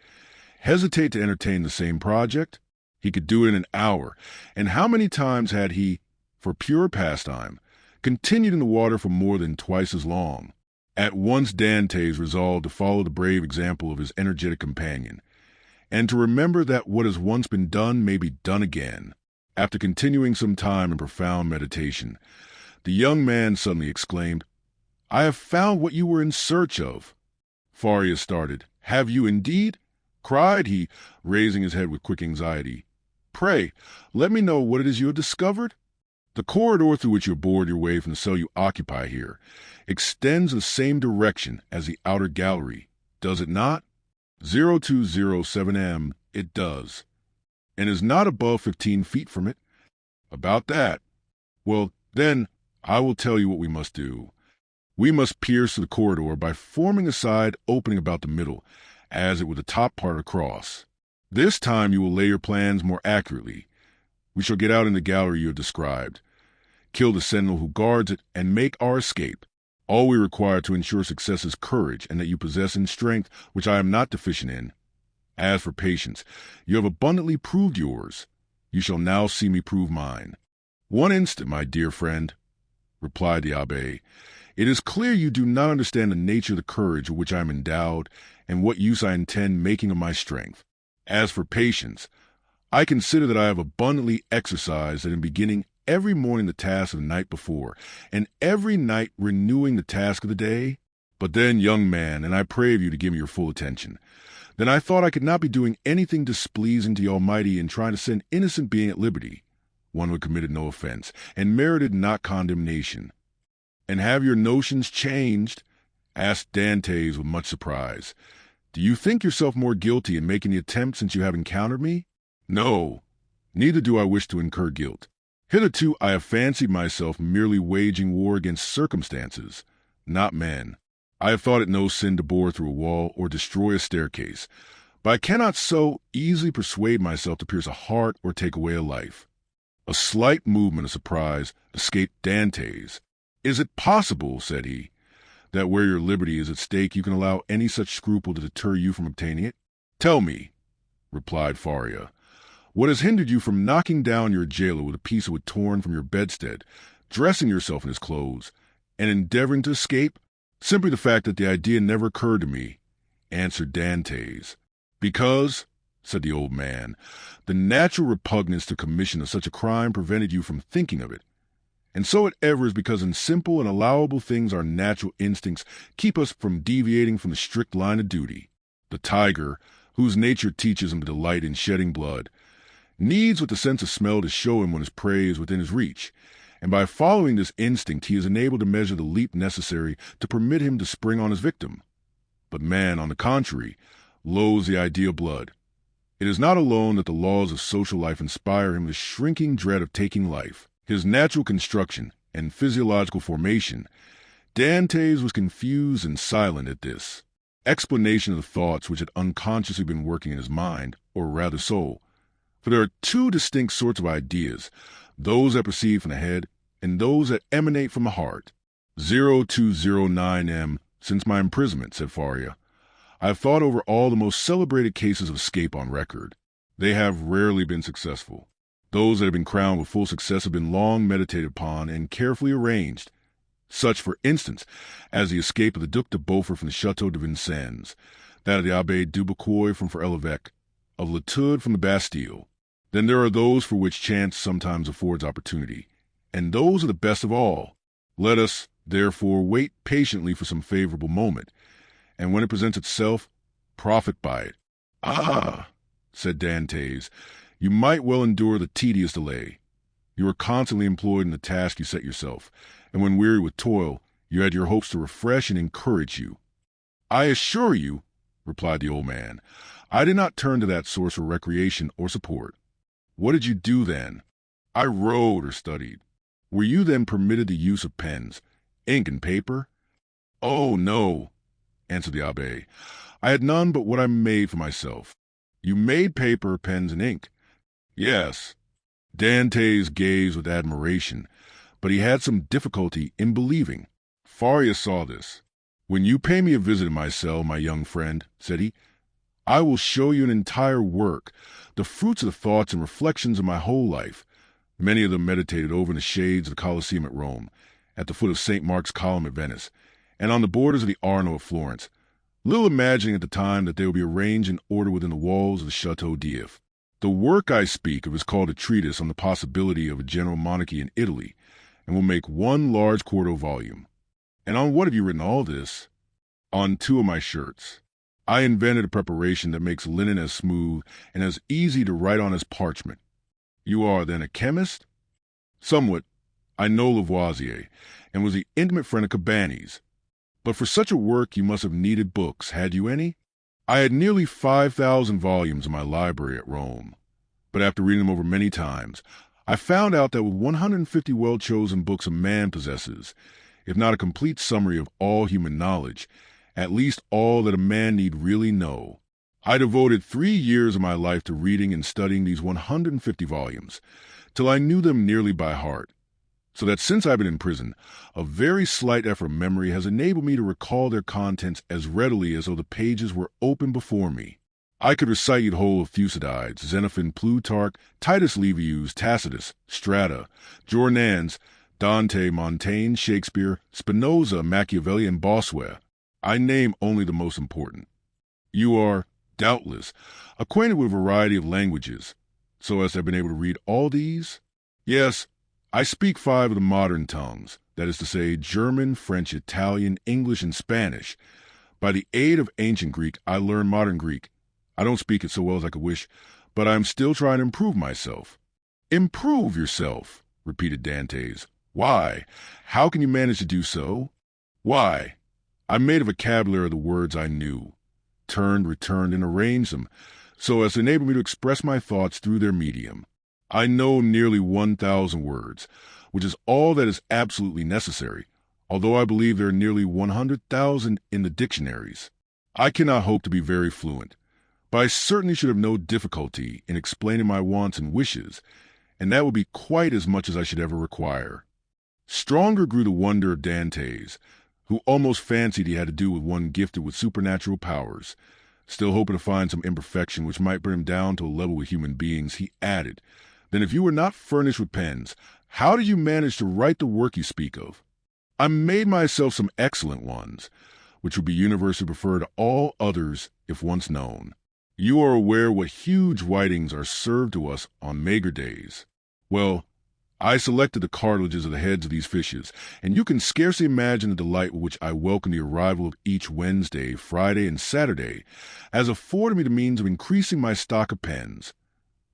hesitate to entertain the same project? He could do it in an hour, and how many times had he, for pure pastime, continued in the water for more than twice as long? At once Dantès resolved to follow the brave example of his energetic companion, and to remember that what has once been done may be done again. After continuing some time in profound meditation, the young man suddenly exclaimed, "I have found what you were in search of." Faria started. "Have you indeed?" cried he, raising his head with quick anxiety. "Pray, let me know what it is you have discovered." "The corridor through which you bored your way from the cell you occupy here extends the same direction as the outer gallery, does it not?" 0207M, it does. "And is not above 15 feet from it?" "About that." "Well, then, I will tell you what we must do. We must pierce the corridor by forming a side opening about the middle, as it were the top part across. This time you will lay your plans more accurately. We shall get out in the gallery you have described, kill the sentinel who guards it, and make our escape. All we require to ensure success is courage, and that you possess in strength, which I am not deficient in. As for patience, you have abundantly proved yours. You shall now see me prove mine." "One instant, my dear friend," replied the abbé. "It is clear you do not understand the nature of the courage with which I am endowed, and what use I intend making of my strength. As for patience, I consider that I have abundantly exercised it in beginning every morning the task of the night before, and every night renewing the task of the day. But then, young man, and I pray of you to give me your full attention, then I thought I could not be doing anything displeasing to the Almighty in trying to set an innocent being at liberty, one who had committed no offense, and merited not condemnation." "And have your notions changed?" asked Dantès with much surprise. "Do you think yourself more guilty in making the attempt since you have encountered me?" "No, neither do I wish to incur guilt. Hitherto I have fancied myself merely waging war against circumstances, not men. I have thought it no sin to bore through a wall or destroy a staircase, but I cannot so easily persuade myself to pierce a heart or take away a life." A slight movement of surprise escaped Dantès. "Is it possible," said he, "that where your liberty is at stake you can allow any such scruple to deter you from obtaining it?" "Tell me," replied Faria, "what has hindered you from knocking down your jailer with a piece of wood torn from your bedstead, dressing yourself in his clothes, and endeavoring to escape?" "Simply the fact that the idea never occurred to me," answered Dantès. "Because," said the old man, "the natural repugnance to commission of such a crime prevented you from thinking of it. And so it ever is because in simple and allowable things our natural instincts keep us from deviating from the strict line of duty. The tiger, whose nature teaches him to delight in shedding blood, needs with the sense of smell to show him when his prey is within his reach, and by following this instinct he is enabled to measure the leap necessary to permit him to spring on his victim. But man, on the contrary, loathes the idea of blood. It is not alone that the laws of social life inspire him with shrinking dread of taking life. His natural construction and physiological formation." Dantès was confused and silent at this explanation of the thoughts which had unconsciously been working in his mind, or rather soul. For there are two distinct sorts of ideas, those that proceed from the head and those that emanate from the heart. 0209M, since my imprisonment, said Faria, I have thought over all the most celebrated cases of escape on record. They have rarely been successful. Those that have been crowned with full success have been long meditated upon and carefully arranged. Such, for instance, as the escape of the Duc de Beaufort from the Château de Vincennes, that of the Abbé Dubuquoy from Forêt-l'Évêque, of Latude from the Bastille. Then there are those for which chance sometimes affords opportunity, and those are the best of all. Let us, therefore, wait patiently for some favorable moment, and when it presents itself, profit by it. Ah, said Dantès, you might well endure the tedious delay. You are constantly employed in the task you set yourself, and when weary with toil, you had your hopes to refresh and encourage you. I assure you, replied the old man, I did not turn to that source for recreation or support. What did you do then? I wrote or studied. Were you then permitted the use of pens, ink, and paper? Oh, no, answered the abbé. I had none but what I made for myself. You made paper, pens, and ink. Yes. Dantès gazed with admiration, but he had some difficulty in believing. Faria saw this. "When you pay me a visit in my cell, my young friend," said he, "I will show you an entire work, the fruits of the thoughts and reflections of my whole life, many of them meditated over in the shades of the Colosseum at Rome, at the foot of St. Mark's Column at Venice, and on the borders of the Arno at Florence, little imagining at the time that they will be arranged in order within the walls of the Chateau d'If. The work I speak of is called a treatise on the possibility of a general monarchy in Italy, and will make one large quarto volume. And on what have you written all this?" "On 2 of my shirts. I invented a preparation that makes linen as smooth and as easy to write on as parchment." "You are, then, a chemist?" "Somewhat. I know Lavoisier, and was the intimate friend of Cabanis. But for such a work you must have needed books. Had you any?" "I had nearly 5,000 volumes in my library at Rome. But after reading them over many times, I found out that with 150 well-chosen books a man possesses, if not a complete summary of all human knowledge, at least all that a man need really know. I devoted 3 years of my life to reading and studying these 150 volumes, till I knew them nearly by heart. So that since I've been in prison, a very slight effort of memory has enabled me to recall their contents as readily as though the pages were open before me. I could recite you the whole of Thucydides, Xenophon, Plutarch, Titus Livius, Tacitus, Strata, Jornans, Dante, Montaigne, Shakespeare, Spinoza, Machiavelli, and Bossuet. I name only the most important. You are, doubtless, acquainted with a variety of languages, so as to have been able to read all these?" "Yes, I speak 5 of the modern tongues, that is to say, German, French, Italian, English, and Spanish. By the aid of ancient Greek, I learned modern Greek. I don't speak it so well as I could wish, but I am still trying to improve myself." "Improve yourself?" repeated Dantès. "Why, how can you manage to do so?" "Why, I made a vocabulary of the words I knew, turned, returned, and arranged them, so as to enable me to express my thoughts through their medium. I know nearly 1,000 words, which is all that is absolutely necessary, although I believe there are nearly 100,000 in the dictionaries. I cannot hope to be very fluent, but I certainly should have no difficulty in explaining my wants and wishes, and that would be quite as much as I should ever require." Stronger grew the wonder of Dantès, who almost fancied he had to do with one gifted with supernatural powers. Still hoping to find some imperfection which might bring him down to a level with human beings, he added, "Then if you were not furnished with pens, how did you manage to write the work you speak of?" "I made myself some excellent ones, which would be universally preferred to all others if once known. You are aware what huge whitings are served to us on maigre days. Well, I selected the cartilages of the heads of these fishes, and you can scarcely imagine the delight with which I welcome the arrival of each Wednesday, Friday, and Saturday, as affording me the means of increasing my stock of pens.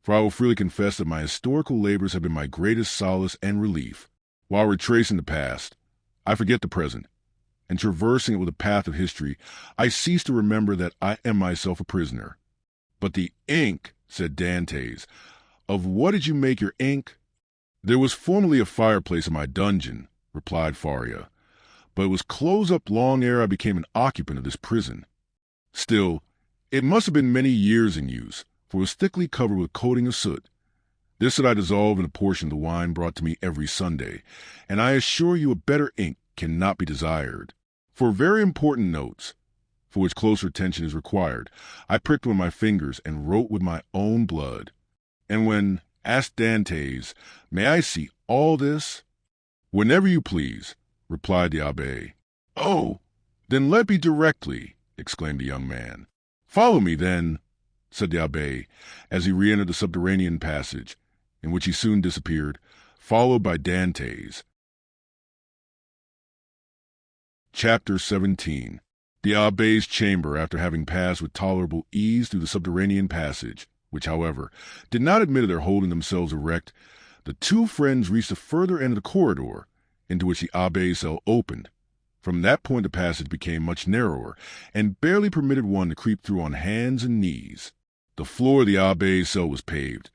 For I will freely confess that my historical labors have been my greatest solace and relief. While retracing the past, I forget the present, and traversing it with a path of history, I cease to remember that I am myself a prisoner." "But the ink," said Dantès. "Of what did you make your ink?" "There was formerly a fireplace in my dungeon," replied Faria, "but it was closed up long ere I became an occupant of this prison. Still, it must have been many years in use, for it was thickly covered with a coating of soot. This soot I dissolved in a portion of the wine brought to me every Sunday, and I assure you a better ink cannot be desired. For very important notes, for which closer attention is required, I pricked one of my fingers and wrote with my own blood. And when asked Dantès, 'May I see all this?' 'Whenever you please,' replied the abbé. 'Oh, then let me directly,' exclaimed the young man. 'Follow me, then,' said the abbé, as he re-entered the subterranean passage, in which he soon disappeared, followed by Dantès. Chapter 17. The abbé's chamber, after having passed with tolerable ease through the subterranean passage, which, however, did not admit of their holding themselves erect, the 2 friends reached the further end of the corridor, into which the abbé's cell opened. From that point the passage became much narrower, and barely permitted one to creep through on hands and knees. The floor of the abbé's cell was paved,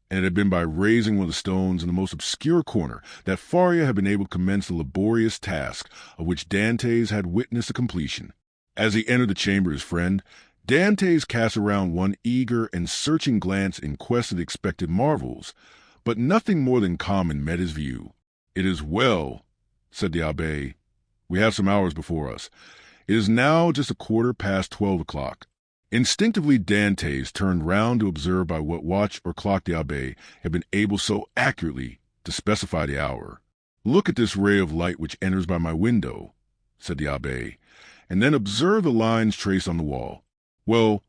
and it had been by raising one of the stones in the most obscure corner that Faria had been able to commence the laborious task of which Dantès had witnessed the completion. As he entered the chamber of his friend, Dantès cast around one eager and searching glance in quest of the expected marvels, but nothing more than common met his view. "It is well," said the abbé. "We have some hours before us. It is now just 12:15 o'clock. Instinctively, Dantès turned round to observe by what watch or clock the abbé had been able so accurately to specify the hour. "Look at this ray of light which enters by my window," said the abbé, "and then observe the lines traced on the wall. Well,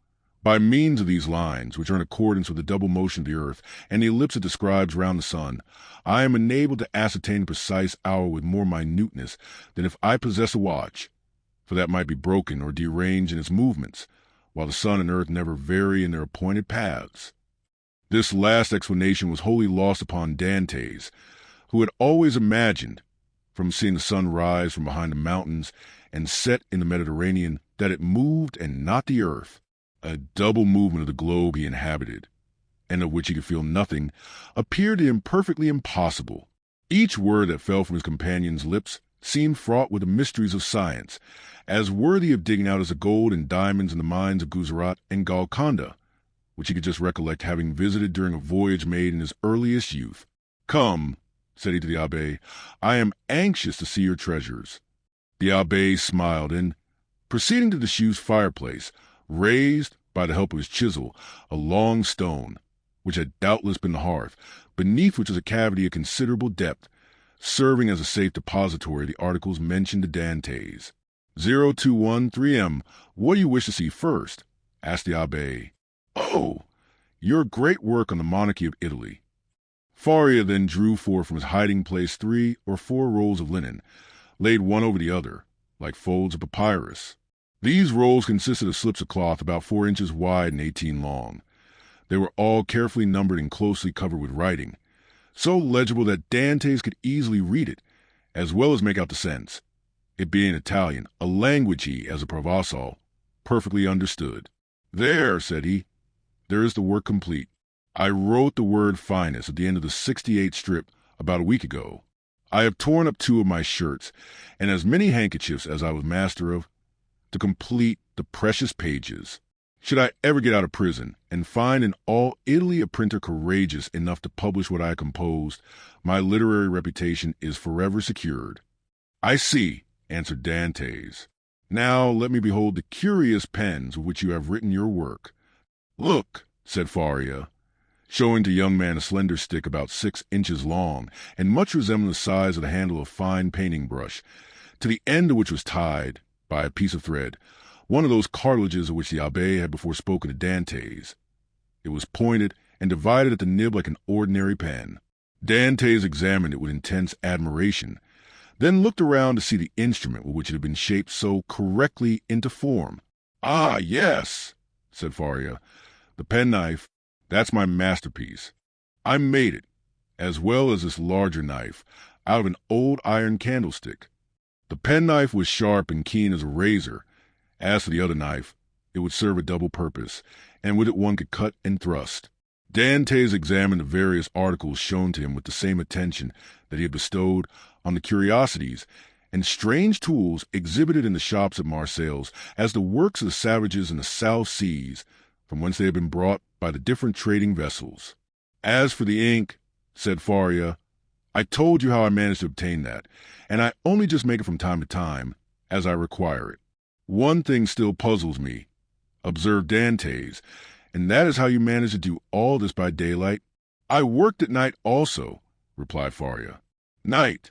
by means of these lines, which are in accordance with the double motion of the earth and the ellipse it describes round the sun, I am enabled to ascertain the precise hour with more minuteness than if I possess a watch, for that might be broken or deranged in its movements, while the sun and earth never vary in their appointed paths." This last explanation was wholly lost upon Dantès, who had always imagined, from seeing the sun rise from behind the mountains and set in the Mediterranean, that it moved and not the earth. A double movement of the globe he inhabited, and of which he could feel nothing, appeared to him perfectly impossible. Each word that fell from his companion's lips seemed fraught with the mysteries of science, as worthy of digging out as the gold and diamonds in the mines of Gujarat and Golconda, which he could just recollect having visited during a voyage made in his earliest youth. "Come," said he to the abbé, "I am anxious to see your treasures." The abbé smiled, and, proceeding to the shoe's fireplace, raised, by the help of his chisel, a long stone, which had doubtless been the hearth, beneath which was a cavity of considerable depth, serving as a safe depository of the articles mentioned to Dantès. 0213M, what do you wish to see first?" asked the abbé. "Oh, your great work on the monarchy of Italy." Faria then drew forth from his hiding-place 3 or 4 rolls of linen, laid one over the other, like folds of papyrus. These rolls consisted of slips of cloth about 4 inches wide and 18 long. They were all carefully numbered and closely covered with writing, so legible that Dantès could easily read it, as well as make out the sense, it being Italian, a language he, as a Provençal, perfectly understood. "There," said he, "there is the work complete. I wrote the word finest at the end of the 68th strip about a week ago. I have torn up 2 of my shirts, and as many handkerchiefs as I was master of, to complete the precious pages. Should I ever get out of prison, and find in all Italy a printer courageous enough to publish what I composed, my literary reputation is forever secured." "I see," answered Dantès. "Now let me behold the curious pens with which you have written your work." "Look," said Faria, showing to the young man a slender stick about 6 inches long, and much resembling the size of the handle of a fine painting brush, to the end of which was tied, by a piece of thread, one of those cartilages of which the abbé had before spoken to Dantès. It was pointed and divided at the nib like an ordinary pen. Dantès examined it with intense admiration, then looked around to see the instrument with which it had been shaped so correctly into form. "Ah, yes," said Faria, "the penknife, that's my masterpiece. I made it, as well as this larger knife, out of an old iron candlestick. The penknife was sharp and keen as a razor. As for the other knife, it would serve a double purpose, and with it one could cut and thrust." Dantès examined the various articles shown to him with the same attention that he had bestowed on the curiosities and strange tools exhibited in the shops at Marseilles as the works of the savages in the South Seas, from whence they had been brought by the different trading vessels. "As for the ink," said Faria, "I told you how I managed to obtain that, and I only just make it from time to time, as I require it." "One thing still puzzles me," observed Dantès, "and that is how you managed to do all this by daylight." "I worked at night also," replied Faria. "Night?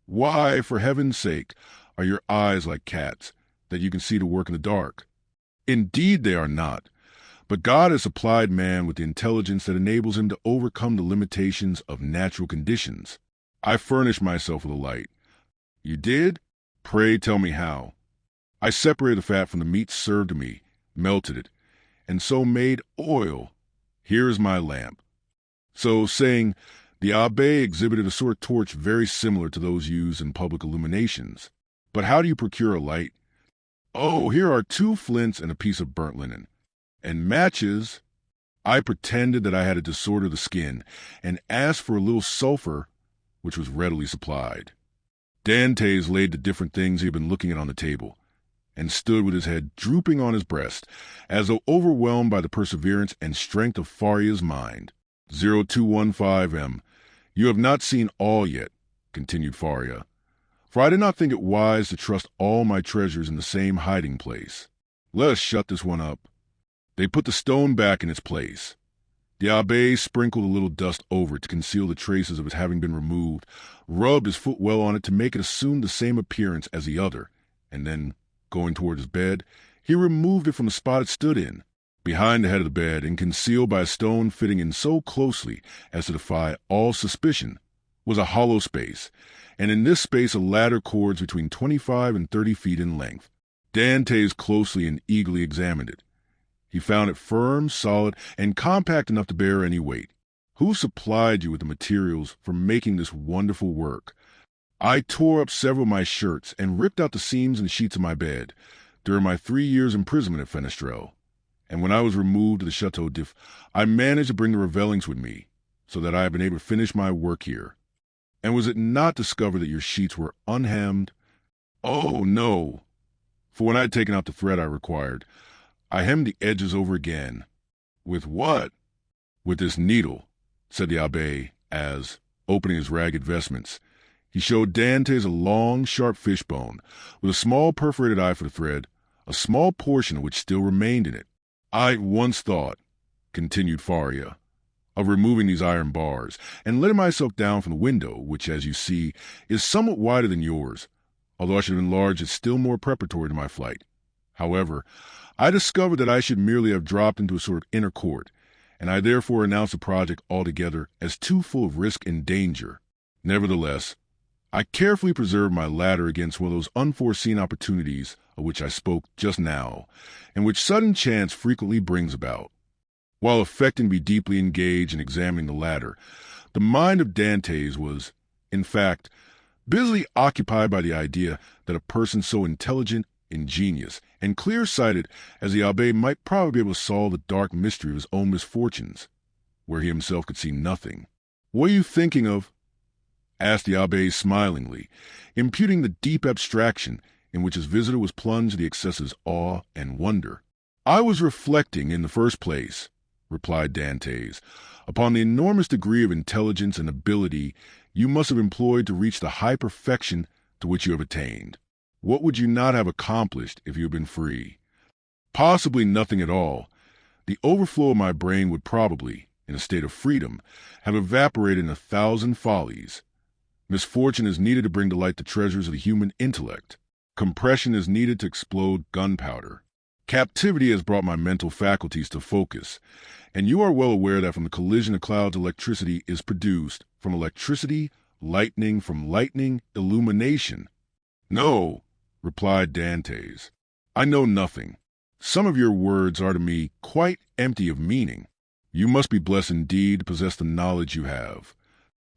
Why, for heaven's sake, are your eyes like cats, that you can see to work in the dark?" "Indeed they are not. But God has supplied man with the intelligence that enables him to overcome the limitations of natural conditions. I furnished myself with a light." "You did? Pray tell me how." "I separated the fat from the meat served to me, melted it, and so made oil. Here is my lamp." So saying, the abbé exhibited a sort of torch very similar to those used in public illuminations. "But how do you procure a light?" "Oh, here are 2 flints and a piece of burnt linen. And matches." I pretended that I had a disorder of the skin, and asked for a little sulphur, which was readily supplied. Dantès laid the different things he had been looking at on the table, and stood with his head drooping on his breast, as though overwhelmed by the perseverance and strength of Faria's mind. 0215M. You have not seen all yet, continued Faria, for I did not think it wise to trust all my treasures in the same hiding place. Let us shut this one up. They put the stone back in its place. The abbé sprinkled a little dust over it to conceal the traces of its having been removed, rubbed his foot well on it to make it assume the same appearance as the other, and then, going toward his bed, he removed it from the spot it stood in. Behind the head of the bed, and concealed by a stone fitting in so closely as to defy all suspicion, was a hollow space, and in this space a ladder cords between 25 and 30 feet in length. Dantès closely and eagerly examined it. He found it firm, solid, and compact enough to bear any weight. Who supplied you with the materials for making this wonderful work? I tore up several of my shirts and ripped out the seams and sheets of my bed during my 3 years' imprisonment at Fenestrel. And when I was removed to the Chateau d'If, I managed to bring the Revellings with me, so that I have been able to finish my work here. And was it not discovered that your sheets were unhemmed? Oh, no. For when I had taken out the thread I required, I hemmed the edges over again. With what? With this needle, said the abbé, as, opening his ragged vestments, he showed Dantès a long, sharp fishbone, with a small perforated eye for the thread, a small portion of which still remained in it. I once thought, continued Faria, of removing these iron bars, and letting myself down from the window, which, as you see, is somewhat wider than yours, although I should have enlarged it still more preparatory to my flight. However, I discovered that I should merely have dropped into a sort of inner court, and I therefore announced the project altogether as too full of risk and danger. Nevertheless, I carefully preserved my ladder against one of those unforeseen opportunities of which I spoke just now, and which sudden chance frequently brings about. While affecting to be deeply engaged in examining the ladder, the mind of Dantès was, in fact, busily occupied by the idea that a person so intelligent, ingenious, and clear-sighted as the abbé might probably be able to solve the dark mystery of his own misfortunes, where he himself could see nothing. "What are you thinking of?" asked the abbé smilingly, imputing the deep abstraction in which his visitor was plunged to the excesses of awe and wonder. "I was reflecting, in the first place," replied Dantès, "upon the enormous degree of intelligence and ability you must have employed to reach the high perfection to which you have attained. What would you not have accomplished if you had been free? Possibly nothing at all. The overflow of my brain would probably, in a state of freedom, have evaporated in 1,000 follies. Misfortune is needed to bring to light the treasures of the human intellect. Compression is needed to explode gunpowder. Captivity has brought my mental faculties to focus, and you are well aware that from the collision of clouds electricity is produced, from electricity, lightning, from lightning, illumination." "No," replied Dantès, "I know nothing. Some of your words are to me quite empty of meaning. You must be blessed indeed to possess the knowledge you have."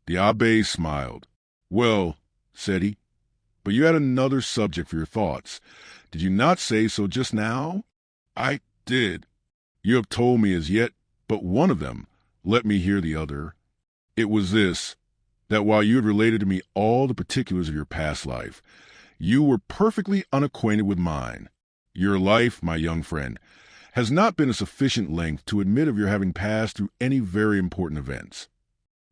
The abbé smiled. "Well," said he, "but you had another subject for your thoughts. Did you not say so just now?" "I did." "You have told me as yet but one of them. Let me hear the other." "It was this, that while you had related to me all the particulars of your past life, you were perfectly unacquainted with mine. Your life, my young friend, has not been of sufficient length to admit of your having passed through any very important events.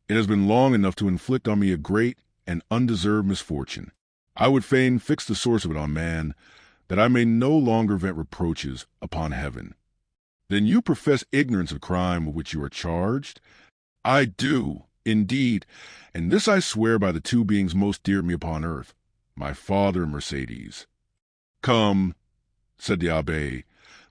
It has been long enough to inflict on me a great and undeserved misfortune. I would fain fix the source of it on man, that I may no longer vent reproaches upon heaven." "Then you profess ignorance of the crime with which you are charged?" "I do, indeed, and this I swear by the two beings most dear to me upon earth, my father and Mercédès." "Come," said the abbé,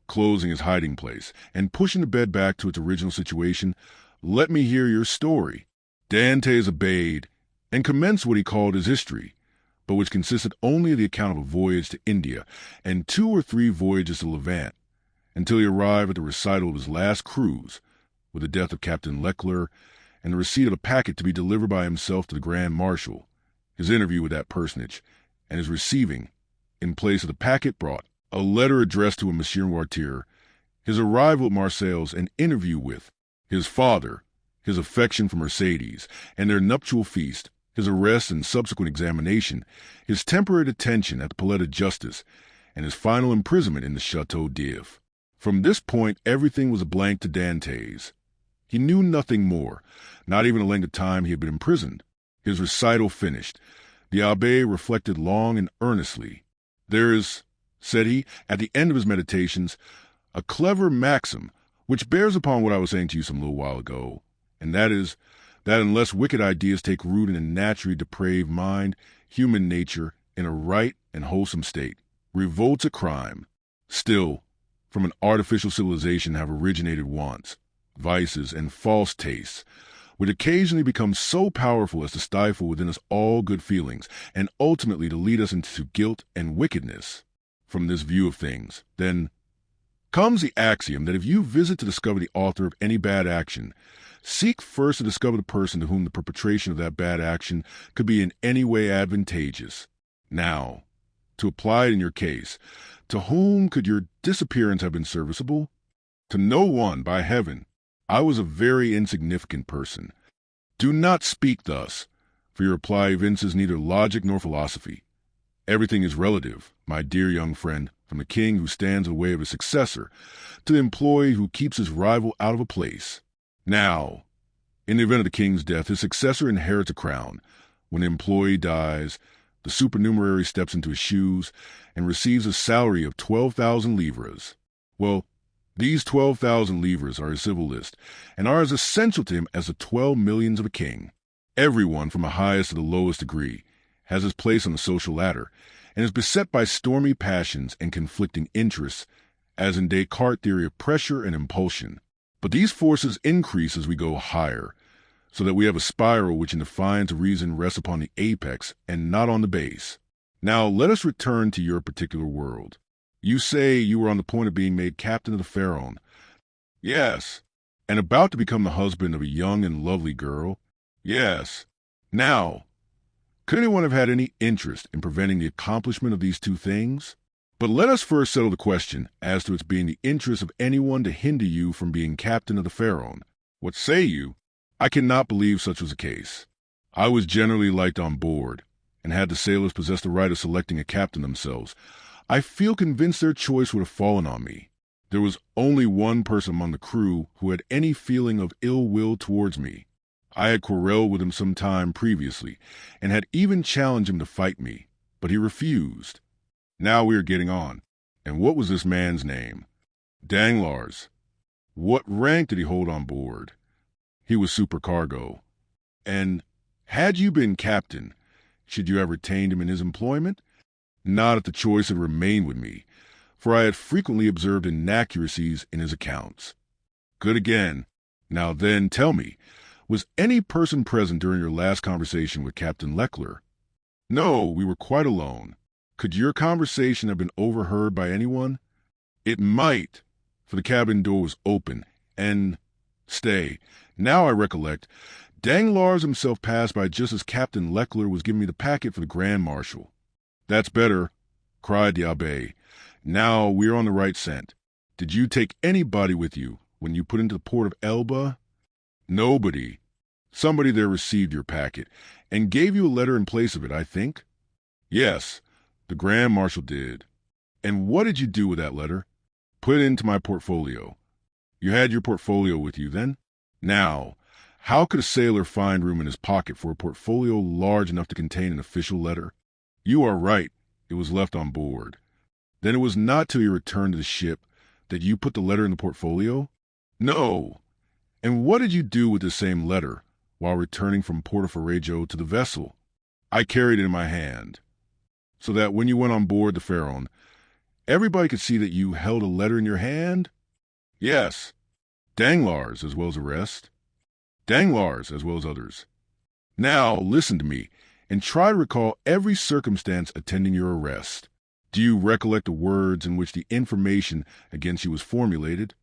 closing his hiding-place, and pushing the bed back to its original situation, "let me hear your story." Dantès obeyed, and commenced what he called his history, but which consisted only of the account of a voyage to India and 2 or 3 voyages to Levant, until he arrived at the recital of his last cruise, with the death of Captain Leclerc, and the receipt of a packet to be delivered by himself to the Grand Marshal, his interview with that personage, and his receiving, in place of the packet brought, a letter addressed to a Monsieur Noirtier, his arrival at Marseilles, an interview with his father, his affection for Mercédès, and their nuptial feast, his arrest and subsequent examination, his temporary detention at the Palais de Justice, and his final imprisonment in the Chateau d'If. From this point, everything was a blank to Dantès. He knew nothing more, not even the length of time he had been imprisoned. His recital finished, the abbé reflected long and earnestly. "There is," said he, at the end of his meditations, "a clever maxim which bears upon what I was saying to you some little while ago, and that is that unless wicked ideas take root in a naturally depraved mind, human nature, in a right and wholesome state, revolts at crime. Still, from an artificial civilization have originated wants, vices, and false tastes, which occasionally become so powerful as to stifle within us all good feelings, and ultimately to lead us into guilt and wickedness. From this view of things, then, comes the axiom that if you visit to discover the author of any bad action, seek first to discover the person to whom the perpetration of that bad action could be in any way advantageous. Now, to apply it in your case, to whom could your disappearance have been serviceable? To no one, by heaven. I was a very insignificant person. Do not speak thus, for your reply evinces neither logic nor philosophy. Everything is relative, my dear young friend, from the king who stands in the way of his successor, to the employee who keeps his rival out of a place. Now, in the event of the king's death, his successor inherits a crown. When the employee dies, the supernumerary steps into his shoes and receives a salary of 12,000 livres. Well, these 12,000 livres are his civil list, and are as essential to him as the 12 millions of a king. Everyone, from the highest to the lowest degree, has his place on the social ladder, and is beset by stormy passions and conflicting interests, as in Descartes' theory of pressure and impulsion. But these forces increase as we go higher, so that we have a spiral which in defiance of reason rests upon the apex and not on the base. Now let us return to your particular world. You say you were on the point of being made captain of the Pharaon. Yes. And about to become the husband of a young and lovely girl. Yes. Now, could anyone have had any interest in preventing the accomplishment of these two things? But let us first settle the question as to its being the interest of anyone to hinder you from being captain of the Pharaon. What say you? I cannot believe such was the case. I was generally liked on board, and had the sailors possessed the right of selecting a captain themselves, I feel convinced their choice would have fallen on me. There was only one person among the crew who had any feeling of ill will towards me. I had quarrelled with him some time previously, and had even challenged him to fight me, but he refused. Now we are getting on. And what was this man's name? Danglars. What rank did he hold on board? He was supercargo. And had you been captain, should you have retained him in his employment? Not if the choice had remained with me, for I had frequently observed inaccuracies in his accounts. Good again. Now then, tell me, was any person present during your last conversation with Captain Leclerc? No, we were quite alone. Could your conversation have been overheard by anyone? It might, for the cabin door was open, and... Stay, now I recollect, Danglars himself passed by just as Captain Leclerc was giving me the packet for the Grand Marshal. That's better, cried the abbé. Now we are on the right scent. Did you take anybody with you when you put into the port of Elba? Nobody. Somebody there received your packet, and gave you a letter in place of it, I think? Yes, the Grand Marshal did. And what did you do with that letter? Put it into my portfolio. You had your portfolio with you, then? Now, how could a sailor find room in his pocket for a portfolio large enough to contain an official letter? You are right. It was left on board. Then it was not till you returned to the ship that you put the letter in the portfolio? No. And what did you do with the same letter while returning from Porto to the vessel? I carried it in my hand, so that when you went on board the Pharaon, everybody could see that you held a letter in your hand? Yes. Danglars as well as the rest. Danglars as well as others. Now listen to me, and try to recall every circumstance attending your arrest. Do you recollect the words in which the information against you was formulated?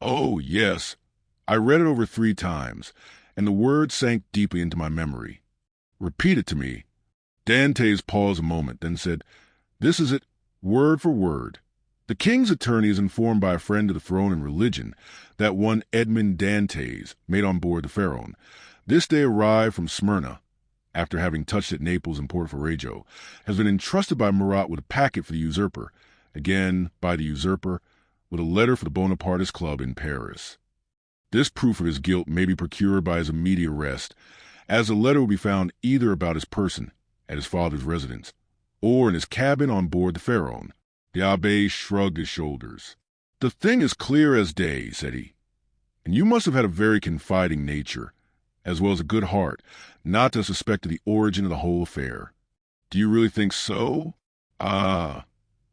Oh, yes. I read it over 3 times, and the words sank deeply into my memory. Repeat it to me. Dantès paused a moment, then said, This is it, word for word. The king's attorney is informed by a friend of the throne and religion that one Edmond Dantès, made on board the Pharaon, this day arrived from Smyrna, after having touched at Naples and Porto has been entrusted by Murat with a packet for the usurper, again by the usurper, with a letter for the Bonapartist Club in Paris. This proof of his guilt may be procured by his immediate arrest, as the letter will be found either about his person, at his father's residence, or in his cabin on board the Pharaon. The abbé shrugged his shoulders. "The thing is clear as day," said he, "and you must have had a very confiding nature, as well as a good heart, not to have suspected the origin of the whole affair." "Do you really think so?" "Ah,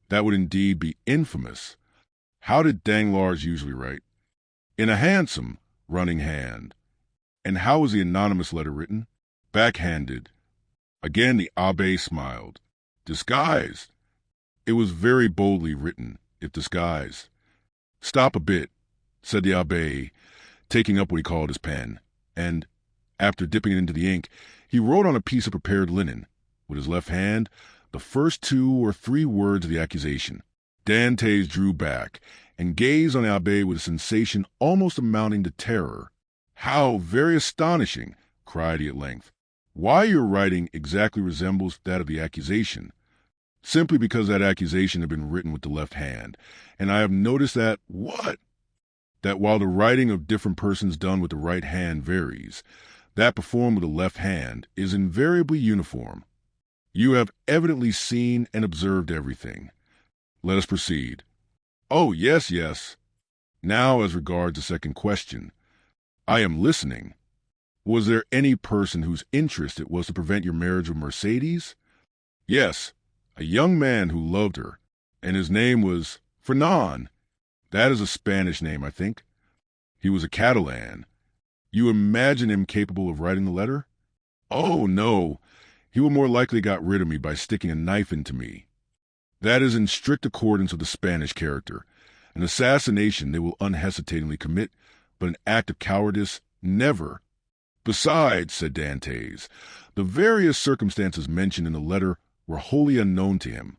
that would indeed be infamous. How did Danglars usually write?" "In a handsome, running hand." "And how was the anonymous letter written?" "Backhanded." Again the abbé smiled. "Disguised." "It was very boldly written, if disguised." "Stop a bit," said the abbé, taking up what he called his pen, and, after dipping it into the ink, he wrote on a piece of prepared linen, with his left hand, the first 2 or 3 words of the accusation. Dantès drew back, and gazed on the abbé with a sensation almost amounting to terror. "How very astonishing!" cried he at length. "Why your writing exactly resembles that of the accusation." "Simply because that accusation had been written with the left hand, and I have noticed that—" "What?" "That while the writing of different persons done with the right hand varies, that performed with the left hand is invariably uniform. You have evidently seen and observed everything. Let us proceed." "Oh, yes, yes." "Now, as regards the second question. I am listening. Was there any person whose interest it was to prevent your marriage with Mercédès?" "Yes, a young man who loved her, and his name was Fernand. That is a Spanish name, I think. He was a Catalan. You imagine him capable of writing the letter?" "Oh, no. He would more likely got rid of me by sticking a knife into me. That is in strict accordance with the Spanish character. An assassination they will unhesitatingly commit, but an act of cowardice, never." "Besides," said Dantès, "the various circumstances mentioned in the letter were wholly unknown to him."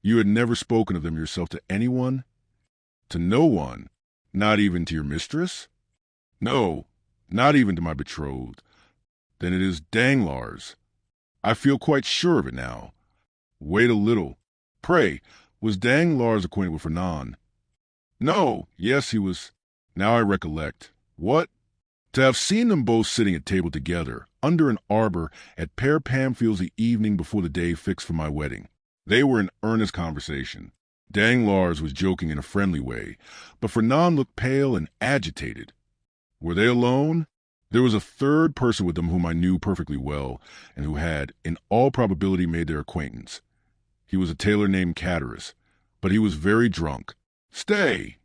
"You had never spoken of them yourself to anyone?" "To no one." "Not even to your mistress?" "No, not even to my betrothed." "Then it is Danglars." "I feel quite sure of it now." "Wait a little. Pray, was Danglars acquainted with Fernand?" "No. Yes, he was—" "Now I recollect." "What?" "To have seen them both sitting at table together, under an arbor, at Père Pamphil's the evening before the day fixed for my wedding. They were in earnest conversation. Danglars was joking in a friendly way, but Fernand looked pale and agitated." "Were they alone?" "There was a third person with them whom I knew perfectly well, and who had, in all probability, made their acquaintance. He was a tailor named Cataris, but he was very drunk." Stay!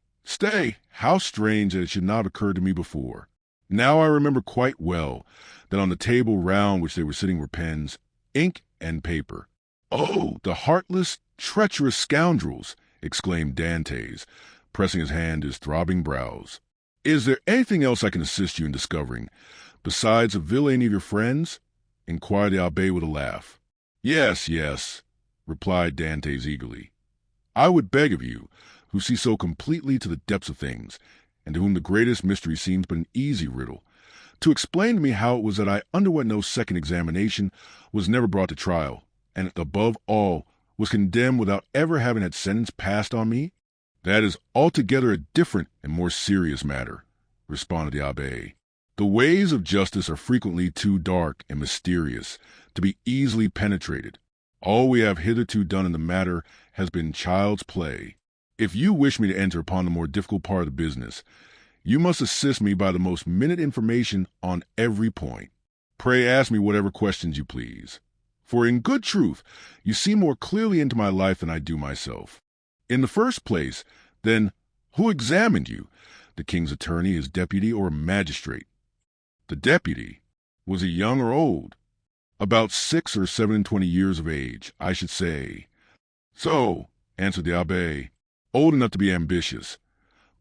How strange that it should not have occurred to me before. Now I remember quite well that on the table round which they were sitting were pens, ink, and paper." "Oh, the heartless, treacherous scoundrels!" exclaimed Dantès, pressing his hand to his throbbing brows. "Is there anything else I can assist you in discovering, besides the villainy of your friends?" inquired the abbé with a laugh. Yes," replied Dantès eagerly. "I would beg of you, who see so completely to the depths of things, and to whom the greatest mystery seems but an easy riddle, to explain to me how it was that I underwent no second examination, was never brought to trial, and, above all, was condemned without ever having had sentence passed on me?" "That is altogether a different and more serious matter," responded the abbé. "The ways of justice are frequently too dark and mysterious to be easily penetrated. All we have hitherto done in the matter has been child's play. If you wish me to enter upon the more difficult part of the business, you must assist me by the most minute information on every point. Pray ask me whatever questions you please, for in good truth you see more clearly into my life than I do myself. In the first place, then, who examined you, the king's attorney, his deputy, or a magistrate?" "The deputy." "Was he young or old?" "About 6 or 27 years of age, I should say." "So," answered the abbé, "old enough to be ambitious,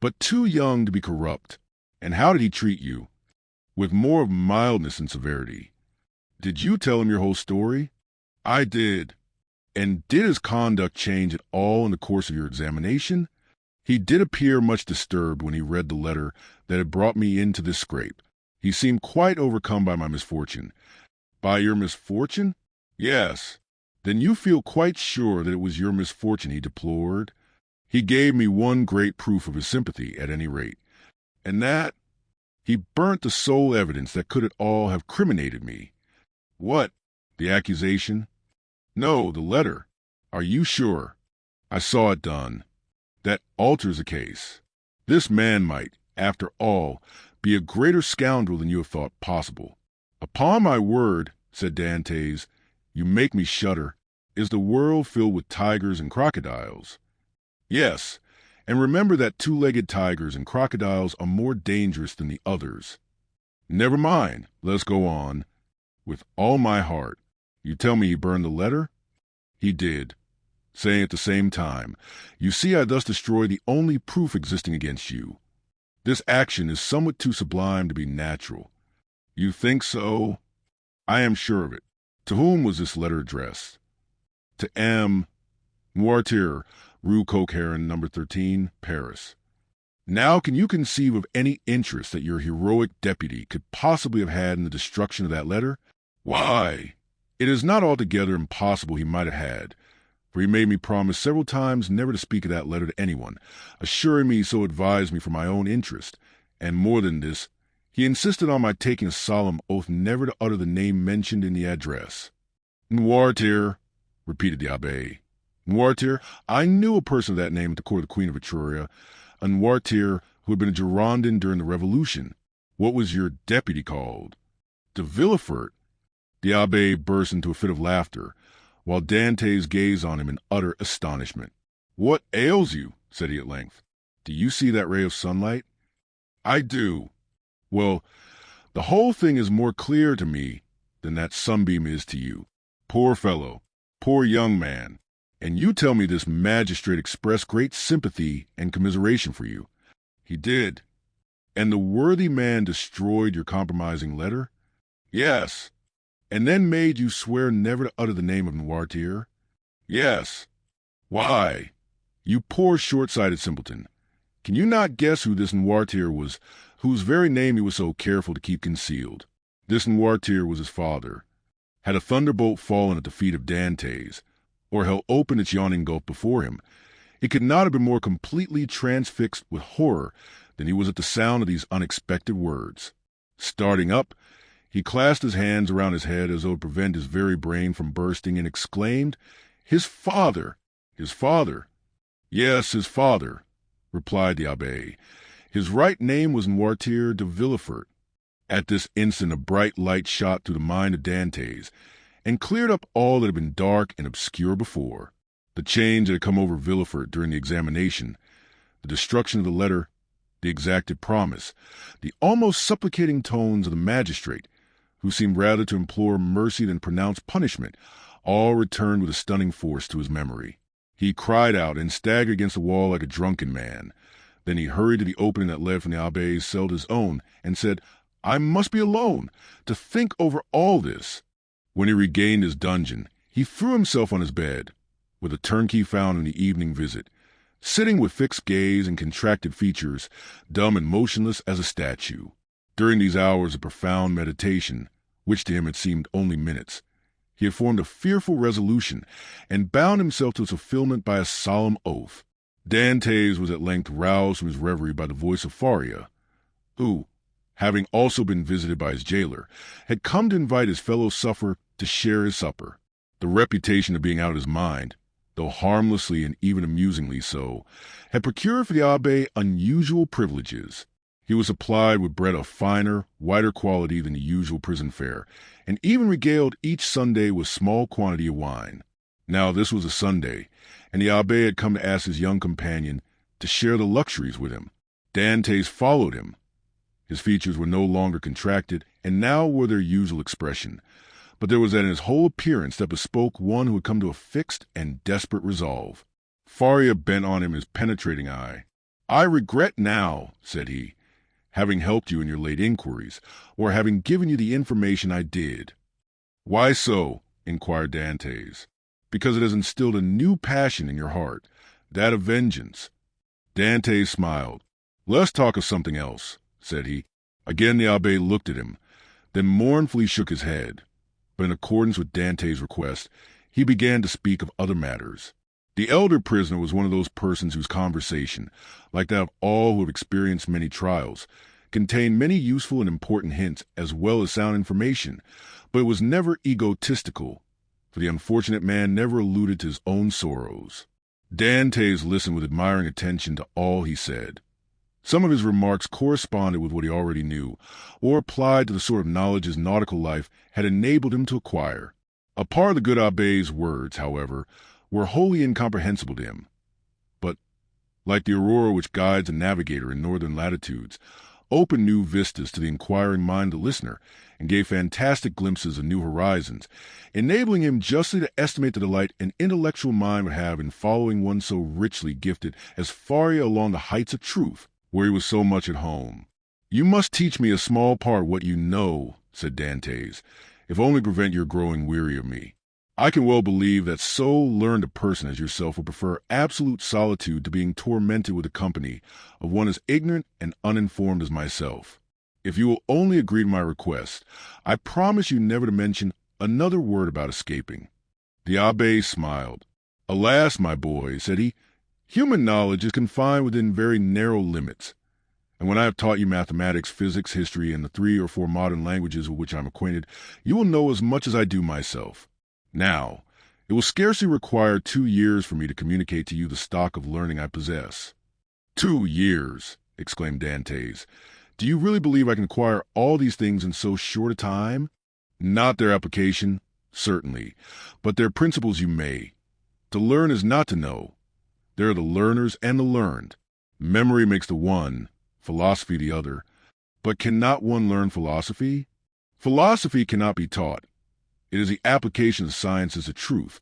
but too young to be corrupt. And how did he treat you?" "With more of mildness and severity." "Did you tell him your whole story?" "I did." "And did his conduct change at all in the course of your examination?" "He did appear much disturbed when he read the letter that had brought me into this scrape. He seemed quite overcome by my misfortune." "By your misfortune?" "Yes." "Then you feel quite sure that it was your misfortune he deplored?" He gave me one great proof of his sympathy, at any rate, and that he burnt the sole evidence that could at all have criminated me. What? The accusation? No, the letter. Are you sure? I saw it done. That alters the case. This man might, after all, be a greater scoundrel than you have thought possible. Upon my word, said Dantès, you make me shudder. Is the world filled with tigers and crocodiles? Yes, and remember that two-legged tigers and crocodiles are more dangerous than the others. Never mind, let's go on. With all my heart. You tell me he burned the letter? He did, saying at the same time, you see I thus destroy the only proof existing against you. This action is somewhat too sublime to be natural. You think so? I am sure of it. To whom was this letter addressed? To M. Noirtier, Rue Coq-Héron, No. 13, Paris. Now can you conceive of any interest that your heroic deputy could possibly have had in the destruction of that letter? Why, it is not altogether impossible he might have had, for he made me promise several times never to speak of that letter to anyone, assuring me he so advised me for my own interest, and more than this, he insisted on my taking a solemn oath never to utter the name mentioned in the address. Noirtier, repeated the abbé. Noirtier, I knew a person of that name at the court of the Queen of Etruria, a Noirtier who had been a Girondin during the Revolution. What was your deputy called? De Villefort. The abbé burst into a fit of laughter, while Dantès gazed on him in utter astonishment. What ails you? Said he at length. Do you see that ray of sunlight? I do. Well, the whole thing is more clear to me than that sunbeam is to you. Poor fellow, poor young man. And you tell me this magistrate expressed great sympathy and commiseration for you. He did. And the worthy man destroyed your compromising letter? Yes. And then made you swear never to utter the name of Noirtier? Yes. Why? You poor short-sighted simpleton. Can you not guess who this Noirtier was, whose very name he was so careful to keep concealed? This Noirtier was his father. Had a thunderbolt fallen at the feet of Dantès, or held open its yawning gulf before him, it could not have been more completely transfixed with horror than he was at the sound of these unexpected words. Starting up, he clasped his hands around his head as though to prevent his very brain from bursting, and exclaimed, His father! His father! Yes, his father, replied the abbé. His right name was Noirtier de Villefort. At this instant a bright light shot through the mind of Dantès, and cleared up all that had been dark and obscure before. The change that had come over Villefort during the examination, the destruction of the letter, the exacted promise, the almost supplicating tones of the magistrate, who seemed rather to implore mercy than pronounce punishment, all returned with a stunning force to his memory. He cried out and staggered against the wall like a drunken man. Then he hurried to the opening that led from the abbé's cell to his own, and said, I must be alone to think over all this. When he regained his dungeon, he threw himself on his bed, where the turnkey found in the evening visit, sitting with fixed gaze and contracted features, dumb and motionless as a statue. During these hours of profound meditation, which to him had seemed only minutes, he had formed a fearful resolution, and bound himself to its fulfillment by a solemn oath. Dantès was at length roused from his reverie by the voice of Faria, who, having also been visited by his jailer, had come to invite his fellow sufferer to share his supper. The reputation of being out of his mind, though harmlessly and even amusingly so, had procured for the abbé unusual privileges. He was supplied with bread of finer, whiter quality than the usual prison fare, and even regaled each Sunday with small quantity of wine. Now this was a Sunday, and the abbé had come to ask his young companion to share the luxuries with him. Dantès followed him. His features were no longer contracted, and now wore their usual expression, but there was that in his whole appearance that bespoke one who had come to a fixed and desperate resolve. Faria bent on him his penetrating eye. I regret now, said he, having helped you in your late inquiries, or having given you the information I did. Why so? Inquired Dantès. Because it has instilled a new passion in your heart, that of vengeance. Dantès smiled. Let's talk of something else, said he. Again the abbé looked at him, then mournfully shook his head. But in accordance with Dantès' request, he began to speak of other matters. The elder prisoner was one of those persons whose conversation, like that of all who have experienced many trials, contained many useful and important hints as well as sound information, but it was never egotistical, for the unfortunate man never alluded to his own sorrows. Dantès listened with admiring attention to all he said. Some of his remarks corresponded with what he already knew, or applied to the sort of knowledge his nautical life had enabled him to acquire. A part of the good abbé's words, however, were wholly incomprehensible to him. But, like the aurora which guides a navigator in northern latitudes, opened new vistas to the inquiring mind of the listener, and gave fantastic glimpses of new horizons, enabling him justly to estimate the delight an intellectual mind would have in following one so richly gifted as Faria along the heights of truth, where he was so much at home. "You must teach me a small part of what you know," said Dantès, "if only to prevent your growing weary of me. I can well believe that so learned a person as yourself would prefer absolute solitude to being tormented with the company of one as ignorant and uninformed as myself. If you will only agree to my request, I promise you never to mention another word about escaping." The abbé smiled. "Alas, my boy," said he, "human knowledge is confined within very narrow limits, and when I have taught you mathematics, physics, history, and the 3 or 4 modern languages with which I am acquainted, you will know as much as I do myself. Now, it will scarcely require 2 years for me to communicate to you the stock of learning I possess." "2 years!" exclaimed Dantès. "Do you really believe I can acquire all these things in so short a time?" "Not their application, certainly, but their principles you may. To learn is not to know. There are the learners and the learned. Memory makes the one, philosophy the other. But cannot one learn philosophy? Philosophy cannot be taught. It is the application of sciences to truth.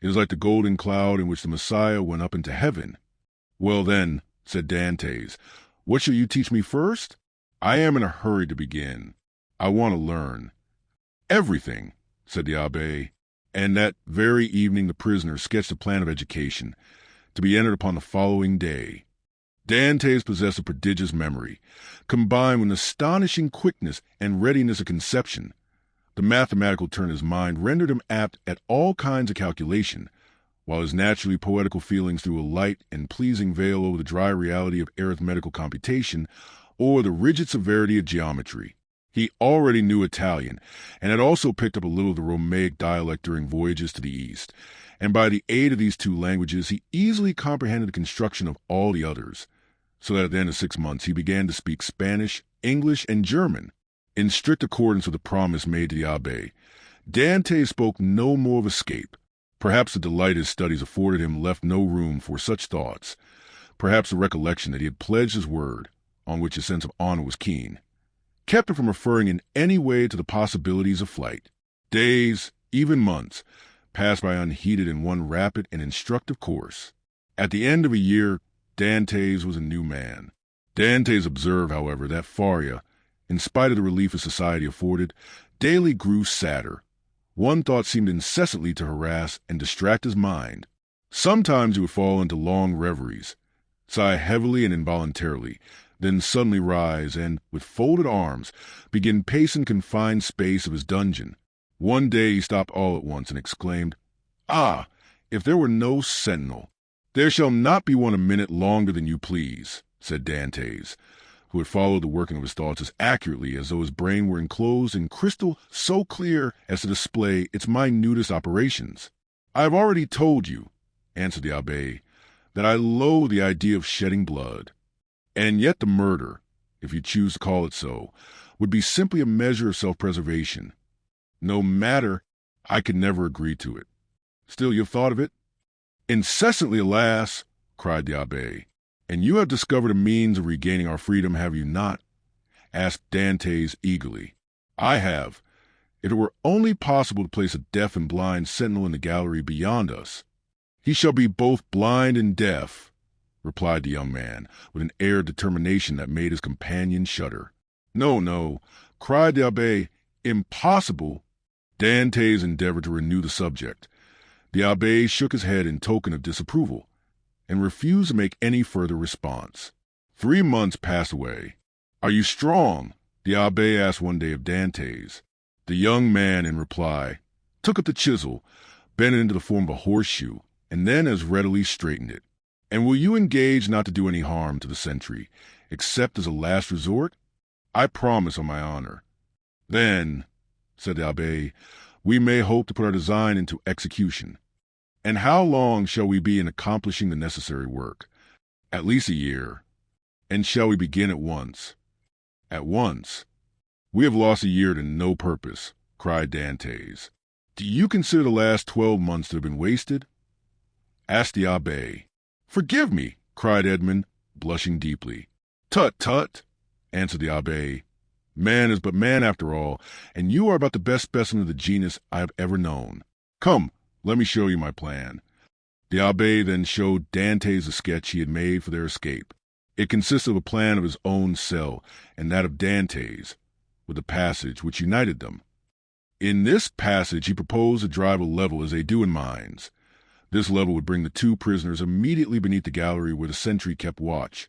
It is like the golden cloud in which the Messiah went up into heaven." "Well then," said Dantès, "what shall you teach me first?" "I am in a hurry to begin. I want to learn." "Everything," said the abbé. And that very evening the prisoner sketched a plan of education, to be entered upon the following day. Dantès possessed a prodigious memory, combined with astonishing quickness and readiness of conception. The mathematical turn of his mind rendered him apt at all kinds of calculation, while his naturally poetical feelings threw a light and pleasing veil over the dry reality of arithmetical computation or the rigid severity of geometry. He already knew Italian, and had also picked up a little of the Romaic dialect during voyages to the East, and by the aid of these 2 languages he easily comprehended the construction of all the others, so that at the end of 6 months he began to speak Spanish, English, and German, in strict accordance with the promise made to the abbé. Dantès spoke no more of escape. Perhaps the delight his studies afforded him left no room for such thoughts. Perhaps the recollection that he had pledged his word, on which his sense of honor was keen, kept him from referring in any way to the possibilities of flight. Days, even months, passed by unheeded in one rapid and instructive course. At the end of a year, Dantès was a new man. Dantès observed, however, that Faria, in spite of the relief his society afforded, daily grew sadder. One thought seemed incessantly to harass and distract his mind. Sometimes he would fall into long reveries, sigh heavily and involuntarily, then suddenly rise and, with folded arms, begin pacing confined space of his dungeon. One day he stopped all at once and exclaimed, "Ah, if there were no sentinel!" "There shall not be one a minute longer than you please," said Dantès, who had followed the working of his thoughts as accurately as though his brain were enclosed in crystal so clear as to display its minutest operations. "I have already told you," answered the abbé, "that I loathe the idea of shedding blood. And yet the murder, if you choose to call it so, would be simply a measure of self-preservation. No matter, I could never agree to it. Still, you have thought of it?" "Incessantly, alas!" cried the abbé. "And you have discovered a means of regaining our freedom, have you not?" asked Dantès eagerly. "I have. If it were only possible to place a deaf and blind sentinel in the gallery beyond us." "He shall be both blind and deaf," replied the young man, with an air of determination that made his companion shudder. "No, no," cried the abbé. "Impossible!" Dantès endeavored to renew the subject. The abbé shook his head in token of disapproval, and refused to make any further response. 3 months passed away. "Are you strong?" the abbé asked one day of Dantès. The young man, in reply, took up the chisel, bent it into the form of a horseshoe, and then as readily straightened it. "And will you engage not to do any harm to the sentry, except as a last resort?" "I promise on my honor." "Then," said the abbé, "we may hope to put our design into execution." "And how long shall we be in accomplishing the necessary work?" "At least a year." "And shall we begin at once?" "At once." "We have lost a year to no purpose," cried Dantès. "Do you consider the last 12 months to have been wasted?" asked the abbé. "Forgive me," cried Edmond, blushing deeply. "Tut, tut," answered the abbé. "Man is but man after all, and you are about the best specimen of the genus I have ever known. Come, let me show you my plan." The abbé then showed Dantès the sketch he had made for their escape. It consisted of a plan of his own cell and that of Dantès, with a passage which united them. In this passage he proposed to drive a level as they do in mines. This level would bring the two prisoners immediately beneath the gallery where the sentry kept watch.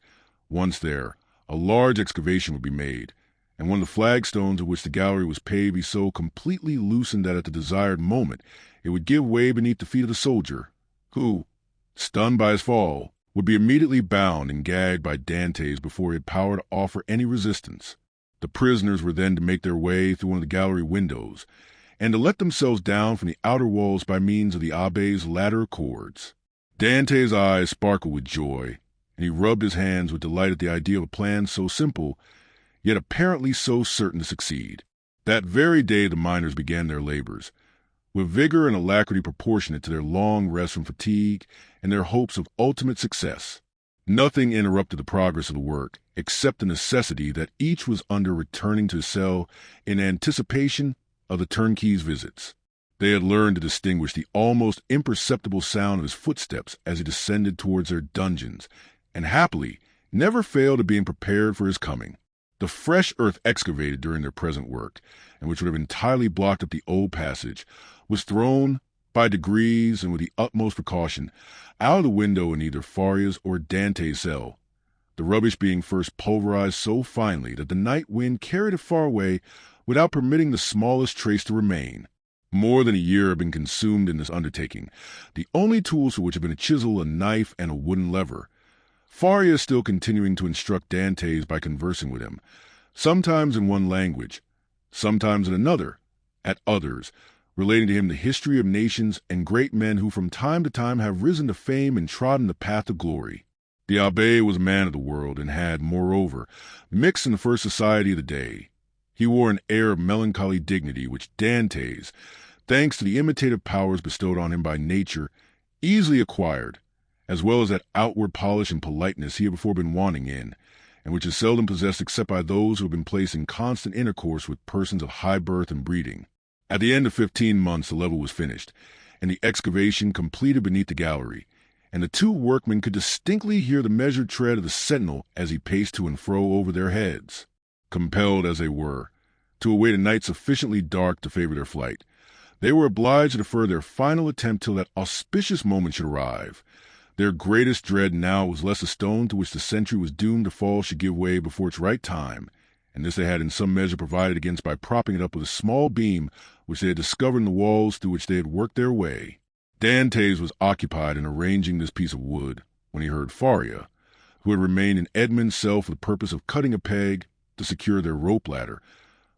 Once there, a large excavation would be made, and one of the flagstones of which the gallery was paved be so completely loosened that at the desired moment it would give way beneath the feet of the soldier, who, stunned by his fall, would be immediately bound and gagged by Dantès before he had power to offer any resistance. The prisoners were then to make their way through one of the gallery windows, and to let themselves down from the outer walls by means of the abbé's ladder cords. Dantès' eyes sparkled with joy, and he rubbed his hands with delight at the idea of a plan so simple, yet apparently so certain to succeed. That very day the miners began their labors, with vigor and alacrity proportionate to their long rest from fatigue and their hopes of ultimate success. Nothing interrupted the progress of the work, except the necessity that each was under returning to his cell in anticipation of the turnkey's visits. They had learned to distinguish the almost imperceptible sound of his footsteps as he descended towards their dungeons, and happily never failed of being prepared for his coming. The fresh earth excavated during their present work, and which would have entirely blocked up the old passage, was thrown, by degrees and with the utmost precaution, out of the window in either Faria's or Dantès' cell, the rubbish being first pulverized so finely that the night wind carried it far away without permitting the smallest trace to remain. More than a year had been consumed in this undertaking, the only tools for which had been a chisel, a knife, and a wooden lever. Faria still continuing to instruct Dantès by conversing with him, sometimes in one language, sometimes in another, at others, relating to him the history of nations and great men who from time to time have risen to fame and trodden the path of glory. The abbé was a man of the world, and had, moreover, mixed in the first society of the day. He wore an air of melancholy dignity which Dantès, thanks to the imitative powers bestowed on him by nature, easily acquired, as well as that outward polish and politeness he had before been wanting in, and which is seldom possessed except by those who have been placed in constant intercourse with persons of high birth and breeding. At the end of 15 months the level was finished, and the excavation completed beneath the gallery, and the two workmen could distinctly hear the measured tread of the sentinel as he paced to and fro over their heads. Compelled, as they were, to await a night sufficiently dark to favor their flight, they were obliged to defer their final attempt till that auspicious moment should arrive. Their greatest dread now was lest the stone to which the sentry was doomed to fall should give way before its right time, and this they had in some measure provided against by propping it up with a small beam which they had discovered in the walls through which they had worked their way. Dantès was occupied in arranging this piece of wood when he heard Faria, who had remained in Edmond's cell for the purpose of cutting a peg to secure their rope ladder,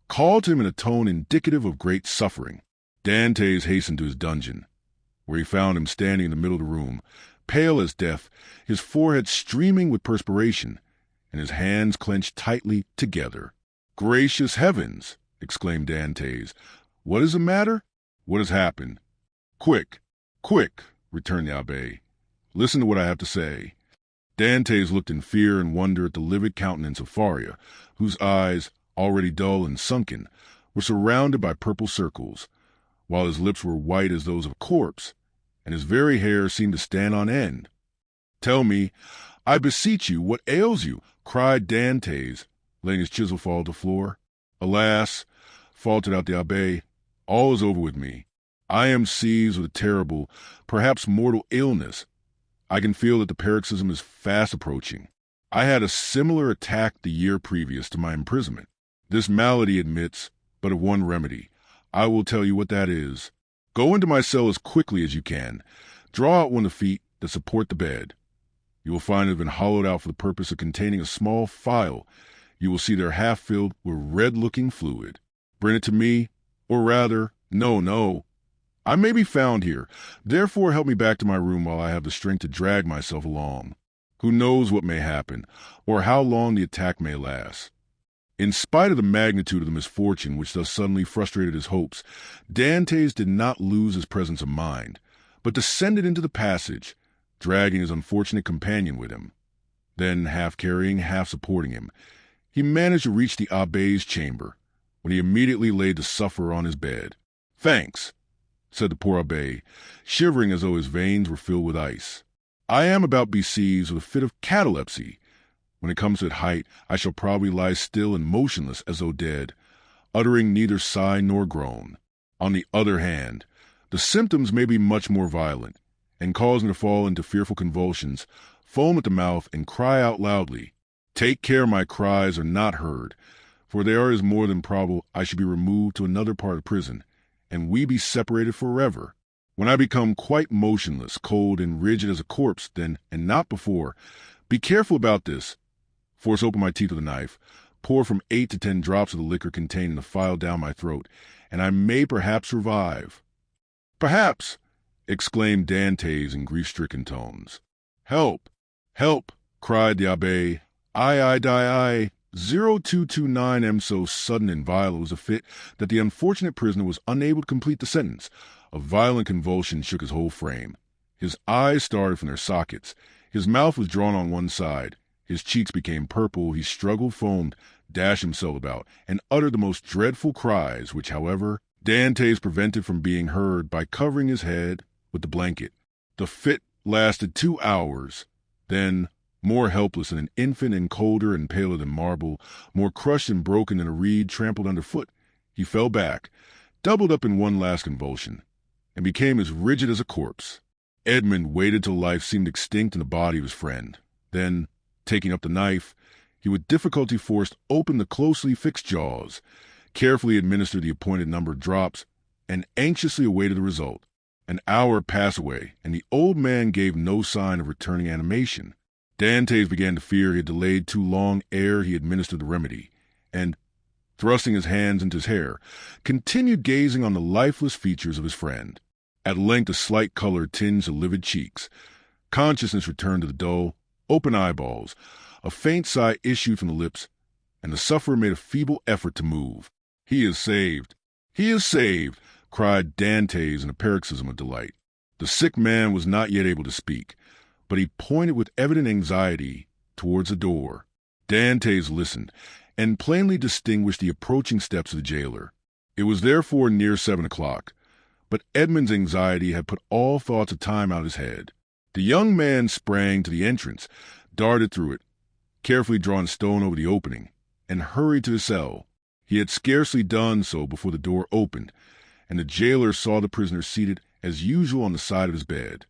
called to him in a tone indicative of great suffering. Dantès hastened to his dungeon, where he found him standing in the middle of the room, pale as death, his forehead streaming with perspiration, and his hands clenched tightly together. "Gracious heavens!" exclaimed Dantès. "What is the matter? What has happened?" "Quick, quick!" returned the abbé. "Listen to what I have to say." Dantès looked in fear and wonder at the livid countenance of Faria, whose eyes, already dull and sunken, were surrounded by purple circles, while his lips were white as those of a corpse, and his very hair seemed to stand on end. "Tell me, I beseech you, what ails you?" cried Dantès, letting his chisel fall to the floor. "Alas," faltered out the abbé, "all is over with me. I am seized with a terrible, perhaps mortal illness. I can feel that the paroxysm is fast approaching. I had a similar attack the year previous to my imprisonment. This malady admits but of one remedy. I will tell you what that is. Go into my cell as quickly as you can. Draw out one of the feet that support the bed. You will find it has been hollowed out for the purpose of containing a small phial. You will see they're half filled with red-looking fluid. Bring it to me, or rather, no. I may be found here. Therefore, help me back to my room while I have the strength to drag myself along. Who knows what may happen, or how long the attack may last. In spite of the magnitude of the misfortune which thus suddenly frustrated his hopes, Dantès did not lose his presence of mind, but descended into the passage, dragging his unfortunate companion with him. Then, half carrying, half supporting him, he managed to reach the abbé's chamber, when he immediately laid the sufferer on his bed. "Thanks," said the poor abbé, shivering as though his veins were filled with ice. "I am about besieged with a fit of catalepsy. When it comes to its height, I shall probably lie still and motionless as though dead, uttering neither sigh nor groan. On the other hand, the symptoms may be much more violent, and cause me to fall into fearful convulsions, foam at the mouth, and cry out loudly. Take care my cries are not heard, for there is more than probable I should be removed to another part of the prison, and we be separated forever. When I become quite motionless, cold, and rigid as a corpse, then, and not before, be careful about this. Force open my teeth with a knife, pour from 8 to 10 drops of the liquor contained in the phial down my throat, and I may perhaps revive." "Perhaps!" exclaimed Dantès in grief-stricken tones. "Help! Help!" cried the abbé. I die. 0229 am so sudden and violent was a fit that the unfortunate prisoner was unable to complete the sentence. A violent convulsion shook his whole frame. His eyes started from their sockets. His mouth was drawn on one side. His cheeks became purple. He struggled, foamed, dashed himself about, and uttered the most dreadful cries, which, however, Dantès prevented from being heard by covering his head with the blanket. The fit lasted 2 hours. Then, more helpless than an infant and colder and paler than marble, more crushed and broken than a reed trampled underfoot, he fell back, doubled up in one last convulsion, and became as rigid as a corpse. Edmond waited till life seemed extinct in the body of his friend. Then, taking up the knife, he with difficulty forced open the closely fixed jaws, carefully administered the appointed number of drops, and anxiously awaited the result. An hour passed away, and the old man gave no sign of returning animation. Dantès began to fear he had delayed too long ere he administered the remedy, and, thrusting his hands into his hair, continued gazing on the lifeless features of his friend. At length a slight color tinged the livid cheeks. Consciousness returned to the dull, open eyeballs. A faint sigh issued from the lips, and the sufferer made a feeble effort to move. "He is saved! He is saved!" cried Dantès in a paroxysm of delight. The sick man was not yet able to speak, but he pointed with evident anxiety towards the door. Dantès listened, and plainly distinguished the approaching steps of the jailer. It was therefore near 7 o'clock, but Edmond's anxiety had put all thoughts of time out of his head. The young man sprang to the entrance, darted through it, carefully drawn stone over the opening, and hurried to the cell. He had scarcely done so before the door opened, and the jailer saw the prisoner seated as usual on the side of his bed.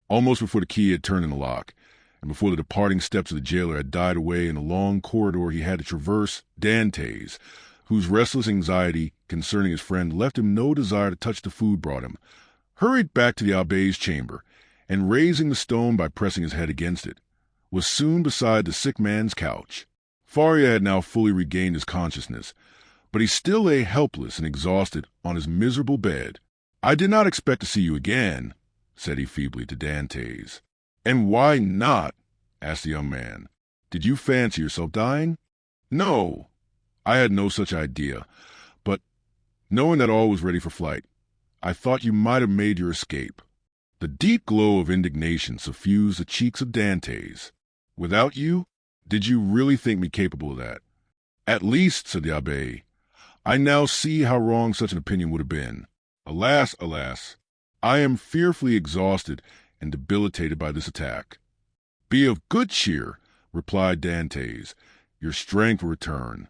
Almost before the key had turned in the lock, and before the departing steps of the jailer had died away in the long corridor he had to traverse, Dantès, whose restless anxiety concerning his friend left him no desire to touch the food brought him, hurried back to the abbé's chamber, and raising the stone by pressing his head against it, was soon beside the sick man's couch. Faria had now fully regained his consciousness, but he still lay helpless and exhausted on his miserable bed. "I did not expect to see you again," said he feebly to Dantès. "And why not?" asked the young man. "Did you fancy yourself dying?" "No, I had no such idea, but, knowing that all was ready for flight, I thought you might have made your escape." The deep glow of indignation suffused the cheeks of Dantès. "Without you? Did you really think me capable of that?" "At least," said the abbé, "I now see how wrong such an opinion would have been. Alas, alas! I am fearfully exhausted and debilitated by this attack." "Be of good cheer," replied Dantès. "Your strength will return."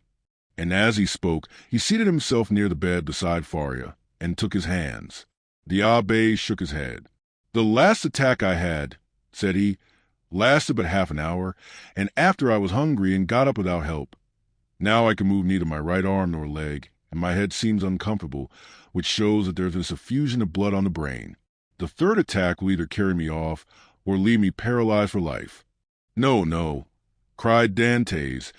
And as he spoke, he seated himself near the bed beside Faria, and took his hands. The abbé shook his head. "The last attack I had," said he, "lasted but half an hour, and after I was hungry and got up without help. Now I can move neither my right arm nor leg, and my head seems uncomfortable, which shows that there has been a suffusion of blood on the brain. The third attack will either carry me off or leave me paralyzed for life." "No, no," cried Dantès.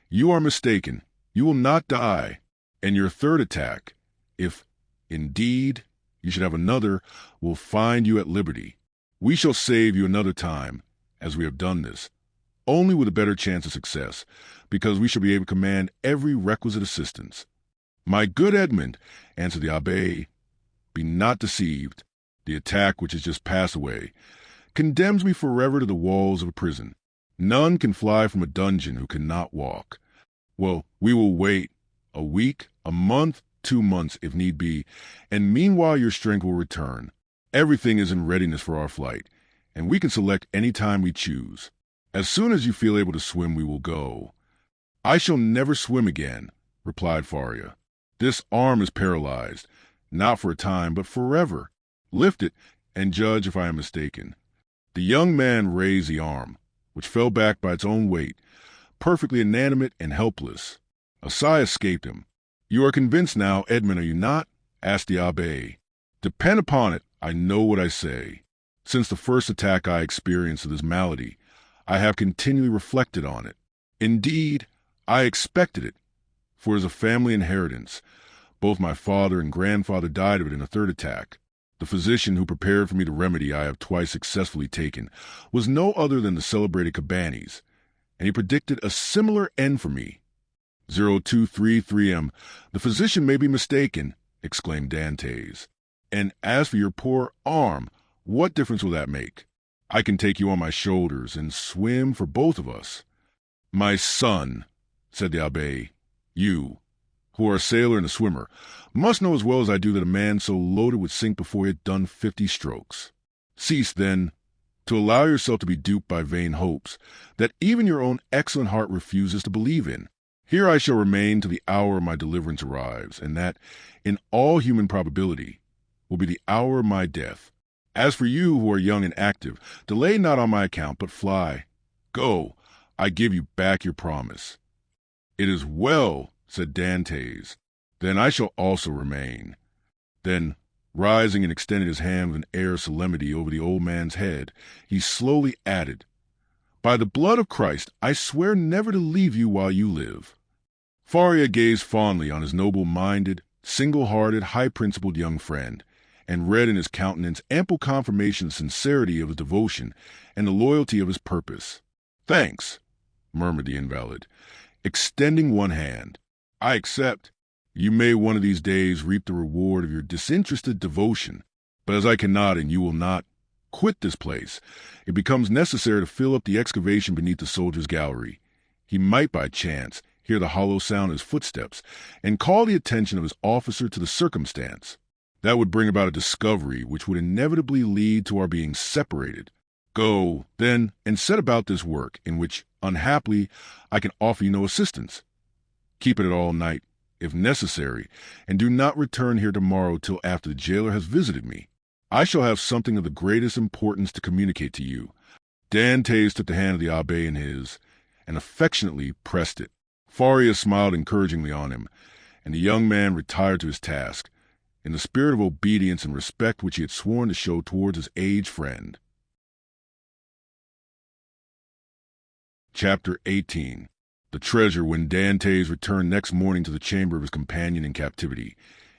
"You are mistaken. You will not die. And your third attack, if indeed you should have another, will find you at liberty. We shall save you another time, as we have done this, only with a better chance of success, because we shall be able to command every requisite assistance." "My good Edmond," answered the abbé, "be not deceived. The attack which has just passed away condemns me forever to the walls of a prison. None can fly from a dungeon who cannot walk. Well, we will wait a week, a month, 2 months if need be, and meanwhile your strength will return. Everything is in readiness for our flight, and we can select any time we choose. As soon as you feel able to swim, we will go." "I shall never swim again," replied Faria. "This arm is paralyzed, not for a time, but forever. Lift it, and judge if I am mistaken." The young man raised the arm, which fell back by its own weight, perfectly inanimate and helpless. A sigh escaped him. "You are convinced now, Edmond, are you not?" asked the abbé. "Depend upon it, I know what I say. Since the first attack I experienced of this malady, I have continually reflected on it. Indeed, I expected it, for it is a family inheritance. Both my father and grandfather died of it in a third attack. The physician who prepared for me the remedy I have twice successfully taken was no other than the celebrated Cabanis, and he predicted a similar end for me." 0233M. "The physician may be mistaken," exclaimed Dantès. "And as for your poor arm, what difference will that make? I can take you on my shoulders and swim for both of us." "My son," said the abbé, "you, who are a sailor and a swimmer, must know as well as I do that a man so loaded would sink before he had done 50 strokes. Cease, then, to allow yourself to be duped by vain hopes that even your own excellent heart refuses to believe in. Here I shall remain till the hour of my deliverance arrives, and that, in all human probability, will be the hour of my death. As for you who are young and active, delay not on my account, but fly. Go, I give you back your promise." "It is well," said Dantès. "Then I shall also remain." Then, rising and extending his hand with an air of solemnity over the old man's head, he slowly added, "By the blood of Christ, I swear never to leave you while you live." Faria gazed fondly on his noble-minded, single-hearted, high-principled young friend, and read in his countenance ample confirmation of the sincerity of his devotion and the loyalty of his purpose. "Thanks," murmured the invalid, extending one hand. "I accept. You may one of these days reap the reward of your disinterested devotion, but as I cannot and you will not quit this place, it becomes necessary to fill up the excavation beneath the soldier's gallery. He might by chance hear the hollow sound of his footsteps and call the attention of his officer to the circumstance. That would bring about a discovery which would inevitably lead to our being separated. Go, then, and set about this work, in which, unhappily, I can offer you no assistance. Keep it all night, if necessary, and do not return here tomorrow till after the jailer has visited me. I shall have something of the greatest importance to communicate to you." Dantès took the hand of the abbé in his, and affectionately pressed it. Faria smiled encouragingly on him, and the young man retired to his task, in the spirit of obedience and respect which he had sworn to show towards his aged friend. Chapter 18. The treasure. When Dantès returned next morning to the chamber of his companion in captivity,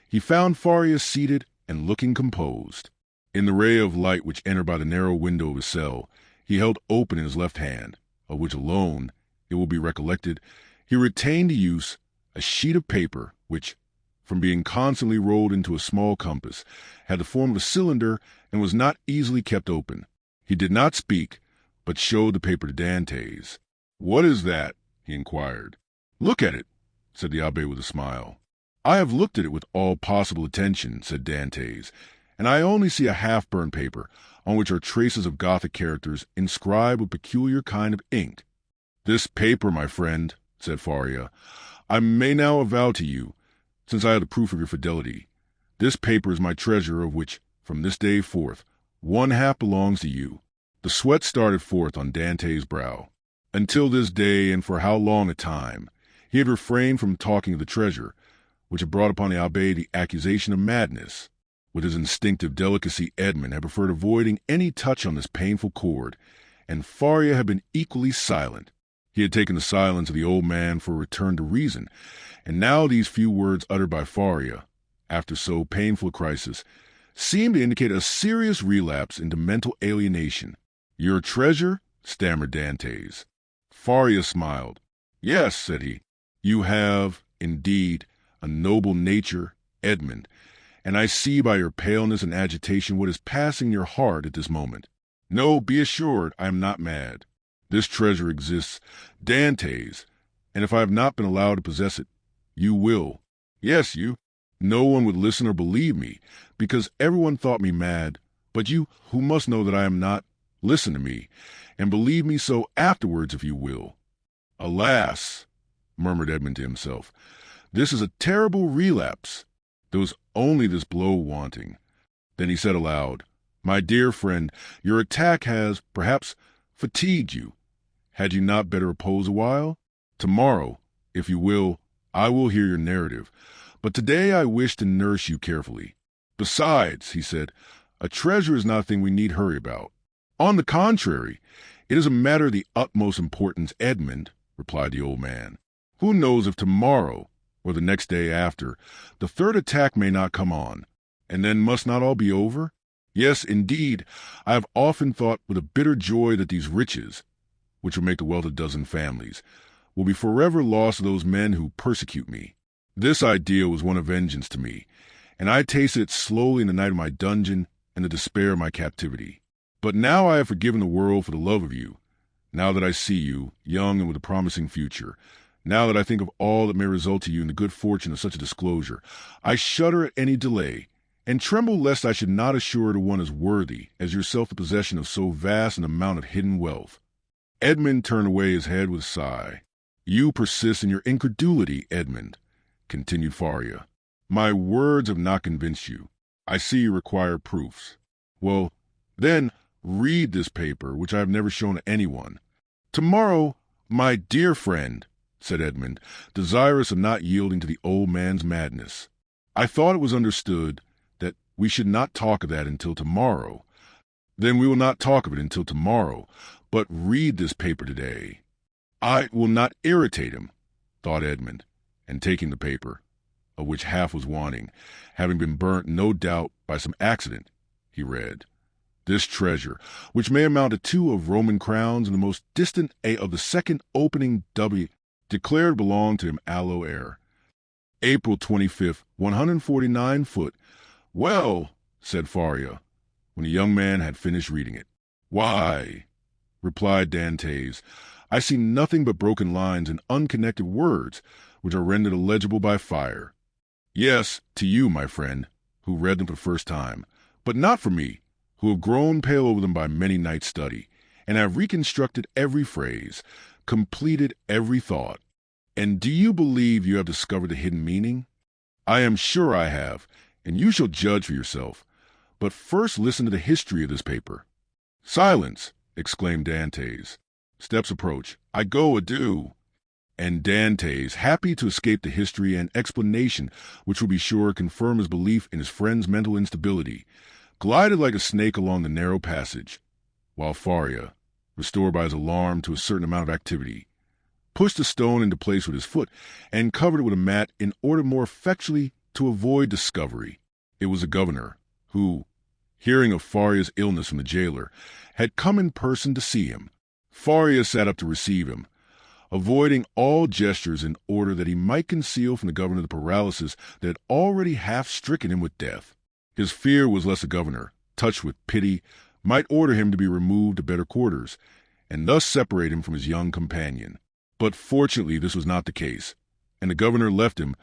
he found Faria seated and looking composed. In the ray of light which entered by the narrow window of his cell, he held open in his left hand, of which alone, it will be recollected, he retained to use a sheet of paper which, from being constantly rolled into a small compass, had the form of a cylinder and was not easily kept open. He did not speak, but showed the paper to Dantès. "What is that?" he inquired. "Look at it," said the abbé with a smile. "I have looked at it with all possible attention," said Dantès, "and I only see a half-burned paper, on which are traces of Gothic characters inscribed with peculiar kind of ink." "This paper, my friend," said Faria, "I may now avow to you, since I have the proof of your fidelity. This paper is my treasure, of which, from this day forth, one half belongs to you." The sweat started forth on Dantès' brow. Until this day, and for how long a time, he had refrained from talking of the treasure, which had brought upon the abbé the accusation of madness. With his instinctive delicacy, Edmond had preferred avoiding any touch on this painful chord, and Faria had been equally silent. He had taken the silence of the old man for a return to reason, and now these few words uttered by Faria, after so painful a crisis, seemed to indicate a serious relapse into mental alienation. "Your treasure?" stammered Dantès. Faria smiled. "Yes," said he. "You have, indeed, a noble nature, Edmond, and I see by your paleness and agitation what is passing in your heart at this moment. No, be assured I am not mad. This treasure exists, Dantès, and if I have not been allowed to possess it, you will. Yes, you. No one would listen or believe me, because everyone thought me mad, but you, who must know that I am not, listen to me, and believe me so afterwards if you will." "Alas," murmured Edmond to himself, "this is a terrible relapse. There was only this blow wanting." Then he said aloud, "My dear friend, your attack has, perhaps, fatigued you. Had you not better repose a while? Tomorrow, if you will, I will hear your narrative, but today I wish to nurse you carefully. Besides," he said, "a treasure is not a thing we need hurry about." "On the contrary, it is a matter of the utmost importance, Edmond," replied the old man. "Who knows if tomorrow, or the next day after, the third attack may not come on, and then must not all be over? Yes, indeed, I have often thought with a bitter joy that these riches, which will make the wealth of a dozen families, will be forever lost to those men who persecute me. This idea was one of vengeance to me, and I tasted it slowly in the night of my dungeon and the despair of my captivity. But now I have forgiven the world for the love of you, now that I see you, young and with a promising future. Now that I think of all that may result to you in the good fortune of such a disclosure, I shudder at any delay, and tremble lest I should not assure to one as worthy as yourself the possession of so vast an amount of hidden wealth." Edmond turned away his head with a sigh. "You persist in your incredulity, Edmond," continued Faria. "My words have not convinced you. I see you require proofs. Well, then, read this paper, which I have never shown to anyone." "Tomorrow, my dear friend," said Edmond, desirous of not yielding to the old man's madness. "I thought it was understood that we should not talk of that until tomorrow. Then we will not talk of it until tomorrow, but read this paper today." "I will not irritate him," thought Edmond, and taking the paper, of which half was wanting, having been burnt, no doubt, by some accident, he read, "This treasure, which may amount to 2 of Roman crowns and the most distant A of the second opening W, declared belonged to him aloe air. April 25th, 149 foot. Well," said Faria, when the young man had finished reading it. "Why," replied Dantès, "I see nothing but broken lines and unconnected words, which are rendered illegible by fire. Yes, to you, my friend, who read them for the first time, but not for me, who have grown pale over them by many nights' study, and have reconstructed every phrase, completed every thought. And do you believe you have discovered the hidden meaning? I am sure I have, and you shall judge for yourself. But first listen to the history of this paper." "Silence!" exclaimed Dantès. Steps approach. "I go, adieu." And Dantès, happy to escape the history and explanation which would be sure to confirm his belief in his friend's mental instability, glided like a snake along the narrow passage, while Faria, restored by his alarm to a certain amount of activity, pushed a stone into place with his foot and covered it with a mat in order more effectually to avoid discovery. It was the governor, who, hearing of Faria's illness from the jailer, had come in person to see him. Faria sat up to receive him, avoiding all gestures in order that he might conceal from the governor the paralysis that had already half stricken him with death. His fear was lest the governor, touched with pity, might order him to be removed to better quarters, and thus separate him from his young companion. But fortunately this was not the case, and the governor left him,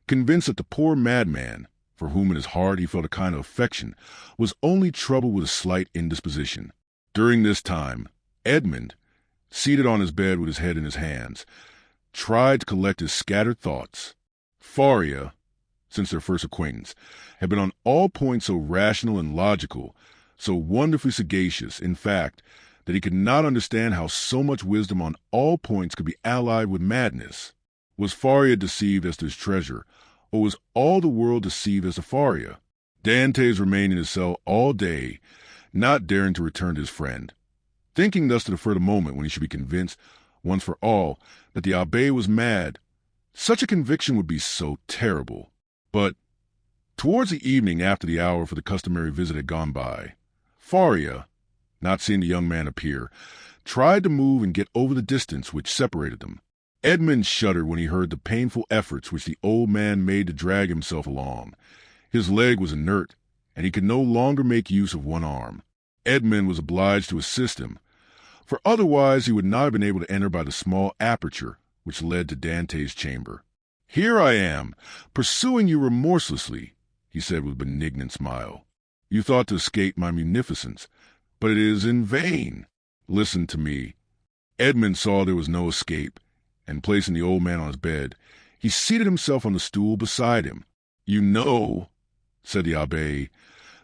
convinced that the poor madman, for whom in his heart he felt a kind of affection, was only troubled with a slight indisposition. During this time, Edmond, seated on his bed with his head in his hands, tried to collect his scattered thoughts. Faria, since their first acquaintance, had been on all points so rational and logical, so wonderfully sagacious, in fact, that he could not understand how so much wisdom on all points could be allied with madness. Was Faria deceived as to his treasure, or was all the world deceived as to Faria? Dantès remained in his cell all day, not daring to return to his friend, thinking thus to defer the moment when he should be convinced, once for all, that the abbé was mad. Such a conviction would be so terrible. But towards the evening, after the hour for the customary visit had gone by, Faria, not seeing the young man appear, tried to move and get over the distance which separated them. Edmond shuddered when he heard the painful efforts which the old man made to drag himself along. His leg was inert, and he could no longer make use of one arm. Edmond was obliged to assist him, for otherwise he would not have been able to enter by the small aperture which led to Dantès' chamber. "Here I am, pursuing you remorselessly," he said with a benignant smile. "You thought to escape my munificence, but it is in vain. Listen to me." Edmond saw there was no escape, and placing the old man on his bed, he seated himself on the stool beside him. "You know," said the abbé,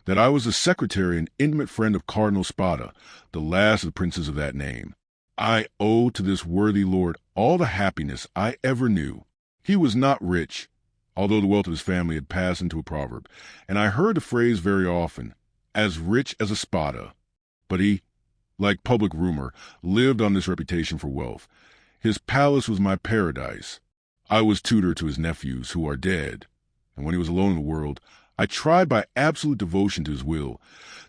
"that I was the secretary and intimate friend of Cardinal Spada, the last of the princes of that name. I owe to this worthy lord all the happiness I ever knew. He was not rich, although the wealth of his family had passed into a proverb, and I heard the phrase very often, as rich as a Spada. But he, like public rumor, lived on this reputation for wealth. His palace was my paradise. I was tutor to his nephews, who are dead, and when he was alone in the world, I tried by absolute devotion to his will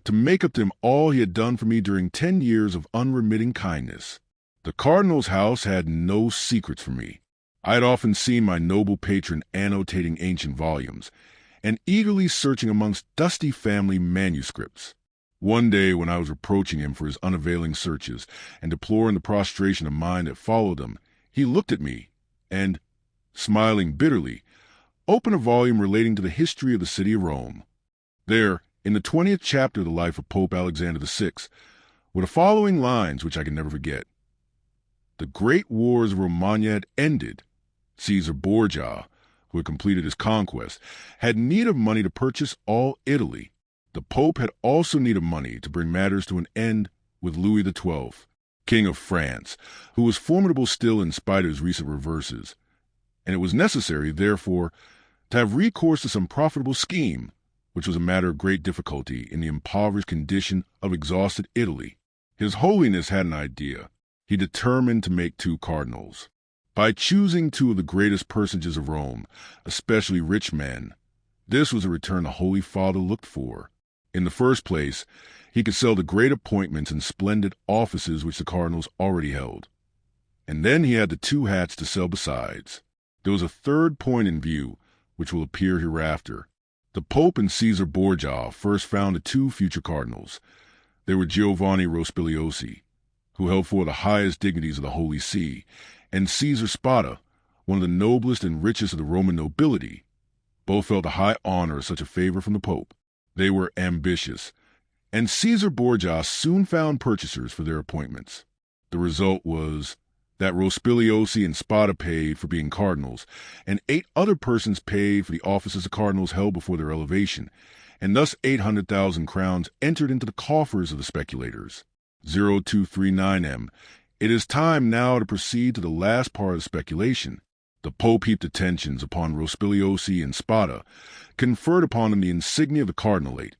to make up to him all he had done for me during 10 years of unremitting kindness. The cardinal's house had no secrets from me. I had often seen my noble patron annotating ancient volumes, and eagerly searching amongst dusty family manuscripts. One day, when I was reproaching him for his unavailing searches, and deploring the prostration of mind that followed them, he looked at me, and, smiling bitterly, opened a volume relating to the history of the city of Rome. There, in the 20th chapter of the life of Pope Alexander VI, were the following lines which I can never forget. The great wars of Romagna had ended. Caesar Borgia, who had completed his conquest, had need of money to purchase all Italy. The Pope had also need of money to bring matters to an end with Louis XII, King of France, who was formidable still in spite of his recent reverses, and it was necessary, therefore, to have recourse to some profitable scheme, which was a matter of great difficulty in the impoverished condition of exhausted Italy. His Holiness had an idea. He determined to make 2 cardinals. By choosing 2 of the greatest personages of Rome, especially rich men, this was a return the Holy Father looked for. In the first place, he could sell the great appointments and splendid offices which the cardinals already held. And then he had the 2 hats to sell besides. There was a third point in view, which will appear hereafter. The Pope and Caesar Borgia first found the 2 future cardinals. They were Giovanni Rospigliosi, who held 4 of the highest dignities of the Holy See, and Caesar Spada, one of the noblest and richest of the Roman nobility. Both felt the high honor of such a favor from the Pope. They were ambitious, and Caesar Borgia soon found purchasers for their appointments. The result was that Rospigliosi and Spada paid for being cardinals, and 8 other persons paid for the offices the cardinals held before their elevation, and thus 800,000 crowns entered into the coffers of the speculators. 0239M. It is time now to proceed to the last part of the speculation. The Pope heaped attentions upon Rospigliosi and Spada, conferred upon them the insignia of the cardinalate,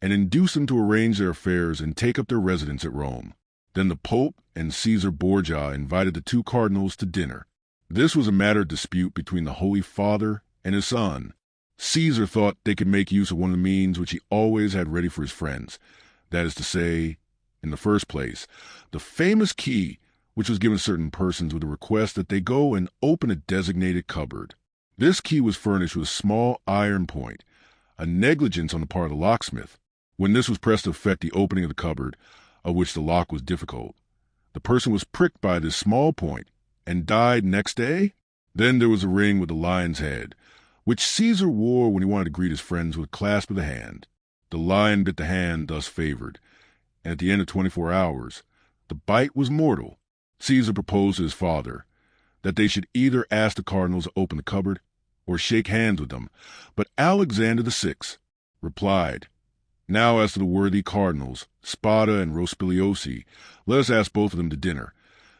and induced them to arrange their affairs and take up their residence at Rome. Then the Pope and Caesar Borgia invited the 2 cardinals to dinner. This was a matter of dispute between the Holy Father and his son. Caesar thought they could make use of one of the means which he always had ready for his friends, that is to say, in the first place, the famous key which was given to certain persons with a request that they go and open a designated cupboard. This key was furnished with a small iron point, a negligence on the part of the locksmith. When this was pressed to effect the opening of the cupboard, of which the lock was difficult, the person was pricked by this small point and died next day. Then there was a ring with the lion's head, which Caesar wore when he wanted to greet his friends with a clasp of the hand. The lion bit the hand thus favored, and at the end of 24 hours, the bite was mortal. Caesar proposed to his father that they should either ask the cardinals to open the cupboard or shake hands with them, but Alexander VI replied, "Now as to the worthy cardinals, Spada and Rospigliosi, let us ask both of them to dinner.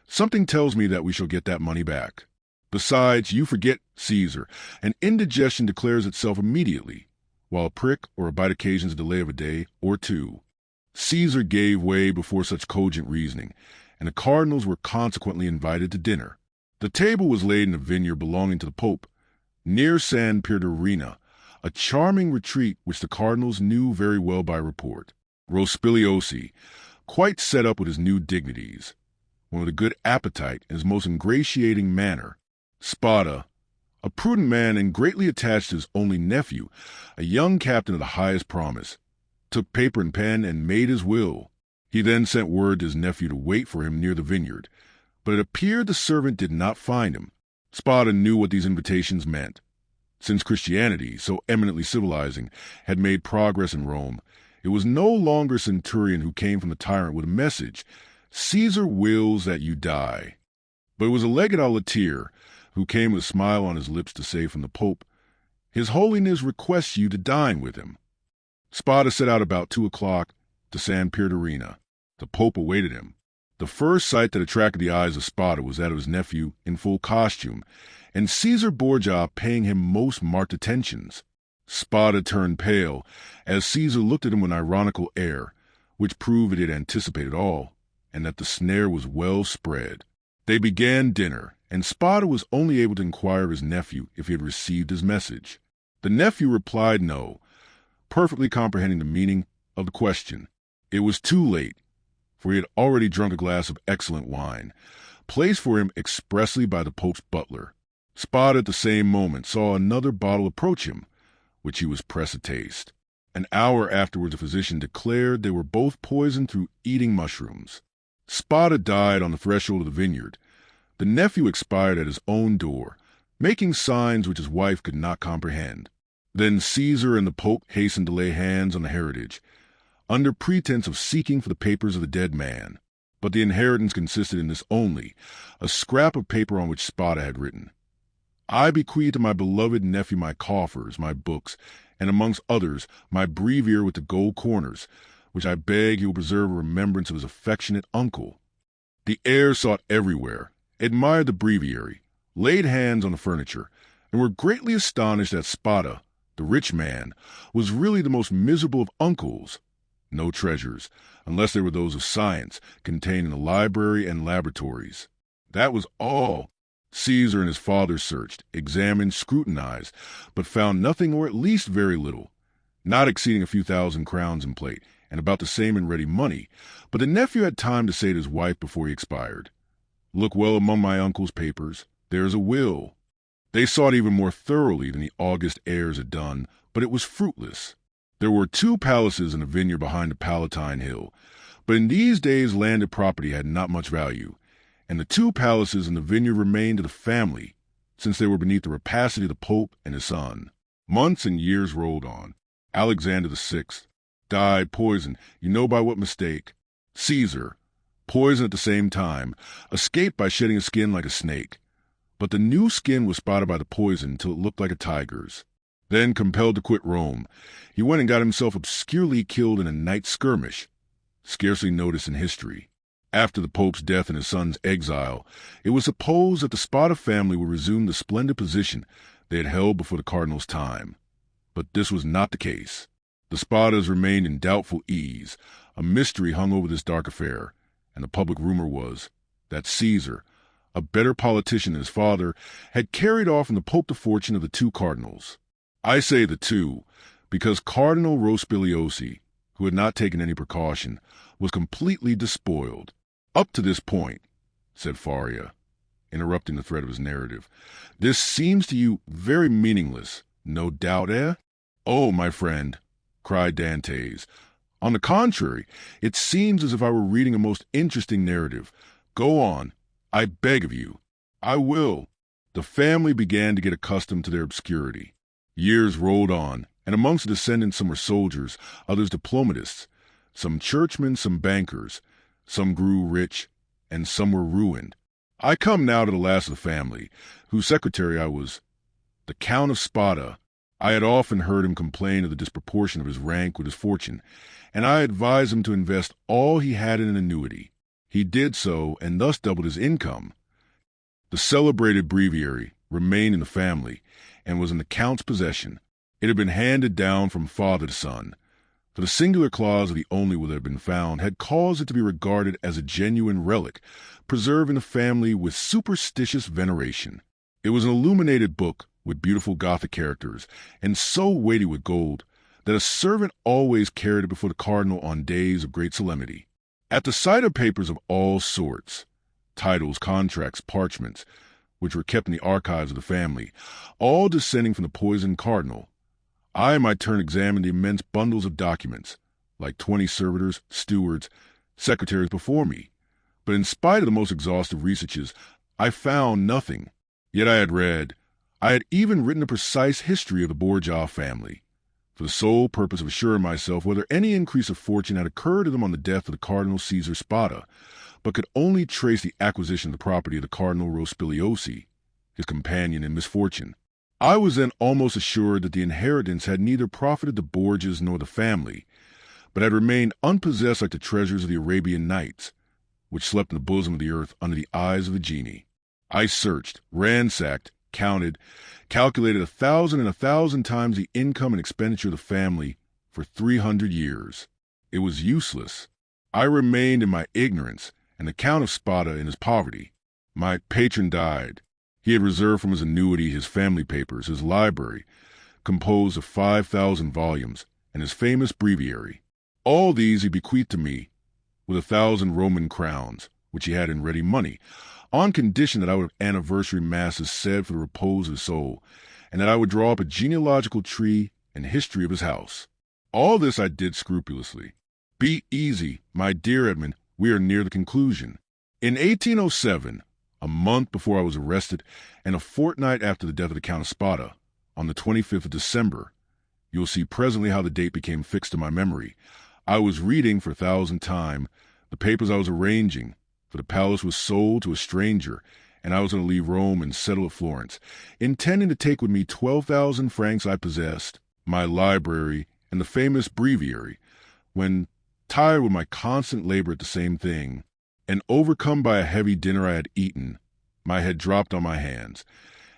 Something tells me that we shall get that money back. Besides, you forget, Caesar, an indigestion declares itself immediately. while a prick or a bite occasions a delay of a day or two. Caesar gave way before such cogent reasoning, and the cardinals were consequently invited to dinner. The table was laid in a vineyard belonging to the Pope, near San Pierdarena, a charming retreat which the cardinals knew very well by report. Rospigliosi, quite set up with his new dignities, one with a good appetite and his most ingratiating manner. Spada, a prudent man and greatly attached to his only nephew, a young captain of the highest promise, took paper and pen and made his will. He then sent word to his nephew to wait for him near the vineyard, but it appeared the servant did not find him. Spada knew what these invitations meant. Since Christianity, so eminently civilizing, had made progress in Rome, it was no longer a centurion who came from the tyrant with a message, "Caesar wills that you die." But it was a legate a latere who came with a smile on his lips to say from the Pope, "His Holiness requests you to dine with him." Spada set out about 2 o'clock to San Pierdarena. The Pope awaited him. The first sight that attracted the eyes of Spada was that of his nephew in full costume, and Caesar Borgia paying him most marked attentions. Spada turned pale as Caesar looked at him with an ironical air, which proved it had anticipated all, and that the snare was well spread. They began dinner, and Spada was only able to inquire of his nephew if he had received his message. The nephew replied no, perfectly comprehending the meaning of the question. It was too late, for he had already drunk a glass of excellent wine, placed for him expressly by the Pope's butler. Spada at the same moment saw another bottle approach him, which he was pressed to taste. An hour afterwards, a physician declared they were both poisoned through eating mushrooms. Spada died on the threshold of the vineyard. The nephew expired at his own door, making signs which his wife could not comprehend. Then Caesar and the Pope hastened to lay hands on the heritage, under pretense of seeking for the papers of the dead man. But the inheritance consisted in this only, a scrap of paper on which Spada had written, "I bequeath to my beloved nephew my coffers, my books, and amongst others my breviary with the gold corners, which I beg he will preserve a remembrance of his affectionate uncle." The heirs sought everywhere, admired the breviary, laid hands on the furniture, and were greatly astonished that Spada, the rich man, was really the most miserable of uncles. No treasures, unless they were those of science, contained in the library and laboratories. That was all. Caesar and his father searched, examined, scrutinized, but found nothing, or at least very little, not exceeding a few thousand crowns in plate, and about the same in ready money. But the nephew had time to say to his wife before he expired, "Look well among my uncle's papers. There is a will." They sought even more thoroughly than the august heirs had done, but it was fruitless. There were 2 palaces in a vineyard behind the Palatine Hill, but in these days landed property had not much value, and the 2 palaces in the vineyard remained to the family, since they were beneath the rapacity of the Pope and his son. Months and years rolled on. Alexander VI died poisoned, you know by what mistake. Caesar, poisoned at the same time, escaped by shedding his skin like a snake. But the new skin was spotted by the poison until it looked like a tiger's. Then, compelled to quit Rome, he went and got himself obscurely killed in a night skirmish, scarcely noticed in history. After the Pope's death and his son's exile, it was supposed that the Spada family would resume the splendid position they had held before the cardinal's time. But this was not the case. The Spadas remained in doubtful ease. A mystery hung over this dark affair, and the public rumor was that Caesar, a better politician than his father, had carried off from the Pope the fortune of the 2 cardinals. I say the 2, because Cardinal Rospigliosi, who had not taken any precaution, was completely despoiled. "Up to this point," said Faria, interrupting the thread of his narrative, "this seems to you very meaningless, no doubt, eh?" "Oh, my friend," cried Dantès, "on the contrary, it seems as if I were reading a most interesting narrative. Go on, I beg of you." "I will." The family began to get accustomed to their obscurity. Years rolled on, and amongst the descendants some were soldiers, others diplomatists, some churchmen, some bankers. Some grew rich, and some were ruined. I come now to the last of the family, whose secretary I was, the Count of Spada. I had often heard him complain of the disproportion of his rank with his fortune, and I advised him to invest all he had in an annuity. He did so, and thus doubled his income. The celebrated breviary remained in the family, and was in the Count's possession. It had been handed down from father to son, for the singular clause of the only will that had been found had caused it to be regarded as a genuine relic, preserved in the family with superstitious veneration. It was an illuminated book with beautiful Gothic characters, and so weighty with gold that a servant always carried it before the cardinal on days of great solemnity. At the sight of papers of all sorts, titles, contracts, parchments, which were kept in the archives of the family, all descending from the poisoned cardinal, I in my turn examined the immense bundles of documents, like 20 servitors, stewards, secretaries before me. But in spite of the most exhaustive researches, I found nothing. Yet I had even written a precise history of the Borgia family, for the sole purpose of assuring myself whether any increase of fortune had occurred to them on the death of the Cardinal Caesar Spada, but could only trace the acquisition of the property of the Cardinal Rospigliosi, his companion in misfortune. I was then almost assured that the inheritance had neither profited the Borgias nor the family, but had remained unpossessed like the treasures of the Arabian Nights, which slept in the bosom of the earth under the eyes of a genie. I searched, ransacked, counted, calculated 1,000 times the income and expenditure of the family for 300 years. It was useless. I remained in my ignorance, and the Count of Spada in his poverty. My patron died. He had reserved from his annuity his family papers, his library, composed of 5,000 volumes, and his famous breviary. All these he bequeathed to me, with 1,000 Roman crowns, which he had in ready money, on condition that I would have anniversary masses said for the repose of his soul, and that I would draw up a genealogical tree and history of his house. All this I did scrupulously. Be easy, my dear Edmond, we are near the conclusion. In 1807, a month before I was arrested, and a fortnight after the death of the Count of Spada, on the 25th of December, you will see presently how the date became fixed in my memory, I was reading for 1,000th time the papers I was arranging, for the palace was sold to a stranger, and I was going to leave Rome and settle at Florence, intending to take with me 12,000 francs I possessed, my library, and the famous breviary, when, tired with my constant labor at the same thing, and overcome by a heavy dinner I had eaten, my head dropped on my hands,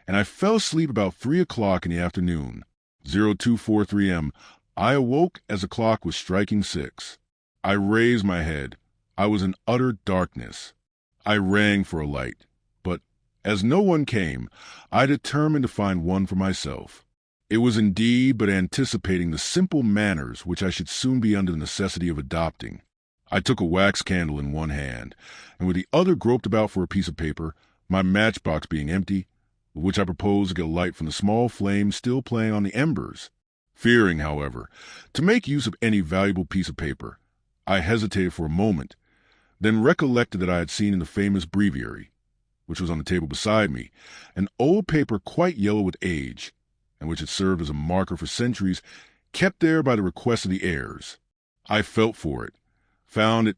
and I fell asleep about 3 o'clock in the afternoon. 0243 M. I awoke as the clock was striking 6. I raised my head. I was in utter darkness. I rang for a light, but as no one came, I determined to find one for myself. It was indeed but anticipating the simple manners which I should soon be under the necessity of adopting. I took a wax candle in one hand, and with the other groped about for a piece of paper, my matchbox being empty, with which I proposed to get a light from the small flame still playing on the embers. Fearing, however, to make use of any valuable piece of paper, I hesitated for a moment, then recollected that I had seen in the famous breviary, which was on the table beside me, an old paper quite yellow with age, and which had served as a marker for centuries, kept there by the request of the heirs. I felt for it, found it,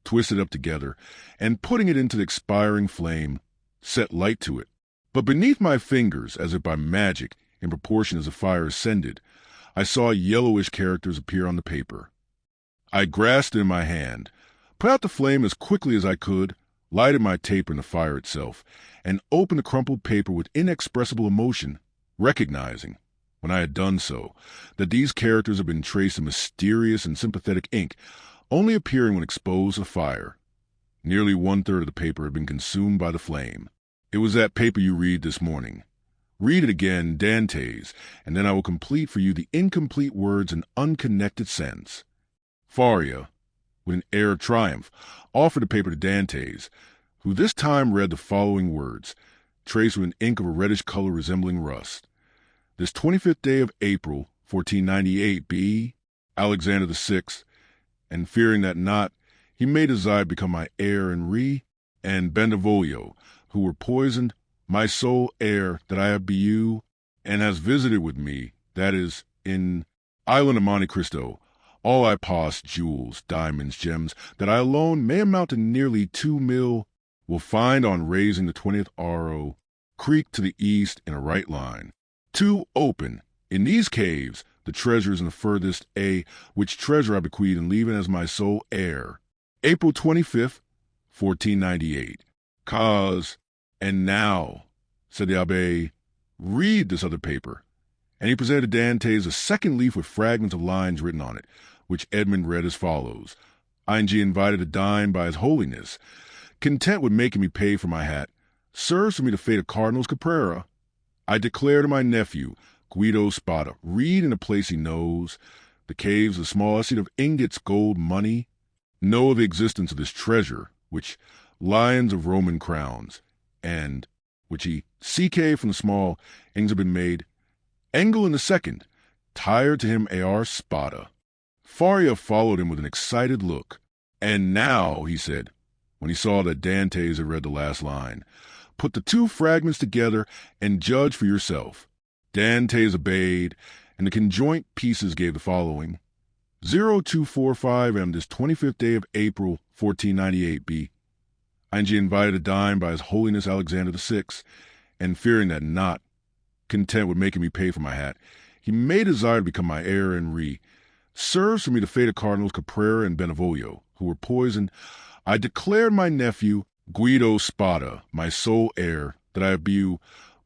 twisted up together, and putting it into the expiring flame, set light to it. But beneath my fingers, as if by magic, in proportion as the fire ascended, I saw yellowish characters appear on the paper. I grasped it in my hand, put out the flame as quickly as I could, lighted my taper in the fire itself, and opened the crumpled paper with inexpressible emotion, recognizing, when I had done so, that these characters had been traced in mysterious and sympathetic ink, only appearing when exposed to fire. Nearly 1/3 of the paper had been consumed by the flame. It was that paper you read this morning. Read it again, Dantès, and then I will complete for you the incomplete words and unconnected sentence. Faria, with an air of triumph, offered the paper to Dantès, who this time read the following words, traced with an ink of a reddish color resembling rust. This 25th day of April, 1498, be Alexander VI, and fearing that not, he may desire to become my heir and and Benvolio, who were poisoned, my sole heir that I have be you, and has visited with me, that is, in island of Monte Cristo, all I possess, jewels, diamonds, gems, that I alone may amount to nearly 2 mil, will find on raising the 20th Aro, creek to the east in a right line. 2 open, in these caves, the treasures in the furthest A, which treasure I bequeath and leave it as my sole heir. April 25th, 1498. Cause, and now, said the Abbé, read this other paper, And he presented to Dantès a second leaf with fragments of lines written on it, which Edmond read as follows. ING invited to dine by His Holiness, content with making me pay for my hat, serves for me the fate of Cardinals Caprera. I declare to my nephew, Guido Spada, read in a place he knows, the caves, the small seat of ingots, gold, money, know of the existence of this treasure, which lions of Roman crowns, and which he, CK from the small, ings have been made, Engel in the second, tired to him A.R. Spada. Faria followed him with an excited look. And now, he said, when he saw that Dantès had read the last line, put the two fragments together and judge for yourself. Dantès obeyed, and the conjoint pieces gave the following. 0245 M. this 25th day of April, 1498 B. ING invited to dine by His Holiness Alexander VI, and fearing that not content with making me pay for my hat, he may desire to become my heir and serves for me the fate of Cardinals Caprera and Benevolio, who were poisoned. I declared my nephew, Guido Spada, my sole heir, that I be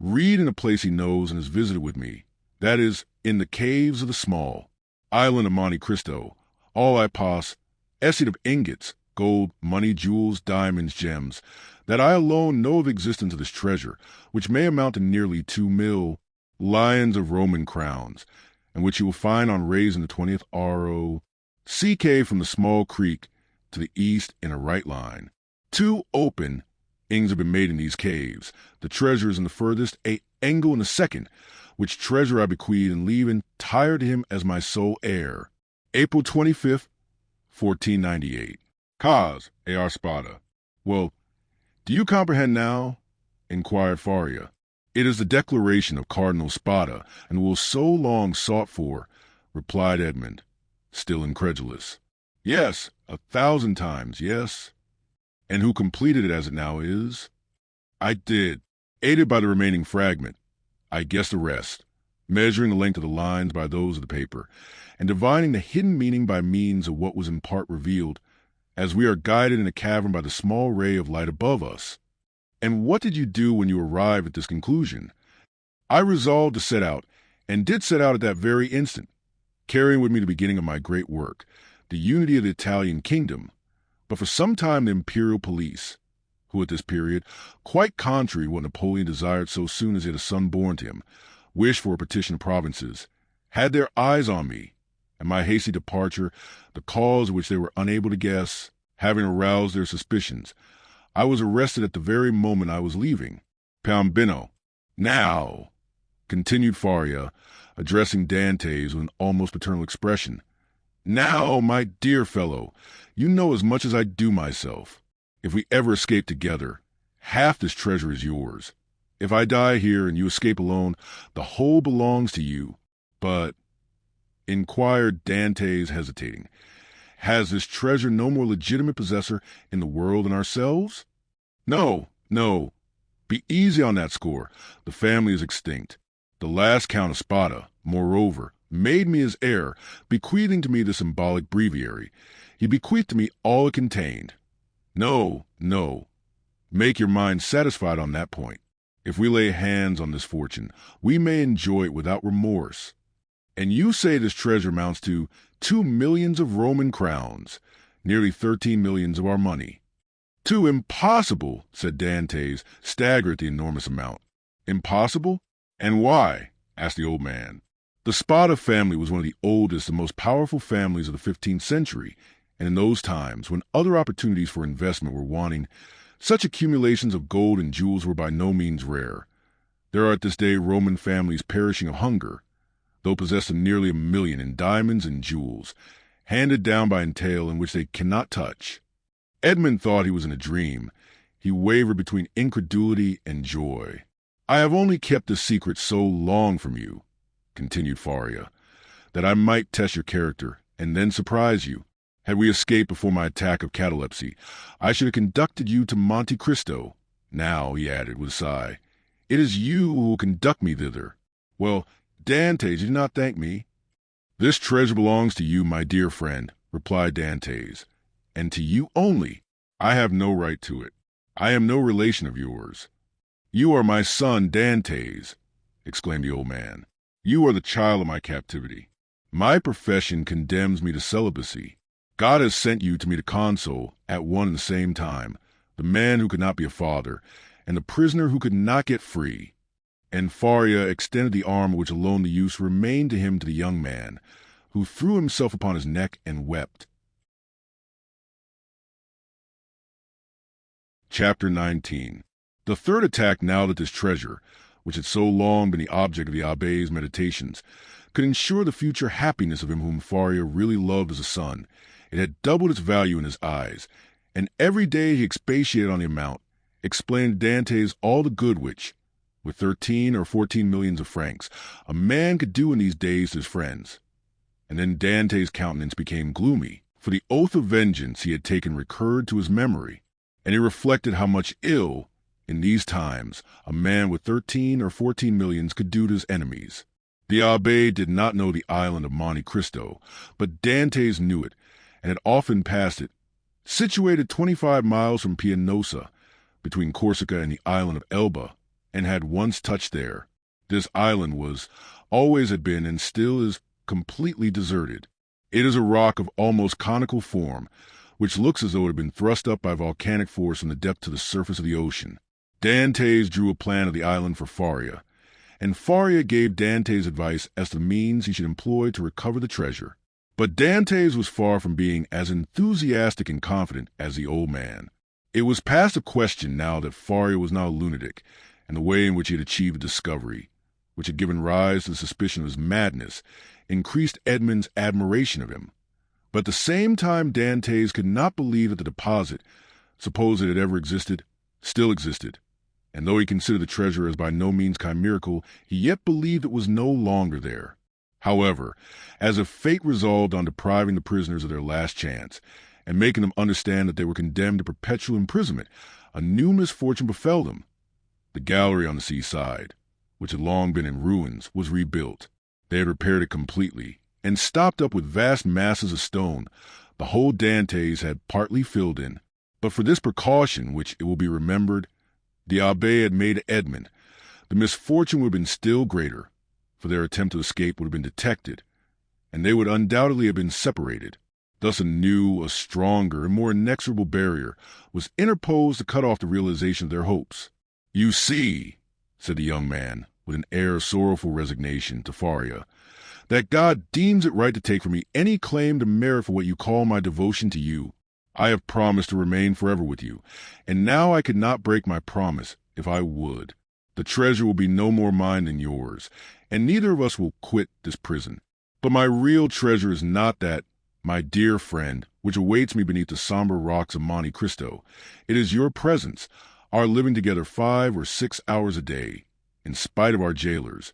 read in a place he knows and has visited with me, that is, in the caves of the small, island of Monte Cristo, all I poss, essayed of ingots, gold, money, jewels, diamonds, gems, that I alone know of the existence of this treasure, which may amount to nearly 2 mil lions of Roman crowns, and which you will find on raising the 20th RO, CK from the small creek to the east in a right line. 2 open ings have been made in these caves. The treasure is in the furthest, a Engel in the second, which treasure I bequeath and leave entire to him as my sole heir. April 25th, 1498. Cause, A.R. Spada. Well, do you comprehend now? Inquired Faria. It is the declaration of Cardinal Spada, and will so long sought for, replied Edmond, still incredulous. Yes, 1,000 times, yes. And who completed it as it now is? I did, aided by the remaining fragment. I guessed the rest, measuring the length of the lines by those of the paper, and divining the hidden meaning by means of what was in part revealed, as we are guided in a cavern by the small ray of light above us. And what did you do when you arrived at this conclusion? I resolved to set out, and did set out at that very instant, carrying with me the beginning of my great work, the unity of the Italian kingdom. But for some time the imperial police, who at this period, quite contrary to what Napoleon desired so soon as he had a son born to him, wished for a partition of provinces, had their eyes on me, and my hasty departure, the cause which they were unable to guess, having aroused their suspicions, I was arrested at the very moment I was leaving. Piombino. Now, continued Faria, addressing Dantès with an almost paternal expression, now, my dear fellow, you know as much as I do myself. If we ever escape together, half this treasure is yours. If I die here and you escape alone, the whole belongs to you. But, inquired Dantès, hesitating, has this treasure no more legitimate possessor in the world than ourselves? No, no. Be easy on that score. The family is extinct. The last Count of Spada, moreover, made me his heir, bequeathing to me the symbolic breviary. He bequeathed to me all it contained. No, no. Make your mind satisfied on that point. If we lay hands on this fortune, we may enjoy it without remorse. And you say this treasure amounts to 2 millions of Roman crowns, nearly 13 millions of our money. Too impossible, said Dantès, staggered at the enormous amount. Impossible? And why? Asked the old man. The Spada family was one of the oldest and most powerful families of the 15th century, and in those times, when other opportunities for investment were wanting, such accumulations of gold and jewels were by no means rare. There are at this day Roman families perishing of hunger, though possessed of nearly 1 million in diamonds and jewels, handed down by entail in which they cannot touch. Edmond thought he was in a dream. He wavered between incredulity and joy. I have only kept this secret so long from you, continued Faria, that I might test your character and then surprise you. Had we escaped before my attack of catalepsy, I should have conducted you to Monte Cristo. Now, he added with a sigh, it is you who will conduct me thither. Well, Dantès, you did not thank me. This treasure belongs to you, my dear friend, replied Dantès, and to you only. I have no right to it. I am no relation of yours. You are my son, Dantès, exclaimed the old man. You are the child of my captivity. My profession condemns me to celibacy. God has sent you to me to console, at one and the same time, the man who could not be a father, and the prisoner who could not get free." And Faria extended the arm which alone the use remained to him to the young man, who threw himself upon his neck and wept. Chapter 19. The third attack now that this treasure, which had so long been the object of the Abbé's meditations, could ensure the future happiness of him whom Faria really loved as a son. It had doubled its value in his eyes, and every day he expatiated on the amount, explained to Dantès all the good which, with 13 or 14 millions of francs, a man could do in these days to his friends. And then Dantès' countenance became gloomy, for the oath of vengeance he had taken recurred to his memory, and he reflected how much ill, in these times, a man with 13 or 14 millions could do to his enemies. The abbé did not know the island of Monte Cristo, but Dantès knew it, and had often passed it. Situated 25 miles from Pianosa, between Corsica and the island of Elba, and had once touched there, this island always had been, and still is, completely deserted. It is a rock of almost conical form, which looks as though it had been thrust up by volcanic force from the depth to the surface of the ocean. Dantès drew a plan of the island for Faria, and Faria gave Dantès advice as to the means he should employ to recover the treasure. But Dantès was far from being as enthusiastic and confident as the old man. It was past a question now that Faria was not a lunatic, and the way in which he had achieved the discovery, which had given rise to the suspicion of his madness, increased Edmond's admiration of him. But at the same time Dantès could not believe that the deposit, supposed it had ever existed, still existed, and though he considered the treasure as by no means chimerical, he yet believed it was no longer there. However, as if fate resolved on depriving the prisoners of their last chance, and making them understand that they were condemned to perpetual imprisonment, a new misfortune befell them. The gallery on the seaside, which had long been in ruins, was rebuilt. They had repaired it completely, and stopped up with vast masses of stone. The hole Dantès had partly filled in. But for this precaution, which it will be remembered, the abbé had made to Edmond, the misfortune would have been still greater, for their attempt to escape would have been detected, and they would undoubtedly have been separated. Thus a new, a stronger, and more inexorable barrier was interposed to cut off the realization of their hopes. "You see," said the young man, with an air of sorrowful resignation, to Faria, "that God deems it right to take from me any claim to merit for what you call my devotion to you. I have promised to remain forever with you, and now I could not break my promise if I would. The treasure will be no more mine than yours, and neither of us will quit this prison. But my real treasure is not that, my dear friend, which awaits me beneath the somber rocks of Monte Cristo. It is your presence, our living together 5 or 6 hours a day, in spite of our jailers.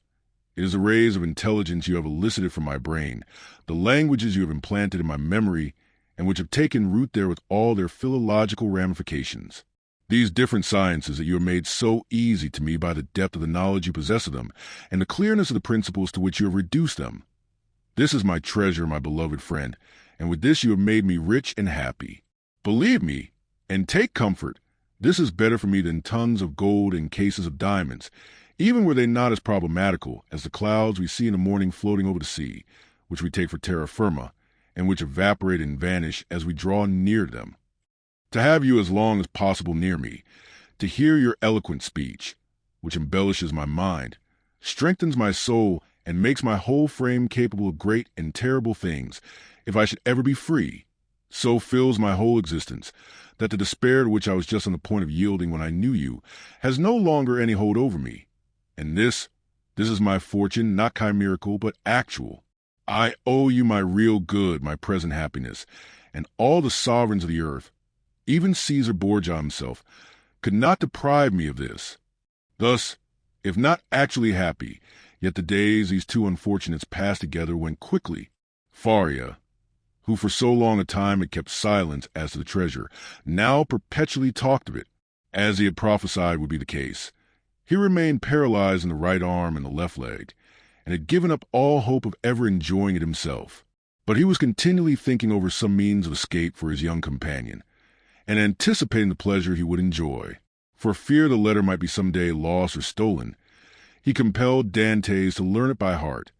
It is the rays of intelligence you have elicited from my brain, the languages you have implanted in my memory, and which have taken root there with all their philological ramifications. These different sciences that you have made so easy to me by the depth of the knowledge you possess of them, and the clearness of the principles to which you have reduced them. This is my treasure, my beloved friend, and with this you have made me rich and happy. Believe me, and take comfort, this is better for me than tons of gold and cases of diamonds, even were they not as problematical as the clouds we see in the morning floating over the sea, which we take for terra firma, and which evaporate and vanish as we draw near them. To have you as long as possible near me, to hear your eloquent speech, which embellishes my mind, strengthens my soul, and makes my whole frame capable of great and terrible things, if I should ever be free, so fills my whole existence, that the despair to which I was just on the point of yielding when I knew you, has no longer any hold over me. And this is my fortune, not chimerical, but actual. I owe you my real good, my present happiness, and all the sovereigns of the earth, even Caesar Borgia himself, could not deprive me of this. Thus, if not actually happy, yet the days these two unfortunates passed together went quickly. Faria, who for so long a time had kept silence as to the treasure, now perpetually talked of it, as he had prophesied would be the case. He remained paralyzed in the right arm and the left leg, and had given up all hope of ever enjoying it himself. But he was continually thinking over some means of escape for his young companion, and anticipating the pleasure he would enjoy. For fear the letter might be some day lost or stolen, He compelled Dantès to learn it by heart,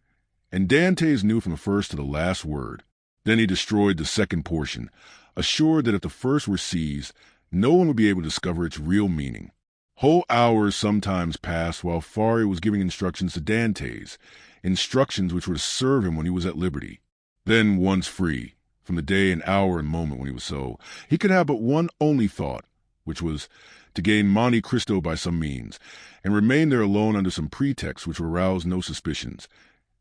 and Dantès knew from the first to the last word. Then he destroyed the second portion, assured that if the first were seized, no one would be able to discover its real meaning. Whole hours sometimes passed while Faria was giving instructions to Dantès, instructions which were to serve him when he was at liberty. Then, once free, from the day and hour and moment when he was so, he could have but one only thought, which was to gain Monte Cristo by some means, and remain there alone under some pretext which would arouse no suspicions,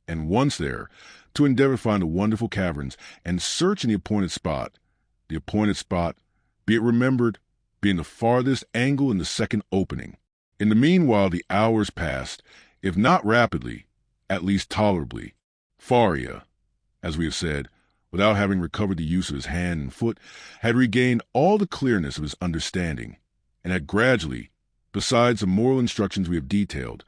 and once there, to endeavor to find the wonderful caverns and search in the appointed spot, be it remembered, being the farthest angle in the second opening. In the meanwhile the hours passed, if not rapidly, at least tolerably. Faria, as we have said, without having recovered the use of his hand and foot, had regained all the clearness of his understanding, and had gradually, besides the moral instructions we have detailed,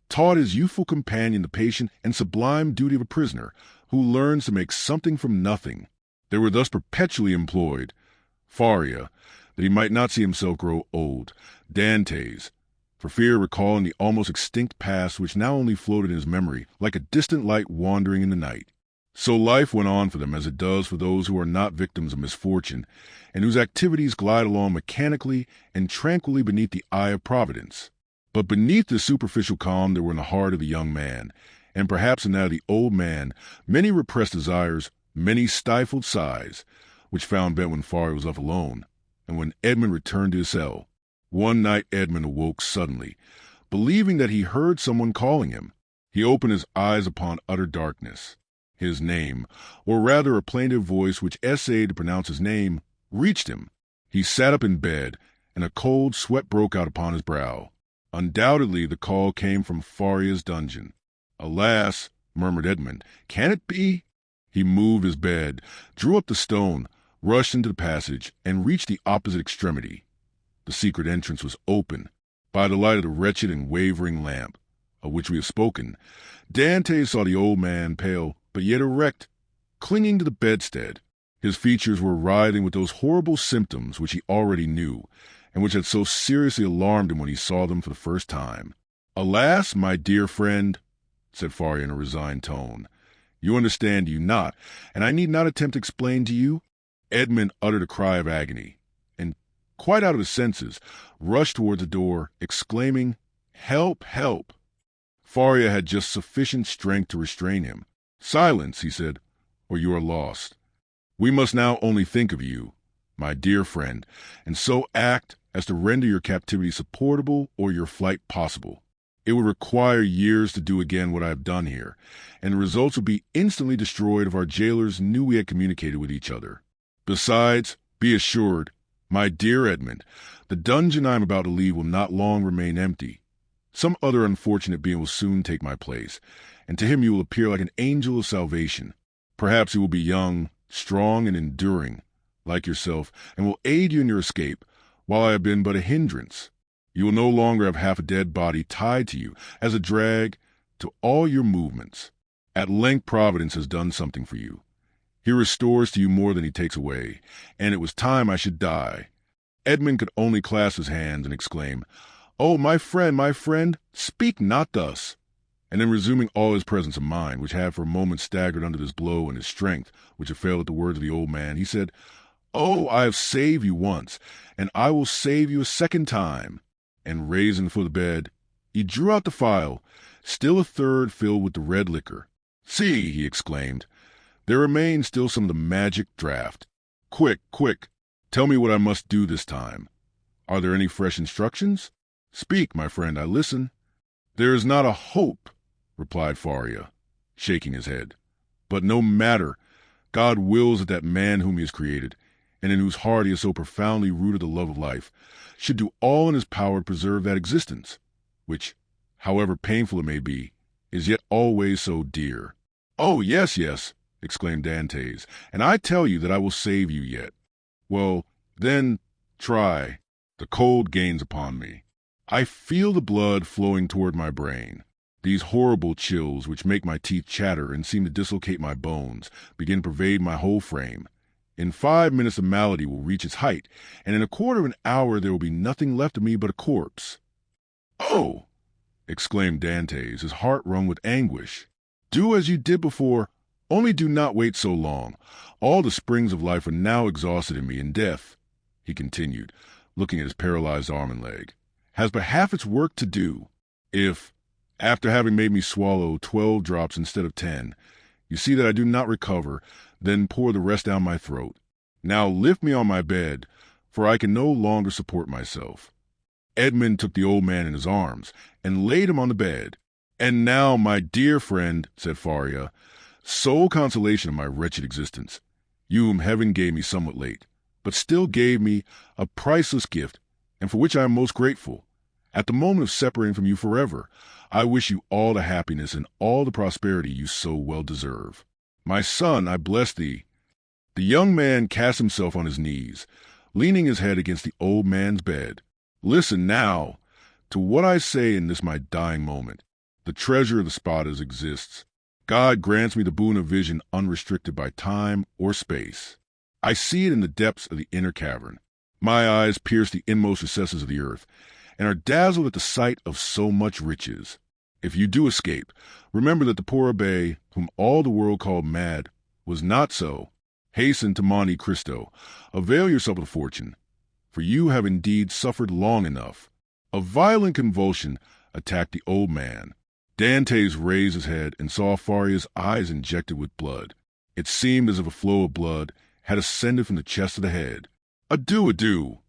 taught his youthful companion the patient and sublime duty of a prisoner who learns to make something from nothing. They were thus perpetually employed, Faria, that he might not see himself grow old, Dantès, for fear of recalling the almost extinct past which now only floated in his memory like a distant light wandering in the night. So life went on for them as it does for those who are not victims of misfortune, and whose activities glide along mechanically and tranquilly beneath the eye of Providence. But beneath this superficial calm there were in the heart of the young man, and perhaps in that of the old man, many repressed desires, many stifled sighs, which found vent when Faria was left alone, and when Edmond returned to his cell. One night Edmond awoke suddenly, believing that he heard someone calling him. He opened his eyes upon utter darkness. His name, or rather a plaintive voice which essayed to pronounce his name, reached him. He sat up in bed, and a cold sweat broke out upon his brow. Undoubtedly the call came from Faria's dungeon. "Alas," murmured Edmond, "can it be?" He moved his bed, drew up the stone, rushed into the passage, and reached the opposite extremity. The secret entrance was open. By the light of the wretched and wavering lamp, of which we have spoken, Dantès saw the old man, pale, but yet erect, clinging to the bedstead. His features were writhing with those horrible symptoms which he already knew, and which had so seriously alarmed him when he saw them for the first time. "Alas, my dear friend," said Faria in a resigned tone, "you understand, do you not, and I need not attempt to explain to you?" Edmond uttered a cry of agony, and, quite out of his senses, rushed towards the door, exclaiming, "Help, help!" Faria had just sufficient strength to restrain him. "Silence," he said, "or you are lost. We must now only think of you, my dear friend, and so act as to render your captivity supportable or your flight possible. It would require years to do again what I have done here, and the results would be instantly destroyed if our jailers knew we had communicated with each other. Besides, be assured, my dear Edmond, the dungeon I am about to leave will not long remain empty. Some other unfortunate being will soon take my place, and to him you will appear like an angel of salvation. Perhaps he will be young, strong, and enduring, like yourself, and will aid you in your escape, while I have been but a hindrance. You will no longer have half a dead body tied to you as a drag to all your movements. At length Providence has done something for you. He restores to you more than he takes away, and it was time I should die." Edmond could only clasp his hands and exclaim, "Oh, my friend, speak not thus." And then resuming all his presence of mind, which had for a moment staggered under this blow, and his strength, which had failed at the words of the old man, he said, "Oh, I have saved you once, and I will save you a second time." And raising for the bed, he drew out the phial, still a third filled with the red liquor. "See," he exclaimed, "there remains still some of the magic draught. Quick, quick, tell me what I must do this time. Are there any fresh instructions? Speak, my friend, I listen." "There is not a hope," replied Faria, shaking his head. "But no matter. God wills that that man whom he has created, and in whose heart he has so profoundly rooted the love of life, should do all in his power to preserve that existence, which, however painful it may be, is yet always so dear." "Oh, yes, yes," exclaimed Dantès, "and I tell you that I will save you yet." "Well, then, try." The cold gains upon me. I feel the blood flowing toward my brain. These horrible chills, which make my teeth chatter and seem to dislocate my bones, begin to pervade my whole frame. In 5 minutes the malady will reach its height, and in a quarter of an hour there will be nothing left of me but a corpse. "Oh, exclaimed Dantès, his heart wrung with anguish. "Do as you did before, only do not wait so long. All the springs of life are now exhausted in me, and death," he continued, looking at his paralyzed arm and leg, "has but half its work to do. If, after having made me swallow 12 drops instead of 10, you see that I do not recover, then pour the rest down my throat. Now lift me on my bed, for I can no longer support myself." Edmond took the old man in his arms and laid him on the bed. "And now, my dear friend," said Faria, "sole consolation of my wretched existence, you whom heaven gave me somewhat late, but still gave me a priceless gift, and for which I am most grateful. At the moment of separating from you forever, I wish you all the happiness and all the prosperity you so well deserve. My son, I bless thee." The young man cast himself on his knees, leaning his head against the old man's bed. "Listen now to what I say in this my dying moment. The treasure of the Spadas exists. God grants me the boon of vision unrestricted by time or space. I see it in the depths of the inner cavern. My eyes pierce the inmost recesses of the earth, and are dazzled at the sight of so much riches. If you do escape, remember that the poor abbé, whom all the world called mad, was not so. Hasten to Monte Cristo. Avail yourself of the fortune, for you have indeed suffered long enough." A violent convulsion attacked the old man. Dantès raised his head and saw Faria's eyes injected with blood. It seemed as if a flow of blood had ascended from the chest to the head. "Adieu, adieu,"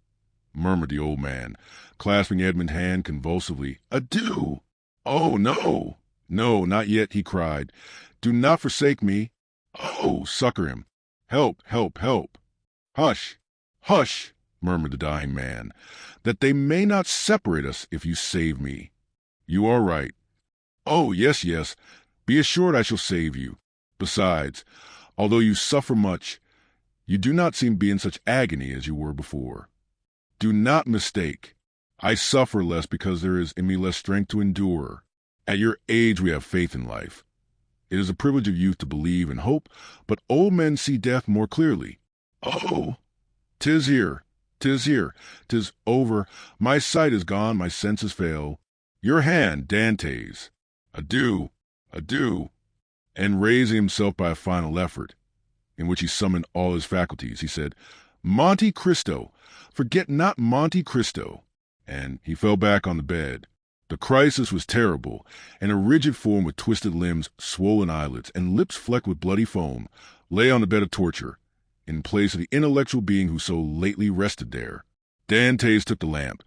murmured the old man, clasping Edmond's hand convulsively. "Adieu." "Oh, no, no, not yet," he cried. "Do not forsake me. Oh, succor him. Help, help, help." "Hush, hush," murmured the dying man, "that they may not separate us if you save me." "You are right." "Oh, yes, yes. Be assured I shall save you. Besides, although you suffer much, you do not seem to be in such agony as you were before. Do not mistake. I suffer less because there is in me less strength to endure. At your age we have faith in life. It is a privilege of youth to believe and hope, but old men see death more clearly. Oh, 'tis here, 'tis here, 'tis over. My sight is gone, my senses fail. Your hand, Dantès. Adieu, adieu." And raising himself by a final effort, in which he summoned all his faculties, he said, "Monte Cristo, forget not Monte Cristo." And he fell back on the bed. The crisis was terrible, and a rigid form with twisted limbs, swollen eyelids, and lips flecked with bloody foam lay on the bed of torture, in place of the intellectual being who so lately rested there. Dantès took the lamp,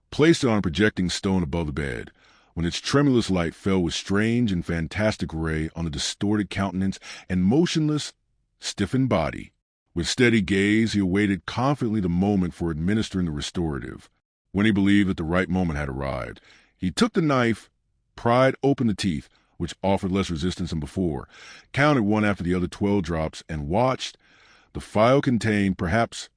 placed it on a projecting stone above the bed, when its tremulous light fell with strange and fantastic ray on the distorted countenance and motionless, stiffened body. With steady gaze, he awaited confidently the moment for administering the restorative. When he believed that the right moment had arrived, he took the knife, pried open the teeth, which offered less resistance than before, counted one after the other 12 drops, and watched. The phial contained perhaps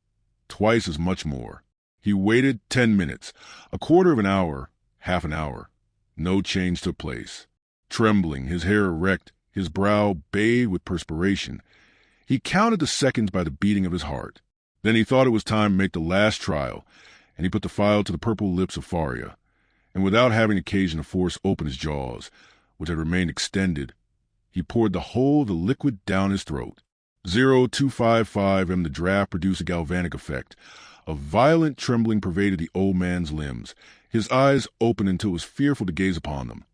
twice as much more. He waited 10 minutes, a quarter of an hour, half an hour. No change took place. Trembling, his hair erect, his brow bathed with perspiration, he counted the seconds by the beating of his heart. Then he thought it was time to make the last trial, and he put the phial to the purple lips of Faria, and without having occasion to force open his jaws, which had remained extended, he poured the whole of the liquid down his throat. 0255 and the draught produced a galvanic effect. A violent trembling pervaded the old man's limbs. His eyes opened until it was fearful to gaze upon them.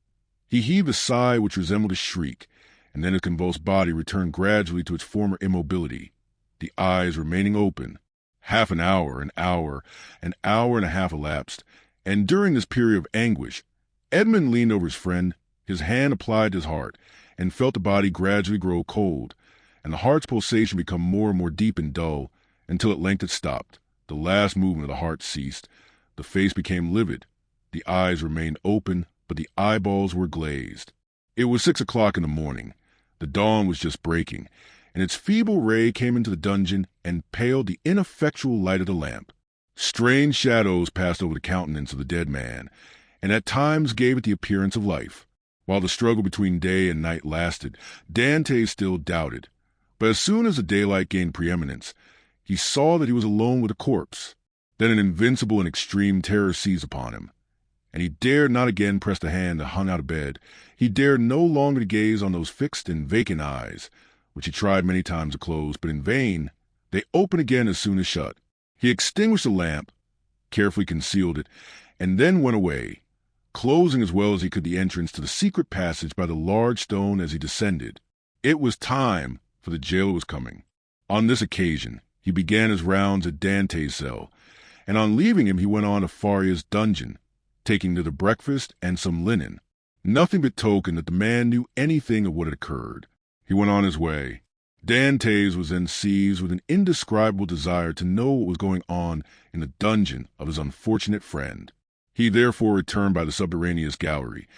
He heaved a sigh which resembled a shriek, and then his convulsed body returned gradually to its former immobility, the eyes remaining open. Half an hour and a half elapsed, and during this period of anguish, Edmond leaned over his friend, his hand applied to his heart, and felt the body gradually grow cold, and the heart's pulsation become more and more deep and dull, until at length it stopped. The last movement of the heart ceased. The face became livid. The eyes remained open, but the eyeballs were glazed. It was 6 o'clock in the morning. The dawn was just breaking, and its feeble ray came into the dungeon and paled the ineffectual light of the lamp. Strange shadows passed over the countenance of the dead man, and at times gave it the appearance of life. While the struggle between day and night lasted, Dantès still doubted. But as soon as the daylight gained preeminence, he saw that he was alone with a corpse. Then an invincible and extreme terror seized upon him. and he dared not again press the hand that hung out of bed. He dared no longer to gaze on those fixed and vacant eyes, which he tried many times to close, but in vain. They opened again as soon as shut. He extinguished the lamp, carefully concealed it, and then went away, closing as well as he could the entrance to the secret passage by the large stone as he descended. It was time, for the jailer was coming. On this occasion, he began his rounds at Dantès' cell, and on leaving him he went on to Faria's dungeon, taking thither breakfast and some linen. Nothing but token that the man knew anything of what had occurred. He went on his way. Dantès was then seized with an indescribable desire to know what was going on in the dungeon of his unfortunate friend. He therefore returned by the subterraneous gallery,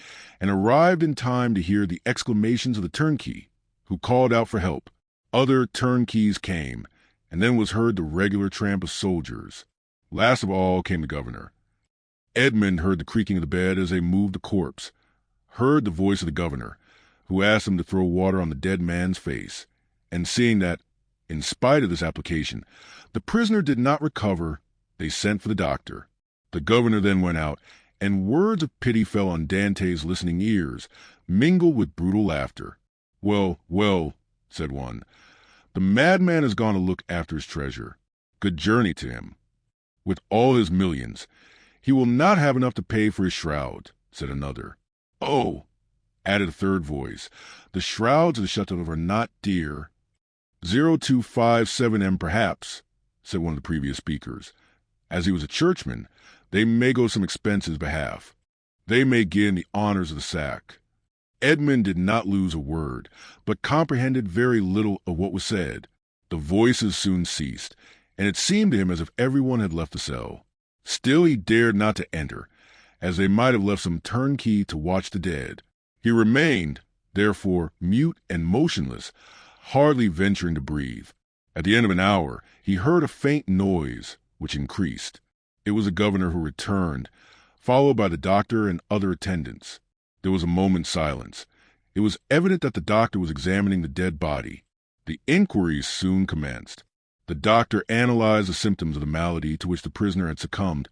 and arrived in time to hear the exclamations of the turnkey, who called out for help. Other turnkeys came, and then was heard the regular tramp of soldiers. Last of all came the governor. Edmond heard the creaking of the bed as they moved the corpse, heard the voice of the governor, who asked him to throw water on the dead man's face, and seeing that, in spite of this application, the prisoner did not recover, they sent for the doctor. The governor then went out, and words of pity fell on Dantès' listening ears, mingled with brutal laughter. "Well, well," said one, "the madman has gone to look after his treasure. Good journey to him. With all his millions, he will not have enough to pay for his shroud," said another. "Oh," added a third voice, "the shrouds of the Chateau are not dear." 0257M perhaps, said one of the previous speakers. As he was a churchman, they may go some expenses behalf. They may give him the honors of the sack. Edmond did not lose a word, but comprehended very little of what was said. The voices soon ceased, and it seemed to him as if everyone had left the cell. Still he dared not to enter, as they might have left some turnkey to watch the dead. He remained, therefore, mute and motionless, hardly venturing to breathe. At the end of an hour, he heard a faint noise, which increased. It was the governor who returned, followed by the doctor and other attendants. There was a moment's silence. It was evident that the doctor was examining the dead body. The inquiries soon commenced. The doctor analyzed the symptoms of the malady to which the prisoner had succumbed,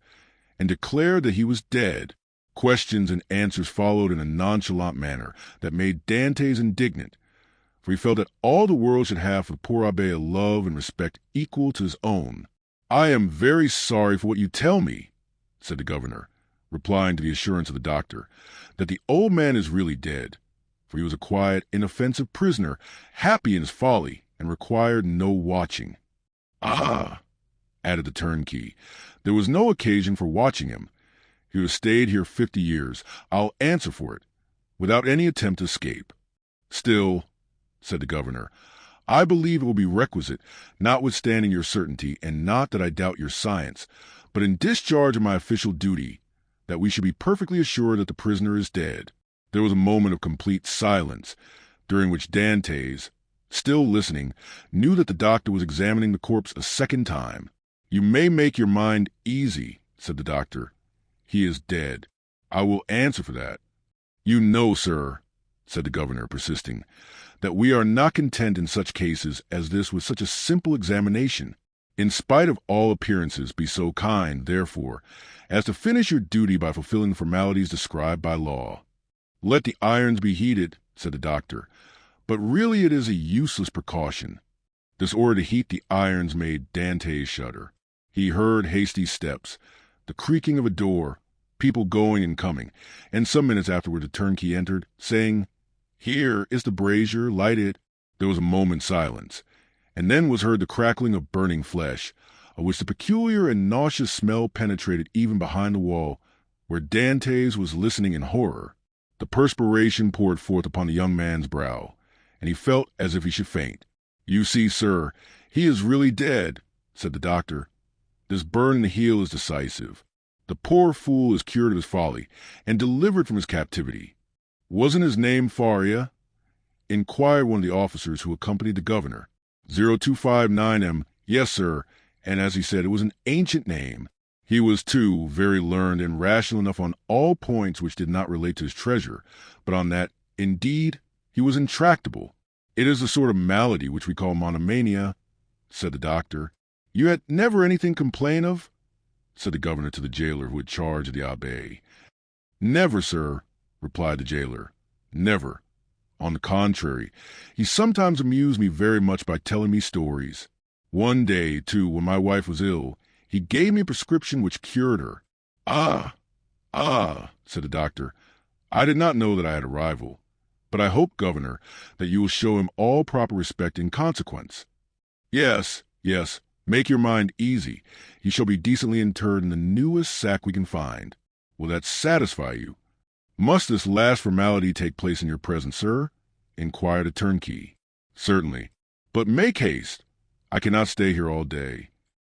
and declared that he was dead. Questions and answers followed in a nonchalant manner that made Dantès indignant, for he felt that all the world should have for the poor abbé a love and respect equal to his own. "I am very sorry for what you tell me," said the governor, replying to the assurance of the doctor, "that the old man is really dead, for he was a quiet, inoffensive prisoner, happy in his folly, and required no watching." "Ah," added the turnkey, "there was no occasion for watching him. He would have stayed here 50 years, I'll answer for it, without any attempt to escape. Still," said the governor, "I believe it will be requisite, notwithstanding your certainty, and not that I doubt your science, but in discharge of my official duty, that we should be perfectly assured that the prisoner is dead." There was a moment of complete silence, during which Dantès, still listening, knew that the doctor was examining the corpse a second time. "You may make your mind easy," said the doctor. "He is dead. I will answer for that." "You know, sir," said the governor, persisting, "that we are not content in such cases as this with such a simple examination. In spite of all appearances, be so kind, therefore, as to finish your duty by fulfilling the formalities described by law." "Let the irons be heated," said the doctor, "but really it is a useless precaution." This order to heat the irons made Dantès shudder. He heard hasty steps, the creaking of a door, people going and coming, and some minutes afterward the turnkey entered, saying, "Here is the brazier, light it." There was a moment's silence, and then was heard the crackling of burning flesh, of which the peculiar and nauseous smell penetrated even behind the wall, where Dantès was listening in horror. The perspiration poured forth upon the young man's brow, and he felt as if he should faint. "You see, sir, he is really dead," said the doctor. "This burn in the heel is decisive. The poor fool is cured of his folly, and delivered from his captivity. Wasn't his name Faria?" inquired one of the officers who accompanied the governor. 0259M, "Yes, sir, and as he said, it was an ancient name. He was, too, very learned and rational enough on all points which did not relate to his treasure, but on that, indeed, he was intractable. It is the sort of malady which we call monomania," said the doctor. "You had never anything to complain of?" said the governor to the jailer who had charge of the abbé. "Never, sir," replied the jailer. "Never. On the contrary, he sometimes amused me very much by telling me stories. One day, too, when my wife was ill, he gave me a prescription which cured her." Ah, said the doctor. "I did not know that I had a rival. But I hope, Governor, that you will show him all proper respect in consequence." Yes, make your mind easy. He shall be decently interred in the newest sack we can find. Will that satisfy you?" "Must this last formality take place in your presence, sir?" inquired a turnkey. "Certainly. But make haste. I cannot stay here all day."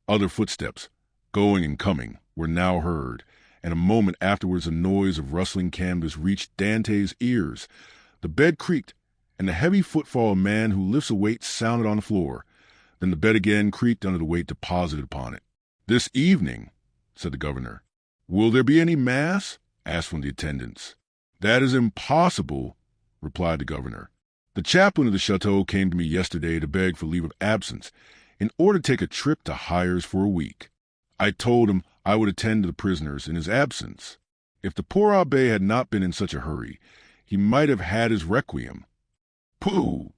Other footsteps, going and coming, were now heard, and a moment afterwards a noise of rustling canvas reached Dantès' ears. The bed creaked, and the heavy footfall of a man who lifts a weight sounded on the floor. Then the bed again creaked under the weight deposited upon it. "This evening," said the governor. "Will there be any mass?" asked one of the attendants. "That is impossible," replied the governor. "The chaplain of the chateau came to me yesterday to beg for leave of absence in order to take a trip to Hyères for a week. I told him I would attend to the prisoners in his absence. If the poor abbé had not been in such a hurry, he might have had his requiem." "Pooh,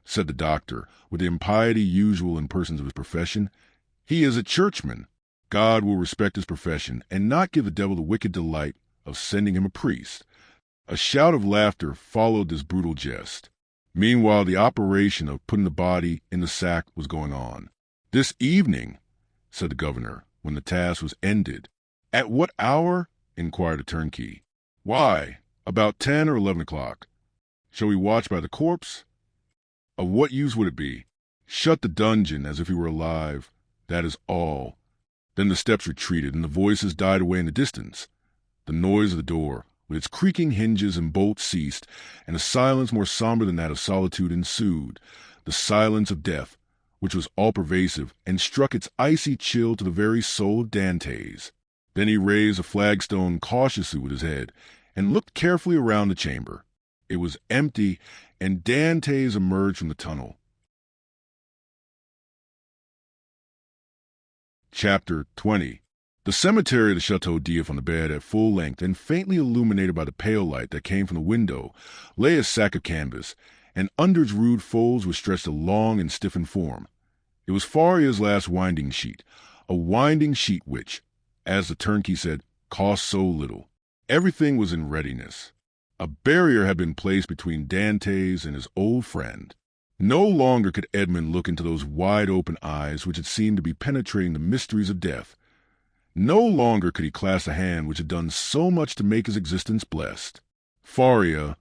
said the doctor, with the impiety usual in persons of his profession. "He is a churchman. God will respect his profession and not give the devil the wicked delight of sending him a priest." A shout of laughter followed this brutal jest. Meanwhile, the operation of putting the body in the sack was going on. "This evening," said the governor, when the task was ended. "At what hour?" inquired the turnkey. "Why, about 10 or 11 o'clock. Shall we watch by the corpse?" "Of what use would it be? Shut the dungeon as if he were alive. That is all." Then the steps retreated, and the voices died away in the distance. The noise of the door, with its creaking hinges and bolts, ceased, and a silence more somber than that of solitude ensued, the silence of death, which was all-pervasive and struck its icy chill to the very soul of Dantès. Then he raised a flagstone cautiously with his head, and looked carefully around the chamber. It was empty, and Dantès emerged from the tunnel. Chapter 20. The cemetery of the Chateau d'If, on the bed at full length and faintly illuminated by the pale light that came from the window, lay a sack of canvas, and under its rude folds was stretched a long and stiffened form. It was Faria's last winding sheet, a winding sheet which, as the turnkey said, cost so little. Everything was in readiness. A barrier had been placed between Dantès and his old friend. No longer could Edmond look into those wide-open eyes which had seemed to be penetrating the mysteries of death. No longer could he clasp the hand which had done so much to make his existence blessed. Faria,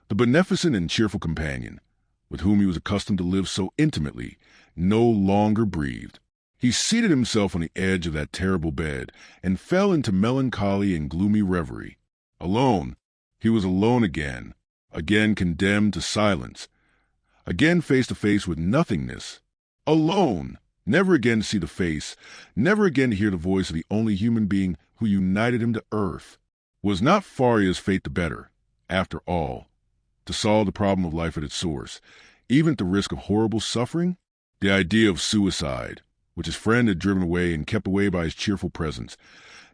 the beneficent and cheerful companion, with whom he was accustomed to live so intimately, no longer breathed. He seated himself on the edge of that terrible bed and fell into melancholy and gloomy reverie. Alone, he was alone again condemned to silence, again face to face with nothingness. Alone, never again to see the face, never again to hear the voice of the only human being who united him to earth. Was not Faria's fate the better, after all, to solve the problem of life at its source, even at the risk of horrible suffering? The idea of suicide, which his friend had driven away and kept away by his cheerful presence,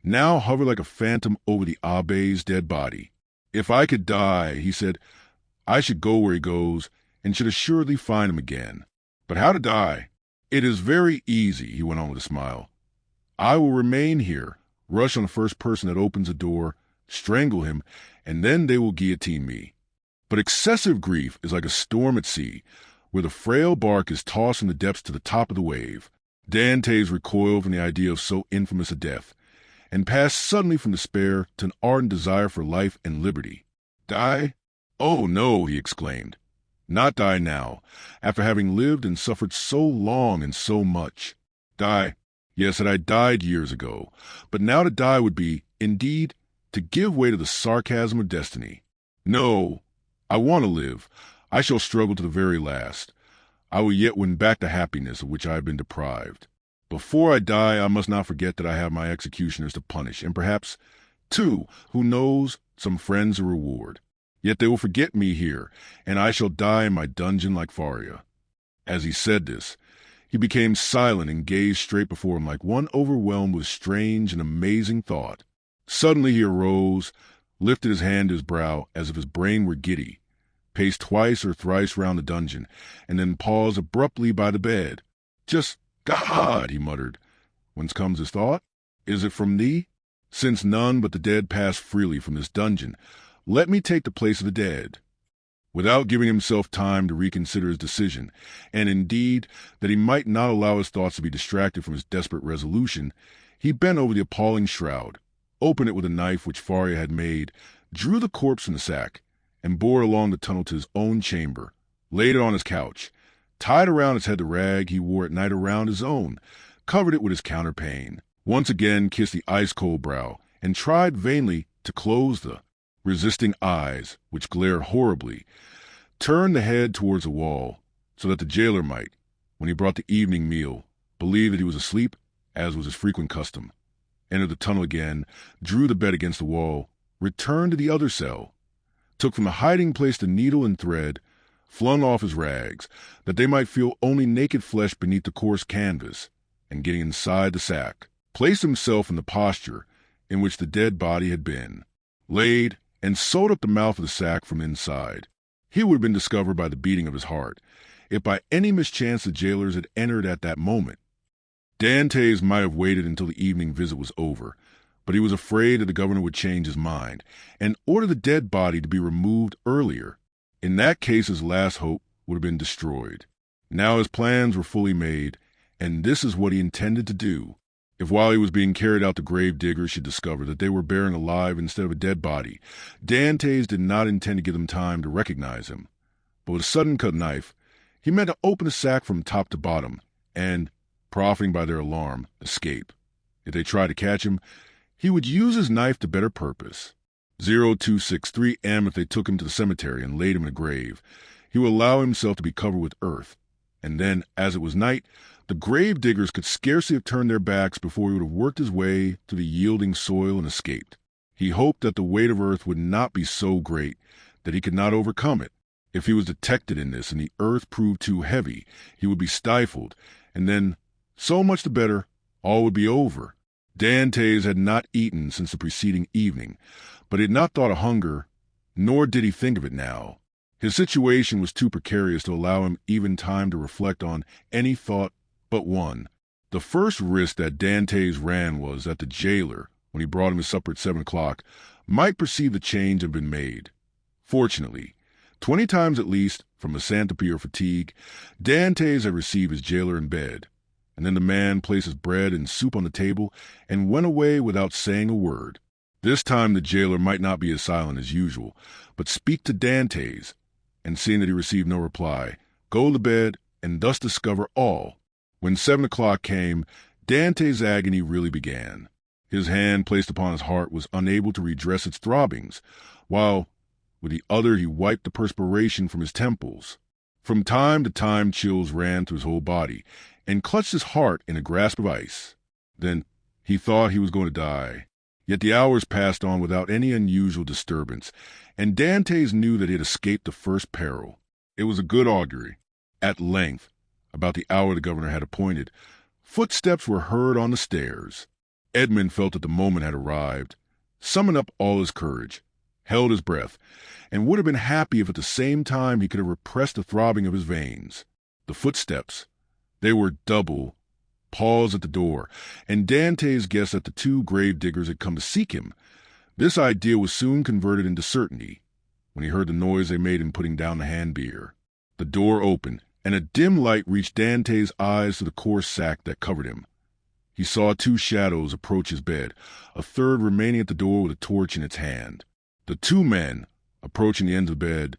now hovered like a phantom over the abbé's dead body. "If I could die," he said, "I should go where he goes, and should assuredly find him again. But how to die? It is very easy," he went on with a smile. "I will remain here, rush on the first person that opens the door, strangle him, and then they will guillotine me. But excessive grief is like a storm at sea, where the frail bark is tossed from the depths to the top of the wave." Dantès recoiled from the idea of so infamous a death, and passed suddenly from despair to an ardent desire for life and liberty. "Die? Oh, no," he exclaimed. "Not die now, after having lived and suffered so long and so much. Die? Yes, had I died years ago, but now to die would be, indeed, to give way to the sarcasm of destiny. No, I want to live. I shall struggle to the very last. I will yet win back the happiness of which I have been deprived. Before I die, I must not forget that I have my executioners to punish, and perhaps, too, who knows, some friends to reward. Yet they will forget me here, and I shall die in my dungeon like Faria." As he said this, he became silent and gazed straight before him like one overwhelmed with strange and amazing thought. Suddenly he arose, lifted his hand to his brow as if his brain were giddy, paced twice or thrice round the dungeon, and then paused abruptly by the bed. "Just God," he muttered. Whence comes his thought? Is it from thee? Since none but the dead pass freely from this dungeon, let me take the place of the dead. Without giving himself time to reconsider his decision, and indeed that he might not allow his thoughts to be distracted from his desperate resolution, he bent over the appalling shroud, opened it with a knife which Faria had made, drew the corpse from the sack, and bore it along the tunnel to his own chamber, laid it on his couch, tied around his head the rag he wore at night around his own, covered it with his counterpane, once again kissed the ice-cold brow, and tried vainly to close the resisting eyes, which glared horribly, turned the head towards the wall, so that the jailer might, when he brought the evening meal, believe that he was asleep, as was his frequent custom, entered the tunnel again, drew the bed against the wall, returned to the other cell, took from the hiding-place the needle and thread, flung off his rags, that they might feel only naked flesh beneath the coarse canvas, and getting inside the sack, placed himself in the posture in which the dead body had been, laid and sewed up the mouth of the sack from inside. He would have been discovered by the beating of his heart, if by any mischance the jailers had entered at that moment. Dantès might have waited until the evening visit was over, but he was afraid that the governor would change his mind, and order the dead body to be removed earlier. In that case his last hope would have been destroyed. Now his plans were fully made, and this is what he intended to do. If while he was being carried out the grave diggers should discover that they were bearing alive instead of a dead body, Dantès did not intend to give them time to recognize him. But with a sudden cut knife, he meant to open the sack from top to bottom, and, profiting by their alarm, escape. If they tried to catch him, he would use his knife to better purpose. 0263 M if they took him to the cemetery and laid him in a grave. He would allow himself to be covered with earth, and then, as it was night, the grave diggers could scarcely have turned their backs before he would have worked his way to the yielding soil and escaped. He hoped that the weight of earth would not be so great that he could not overcome it. If he was detected in this and the earth proved too heavy, he would be stifled, and then, so much the better, all would be over. Dantès had not eaten since the preceding evening, but he had not thought of hunger, nor did he think of it now. His situation was too precarious to allow him even time to reflect on any thought but one. The first risk that Dantès ran was that the jailer, when he brought him his supper at 7 o'clock, might perceive the change had been made. Fortunately, 20 times at least, from misanthropy or fatigue, Dantès had received his jailer in bed, and then the man placed his bread and soup on the table and went away without saying a word. This time the jailer might not be as silent as usual, but speak to Dantès, and seeing that he received no reply, go to bed and thus discover all. When 7 o'clock came, Dantès' agony really began. His hand placed upon his heart was unable to redress its throbbings, while with the other he wiped the perspiration from his temples. From time to time chills ran through his whole body, and clutched his heart in a grasp of ice. Then he thought he was going to die. Yet the hours passed on without any unusual disturbance, and Dantès knew that he had escaped the first peril. It was a good augury. At length, about the hour the governor had appointed, footsteps were heard on the stairs. Edmond felt that the moment had arrived, summoned up all his courage, held his breath, and would have been happy if at the same time he could have repressed the throbbing of his veins. The footsteps, they were double, paused at the door, and Dantès guessed that the 2 grave diggers had come to seek him. This idea was soon converted into certainty, when he heard the noise they made in putting down the hand-bier. The door opened, and a dim light reached Dantès' eyes to the coarse sack that covered him. He saw 2 shadows approach his bed, a third remaining at the door with a torch in its hand. The 2 men, approaching the ends of the bed,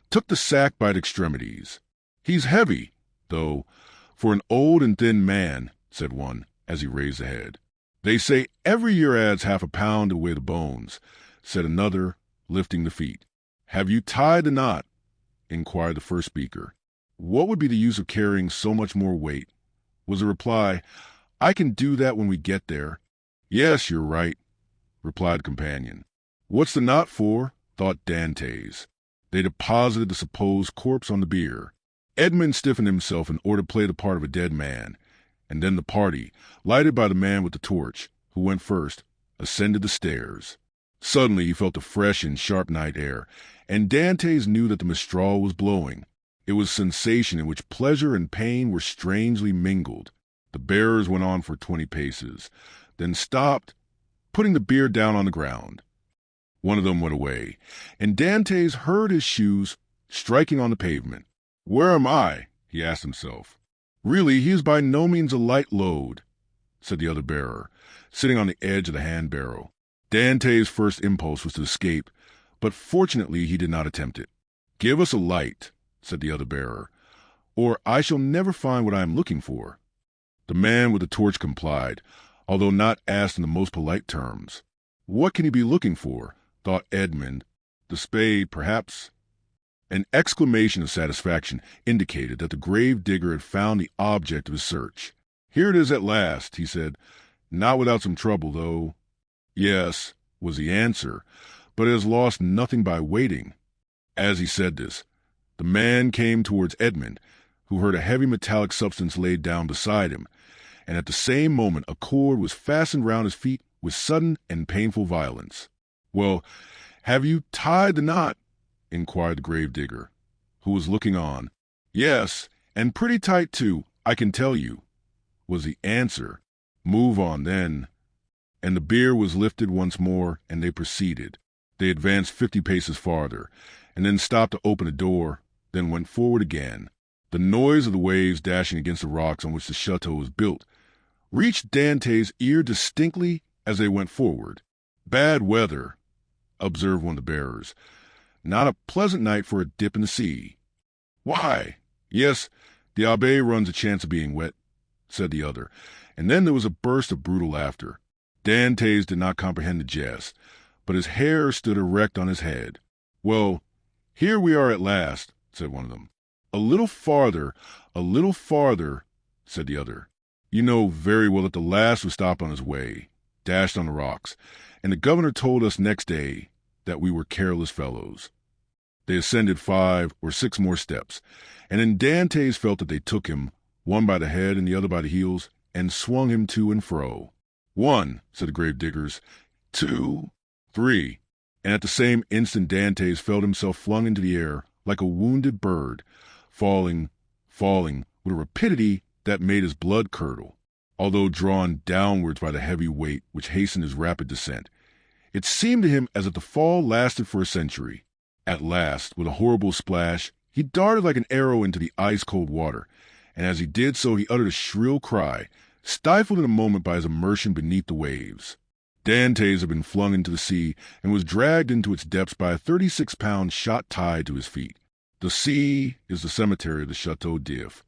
took the sack by its extremities. "He's heavy, though, for an old and thin man," said one, as he raised the head. "They say every year adds half a pound to weigh the bones," said another, lifting the feet. "Have you tied the knot?" inquired the first speaker. "What would be the use of carrying so much more weight?" was the reply. "I can do that when we get there." "Yes, you're right," replied the companion. "What's the knot for?" thought Dantès. They deposited the supposed corpse on the bier. Edmond stiffened himself in order to play the part of a dead man, and then the party, lighted by the man with the torch, who went first, ascended the stairs. Suddenly he felt the fresh and sharp night air, and Dantès knew that the mistral was blowing. It was a sensation in which pleasure and pain were strangely mingled. The bearers went on for 20 paces, then stopped, putting the beer down on the ground. One of them went away, and Dantès heard his shoes striking on the pavement. "Where am I?" he asked himself. "Really, he is by no means a light load," said the other bearer, sitting on the edge of the hand-barrow. Dantès' first impulse was to escape, but fortunately he did not attempt it. "Give us a light," said the other bearer, "or I shall never find what I am looking for." The man with the torch complied, although not asked in the most polite terms. What can he be looking for? Thought Edmond. The spade, perhaps? An exclamation of satisfaction indicated that the grave digger had found the object of his search. "Here it is at last," he said. "Not without some trouble, though." "Yes," was the answer, "but it has lost nothing by waiting." As he said this, the man came towards Edmond, who heard a heavy metallic substance laid down beside him, and at the same moment a cord was fastened round his feet with sudden and painful violence. "Well, have you tied the knot?" inquired the grave digger, who was looking on. "Yes, and pretty tight too, I can tell you," was the answer. "Move on, then." And the bier was lifted once more, and they proceeded. They advanced 50 paces farther, and then stopped to open a door, then went forward again. The noise of the waves dashing against the rocks on which the chateau was built reached Dantès' ear distinctly as they went forward. "Bad weather," observed one of the bearers. "Not a pleasant night for a dip in the sea." "Why? Yes, the abbé runs a chance of being wet," said the other, and then there was a burst of brutal laughter. Dantès did not comprehend the jest, but his hair stood erect on his head. "Well, here we are at last," said one of them. A little farther," said the other. "You know very well that the last was stopped on his way, dashed on the rocks, and the governor told us next day that we were careless fellows." They ascended 5 or 6 more steps, and then Dantès felt that they took him, one by the head and the other by the heels, and swung him to and fro. "1," said the grave diggers, "2, 3, and at the same instant Dantès felt himself flung into the air like a wounded bird, falling with a rapidity that made his blood curdle, although drawn downwards by the heavy weight which hastened his rapid descent. It seemed to him as if the fall lasted for a century. At last, with a horrible splash, he darted like an arrow into the ice-cold water, and as he did so he uttered a shrill cry, stifled in a moment by his immersion beneath the waves. Dantès had been flung into the sea and was dragged into its depths by a 36-pound shot tied to his feet. The sea is the cemetery of the Château d'If,